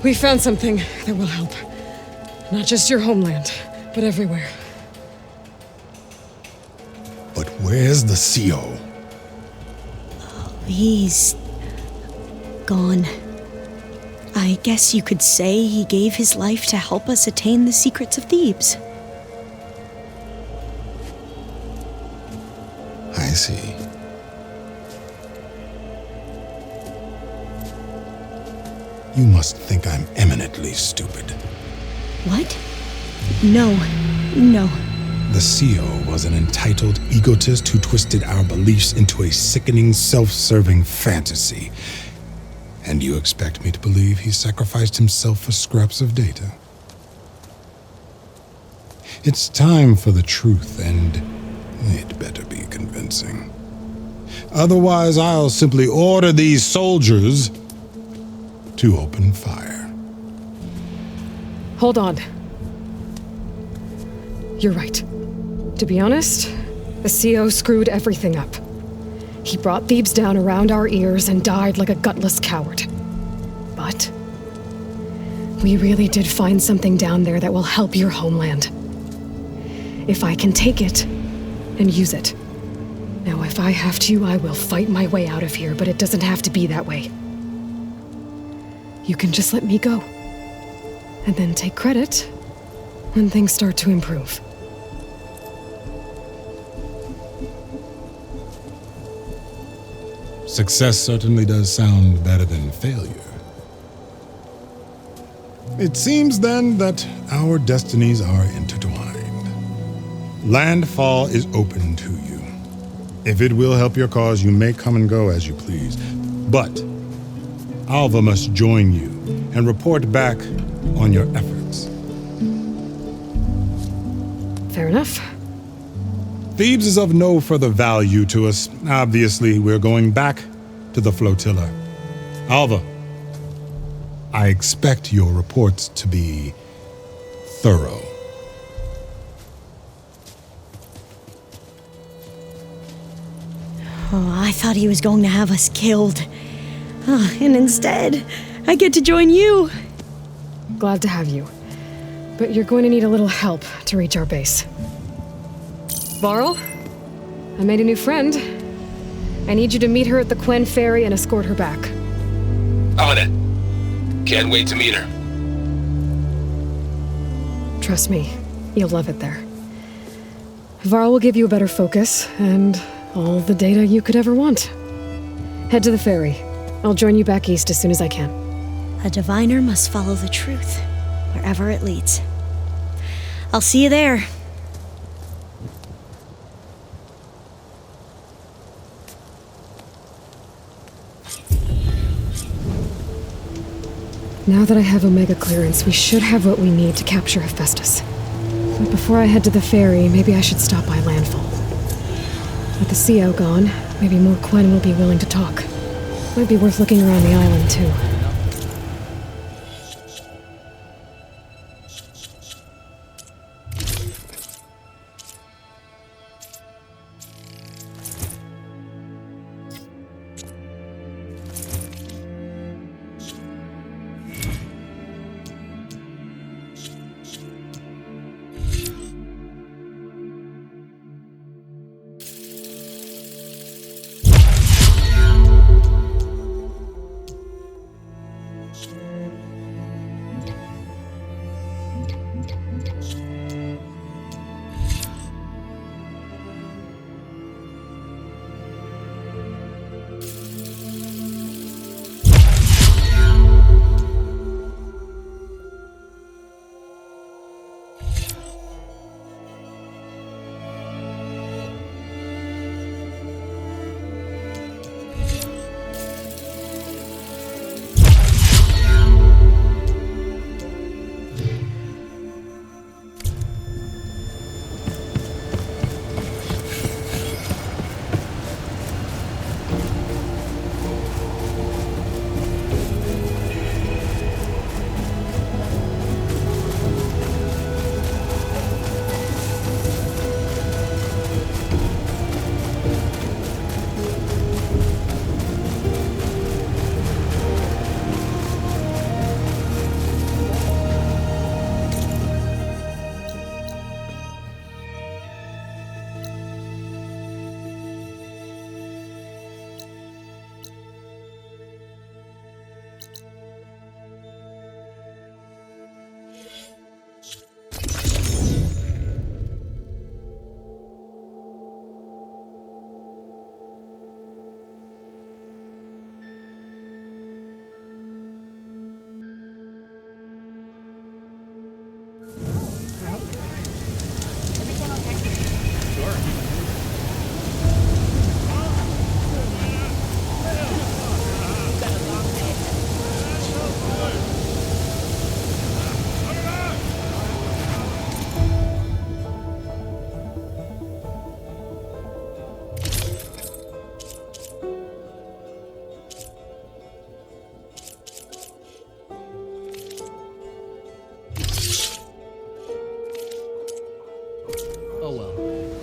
We found something that will help. Not just your homeland, but everywhere. But where's the CO? He's gone. I guess you could say he gave his life to help us attain the secrets of Thebes. I see. You must think I'm eminently stupid. What? No. The CO was an entitled egotist who twisted our beliefs into a sickening, self-serving fantasy. And you expect me to believe he sacrificed himself for scraps of data? It's time for the truth, and it better be convincing. Otherwise, I'll simply order these soldiers to open fire. Hold on. You're right. To be honest, the CO screwed everything up. He brought Thebes down around our ears and died like a gutless coward. But we really did find something down there that will help your homeland. If I can take it and use it. Now, if I have to, I will fight my way out of here, but it doesn't have to be that way. You can just let me go. And then take credit when things start to improve. Success certainly does sound better than failure. It seems then that our destinies are intertwined. Landfall is open to you. If it will help your cause, you may come and go as you please. But Alva must join you and report back on your efforts. Fair enough. Thebes is of no further value to us. Obviously, we're going back to the flotilla. Alva, I expect your reports to be thorough. Oh, I thought he was going to have us killed. And instead, I get to join you. Glad to have you. But you're going to need a little help to reach our base. Varl, I made a new friend. I need you to meet her at the Quen Ferry and escort her back. On it. Can't wait to meet her. Trust me, you'll love it there. Varl will give you a better focus and all the data you could ever want. Head to the ferry. I'll join you back east as soon as I can. A diviner must follow the truth, wherever it leads. I'll see you there. Now that I have Omega clearance, we should have what we need to capture Hephaestus. But before I head to the ferry, maybe I should stop by landfall. With the CO gone, maybe more Quen will be willing to talk. Might be worth looking around the island, too.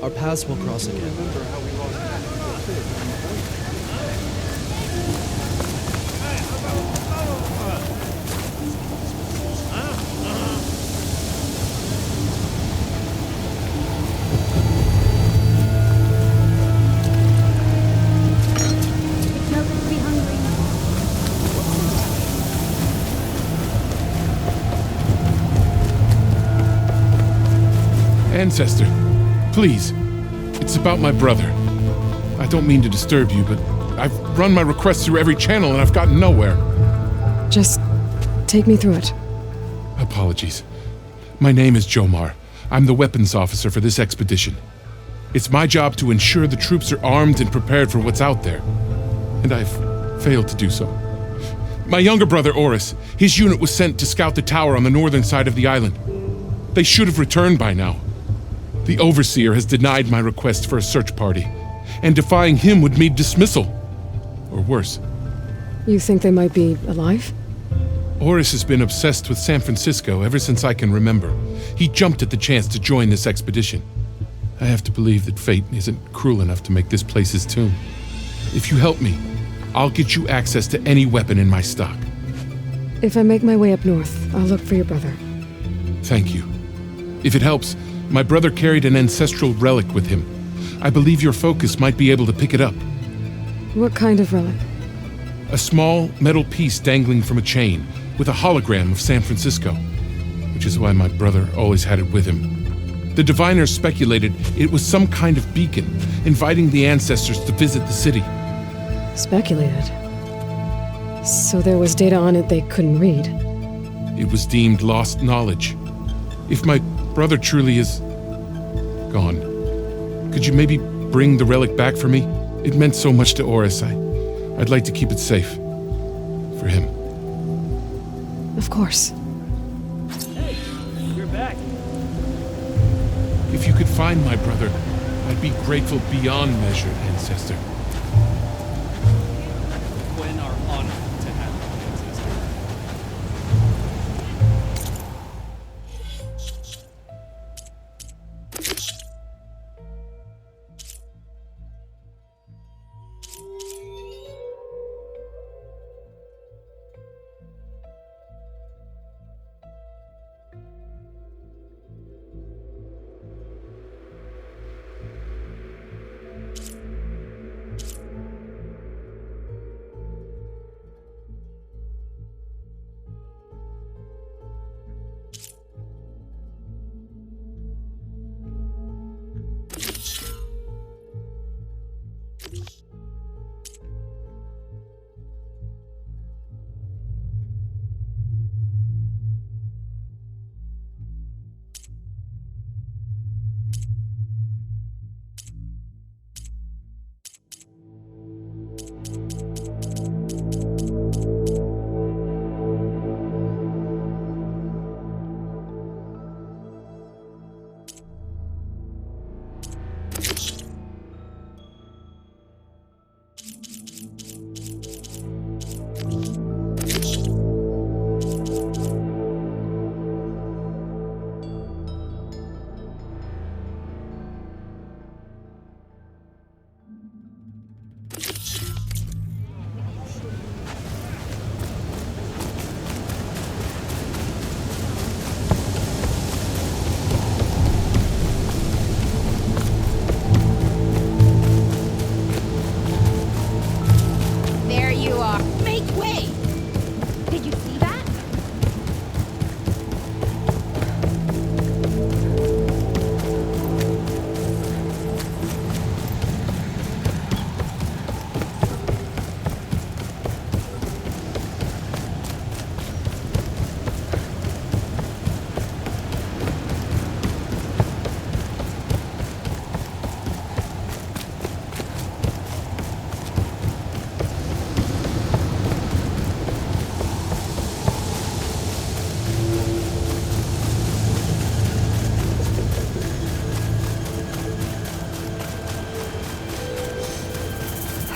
Our paths will cross again. It's no good to be hungry. Ancestor, please. It's about my brother. I don't mean to disturb you, but I've run my request through every channel and I've gotten nowhere. Just take me through it. Apologies. My name is Jomar. I'm the weapons officer for this expedition. It's my job to ensure the troops are armed and prepared for what's out there. And I've failed to do so. My younger brother, Oris, his unit was sent to scout the tower on the northern side of the island. They should have returned by now. The Overseer has denied my request for a search party, and defying him would mean dismissal. Or worse. You think they might be alive? Oris has been obsessed with San Francisco ever since I can remember. He jumped at the chance to join this expedition. I have to believe that fate isn't cruel enough to make this place his tomb. If you help me, I'll get you access to any weapon in my stock. If I make my way up north, I'll look for your brother. Thank you. If it helps, my brother carried an ancestral relic with him. I believe your focus might be able to pick it up. What kind of relic? A small metal piece dangling from a chain with a hologram of San Francisco, which is why my brother always had it with him. The diviners speculated it was some kind of beacon, inviting the ancestors to visit the city. Speculated? So there was data on it they couldn't read? It was deemed lost knowledge. If my brother truly is gone, could you maybe bring the relic back for me? It meant so much to Oris. I'd like to keep it safe. For him. Of course. Hey, you're back. If you could find my brother, I'd be grateful beyond measure, Ancestor. When are honored to have you, Ancestor.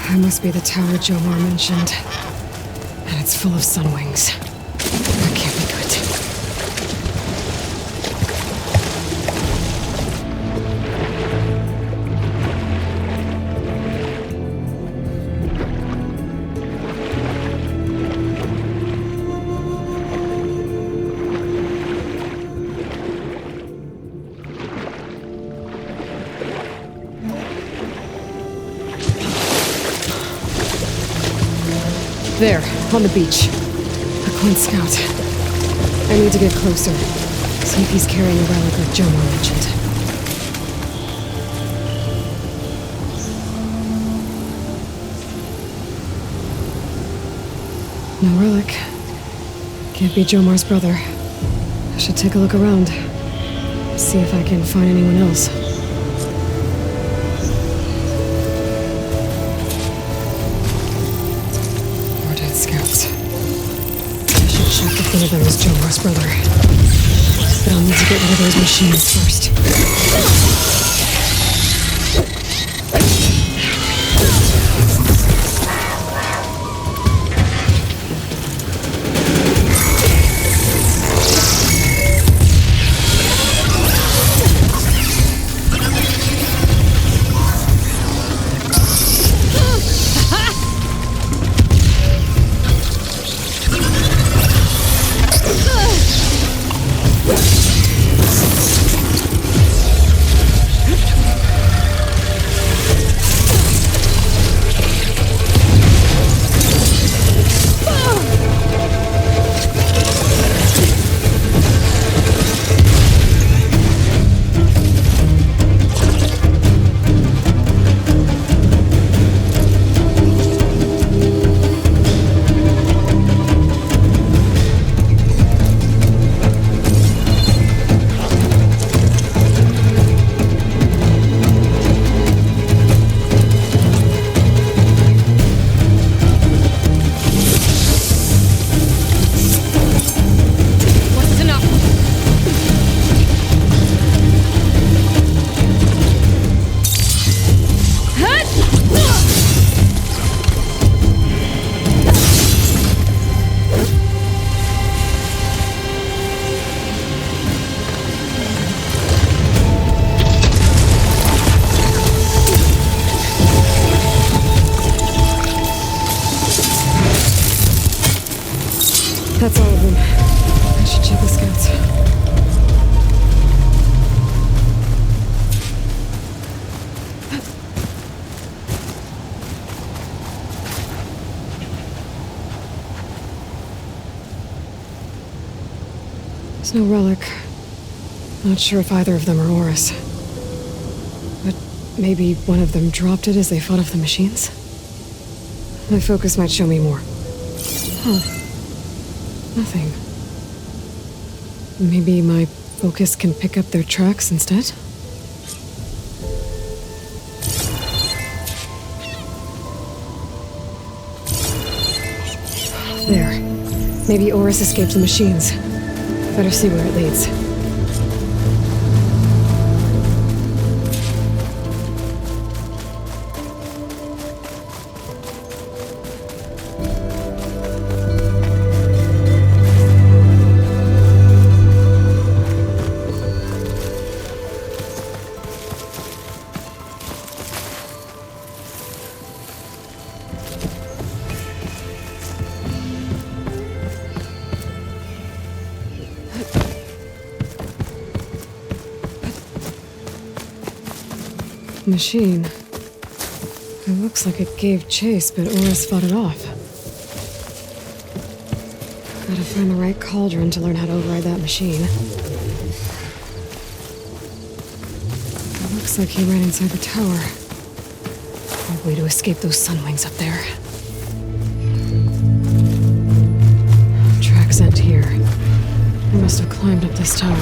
That must be the tower Jomar mentioned. And it's full of sunwings. That can't be good. There, on the beach. A Quinn scout. I need to get closer. See if he's carrying a relic like Jomar mentioned. No relic. Can't be Jomar's brother. I should take a look around. See if I can find anyone else. More dead scouts. I should check if one of them is Jomar's brother. But I'll need to get rid of those machines first. That's all of them. I should check the scouts. There's no relic. Not sure if either of them are Oris. But maybe one of them dropped it as they fought off the machines? My focus might show me more. Huh. Nothing. Maybe my focus can pick up their tracks instead? There. Maybe Oris escaped the machines. Better see where it leads. Machine. It looks like it gave chase, but Oris fought it off. Gotta find the right cauldron to learn how to override that machine. It looks like he ran inside the tower. No way to escape those sunwings up there. Tracks end here. I must have climbed up this tower.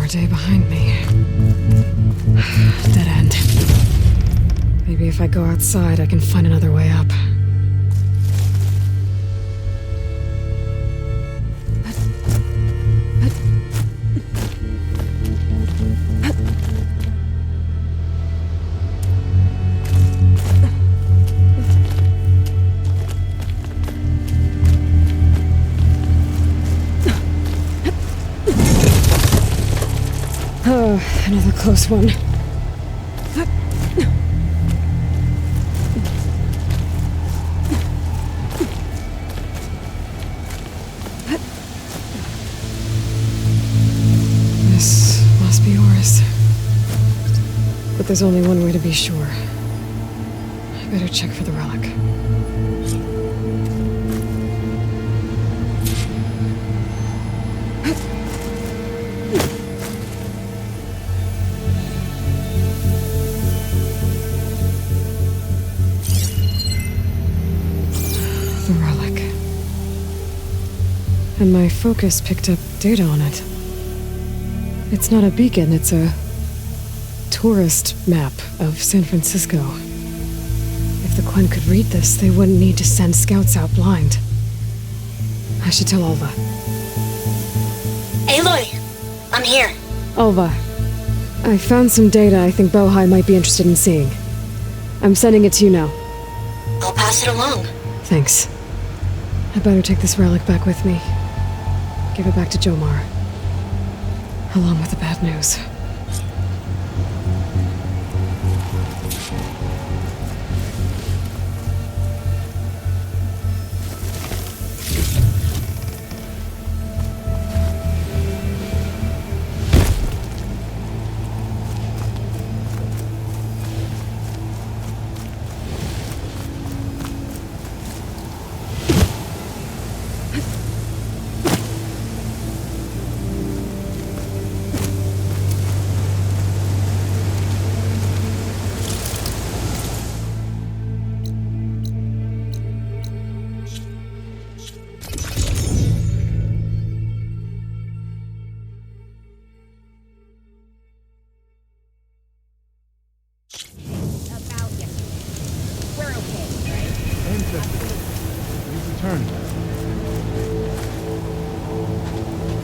Day behind me. Dead end. Maybe if I go outside, I can find another way up. Another close one. but there's only one way to be sure. I better check for the relic. The relic. And my focus picked up data on it. It's not a beacon, it's a tourist map of San Francisco. If the Quen could read this, they wouldn't need to send scouts out blind. I should tell Alva. Aloy, I'm here. Alva, I found some data I think Bohai might be interested in seeing. I'm sending it to you now. I'll pass it along. Thanks. I better take this relic back with me. Give it back to Jomar. Along with the bad news.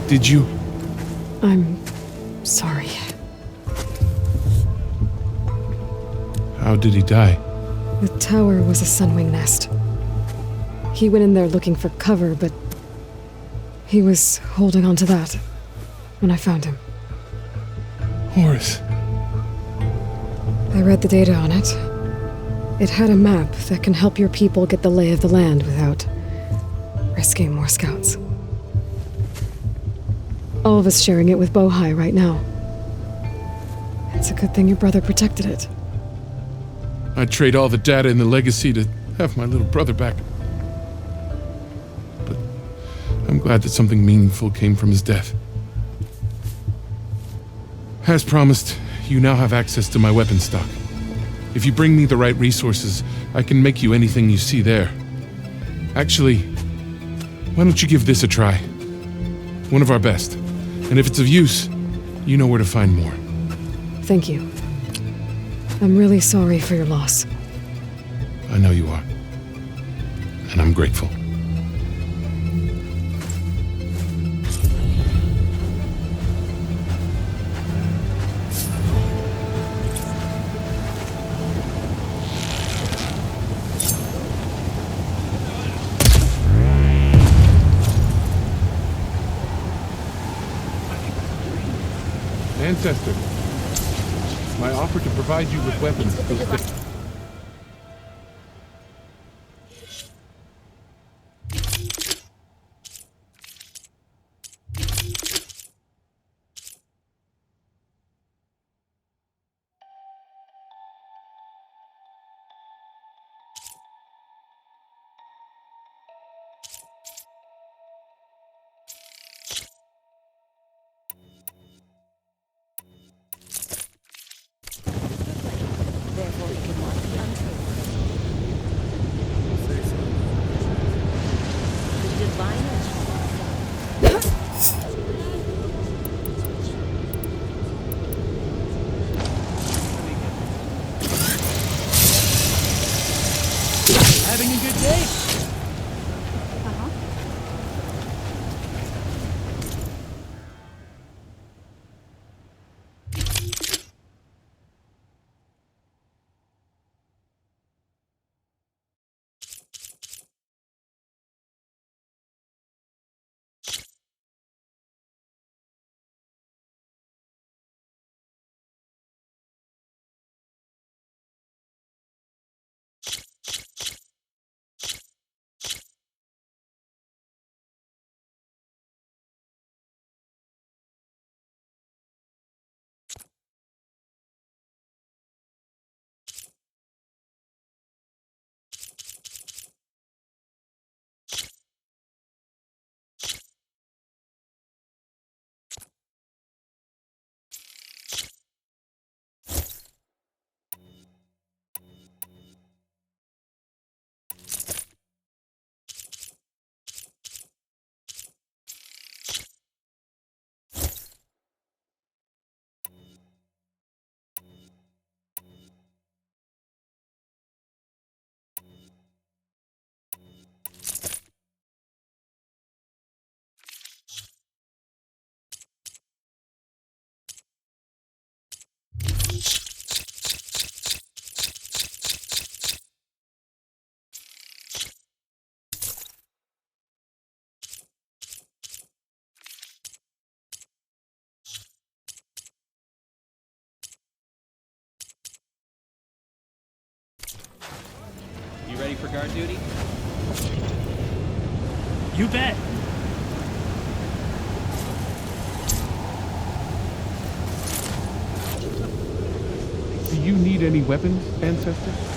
Did you? I'm sorry. How did he die? The tower was a sunwing nest. He went in there looking for cover, but he was holding on to that when I found him. Horace. I read the data on it. It had a map that can help your people get the lay of the land without risking more scouts. All of us sharing it with Bohai right now. It's a good thing your brother protected it. I'd trade all the data in the legacy to have my little brother back. But I'm glad that something meaningful came from his death. As promised, you now have access to my weapon stock. If you bring me the right resources, I can make you anything you see there. Actually, why don't you give this a try? One of our best. And if it's of use, you know where to find more. Thank you. I'm really sorry for your loss. I know you are. And I'm grateful. Ancestor, my offer to provide you with weapons still stands. Therefore, he can guard duty? You bet. Do you need any weapons, Ancestor?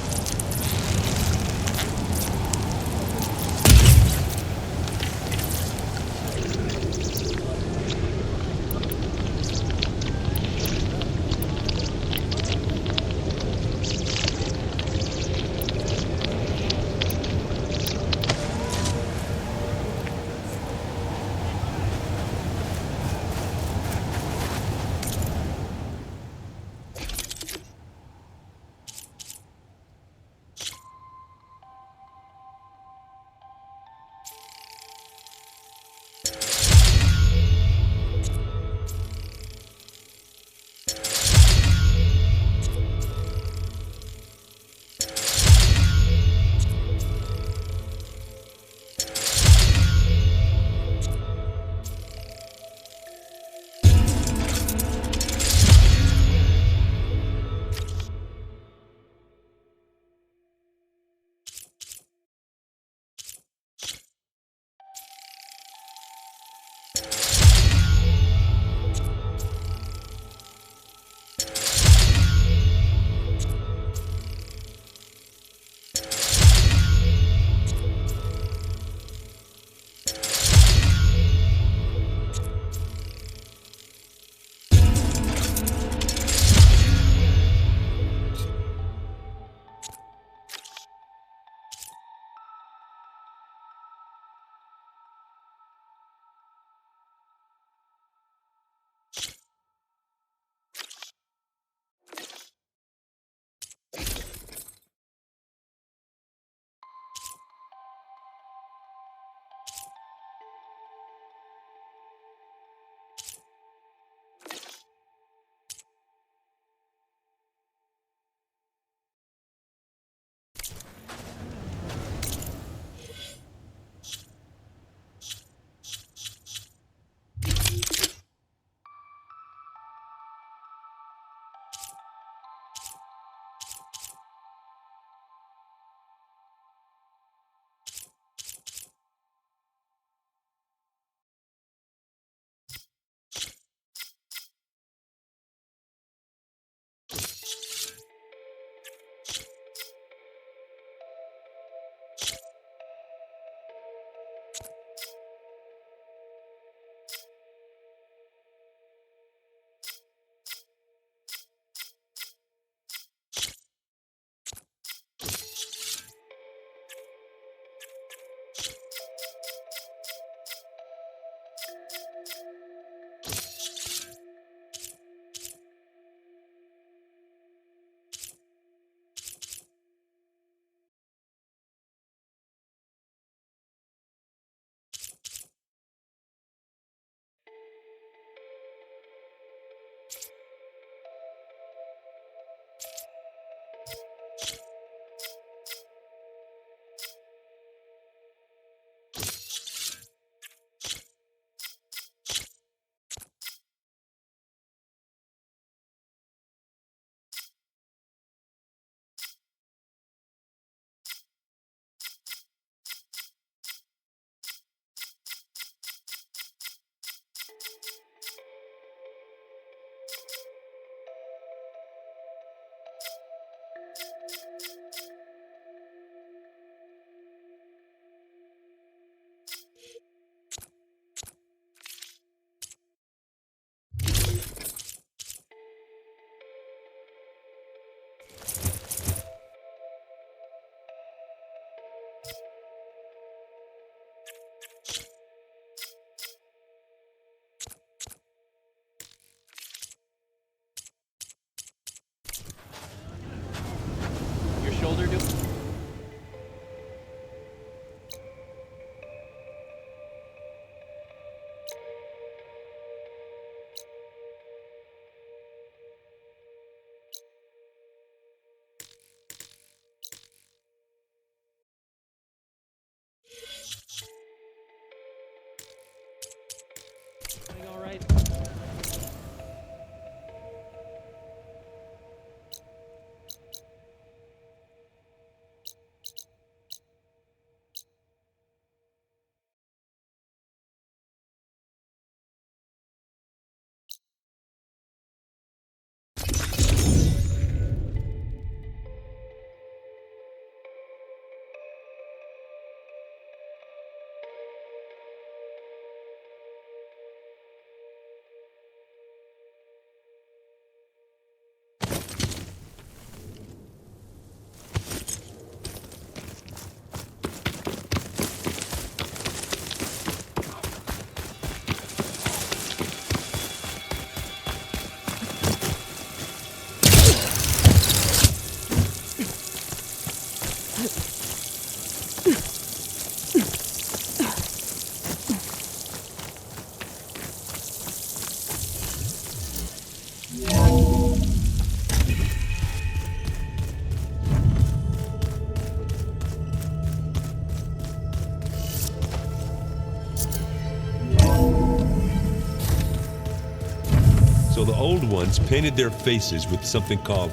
So the old ones painted their faces with something called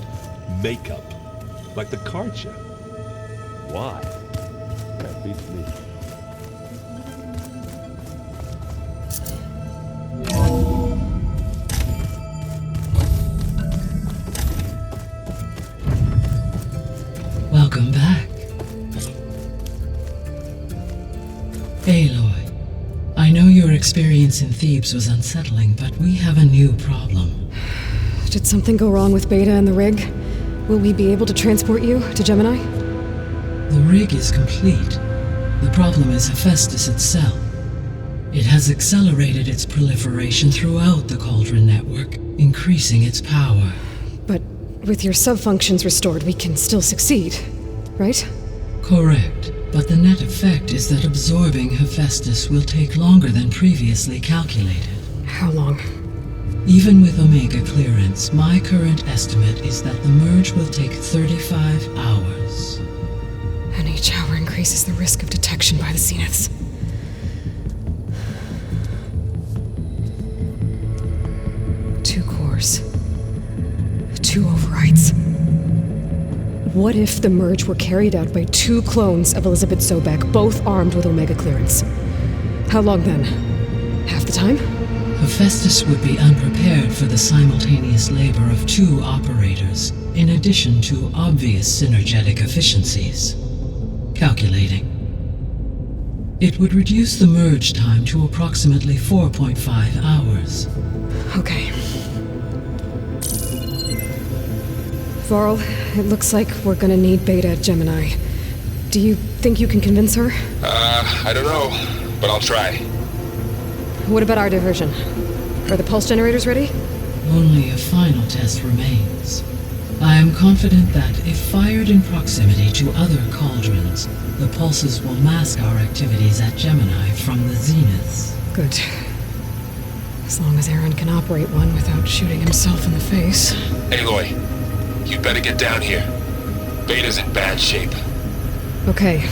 makeup, like the card show. Why? That beats me. Welcome back. Aloy, I know your experience in Thebes was unsettling, but we have a new problem. Did something go wrong with Beta and the rig? Will we be able to transport you to Gemini? The rig is complete. The problem is Hephaestus itself. It has accelerated its proliferation throughout the Cauldron network, increasing its power. But with your sub-functions restored, we can still succeed, right? Correct, but the net effect is that absorbing Hephaestus will take longer than previously calculated. How long? Even with Omega clearance, my current estimate is that the merge will take 35 hours. And each hour increases the risk of detection by the Zeniths. Two cores. Two overrides. What if the merge were carried out by two clones of Elizabeth Sobek, both armed with Omega clearance? How long then? Half the time? Hephaestus would be unprepared for the simultaneous labor of two operators, in addition to obvious synergetic efficiencies. Calculating. It would reduce the merge time to approximately 4.5 hours. Okay. Varl, it looks like we're gonna need Beta at Gemini. Do you think you can convince her? I don't know, but I'll try. What about our diversion? Are the pulse generators ready? Only a final test remains. I am confident that if fired in proximity to other cauldrons, the pulses will mask our activities at Gemini from the Zeniths. Good. As long as Aaron can operate one without shooting himself in the face. Aloy, you better get down here. Beta's in bad shape. Okay,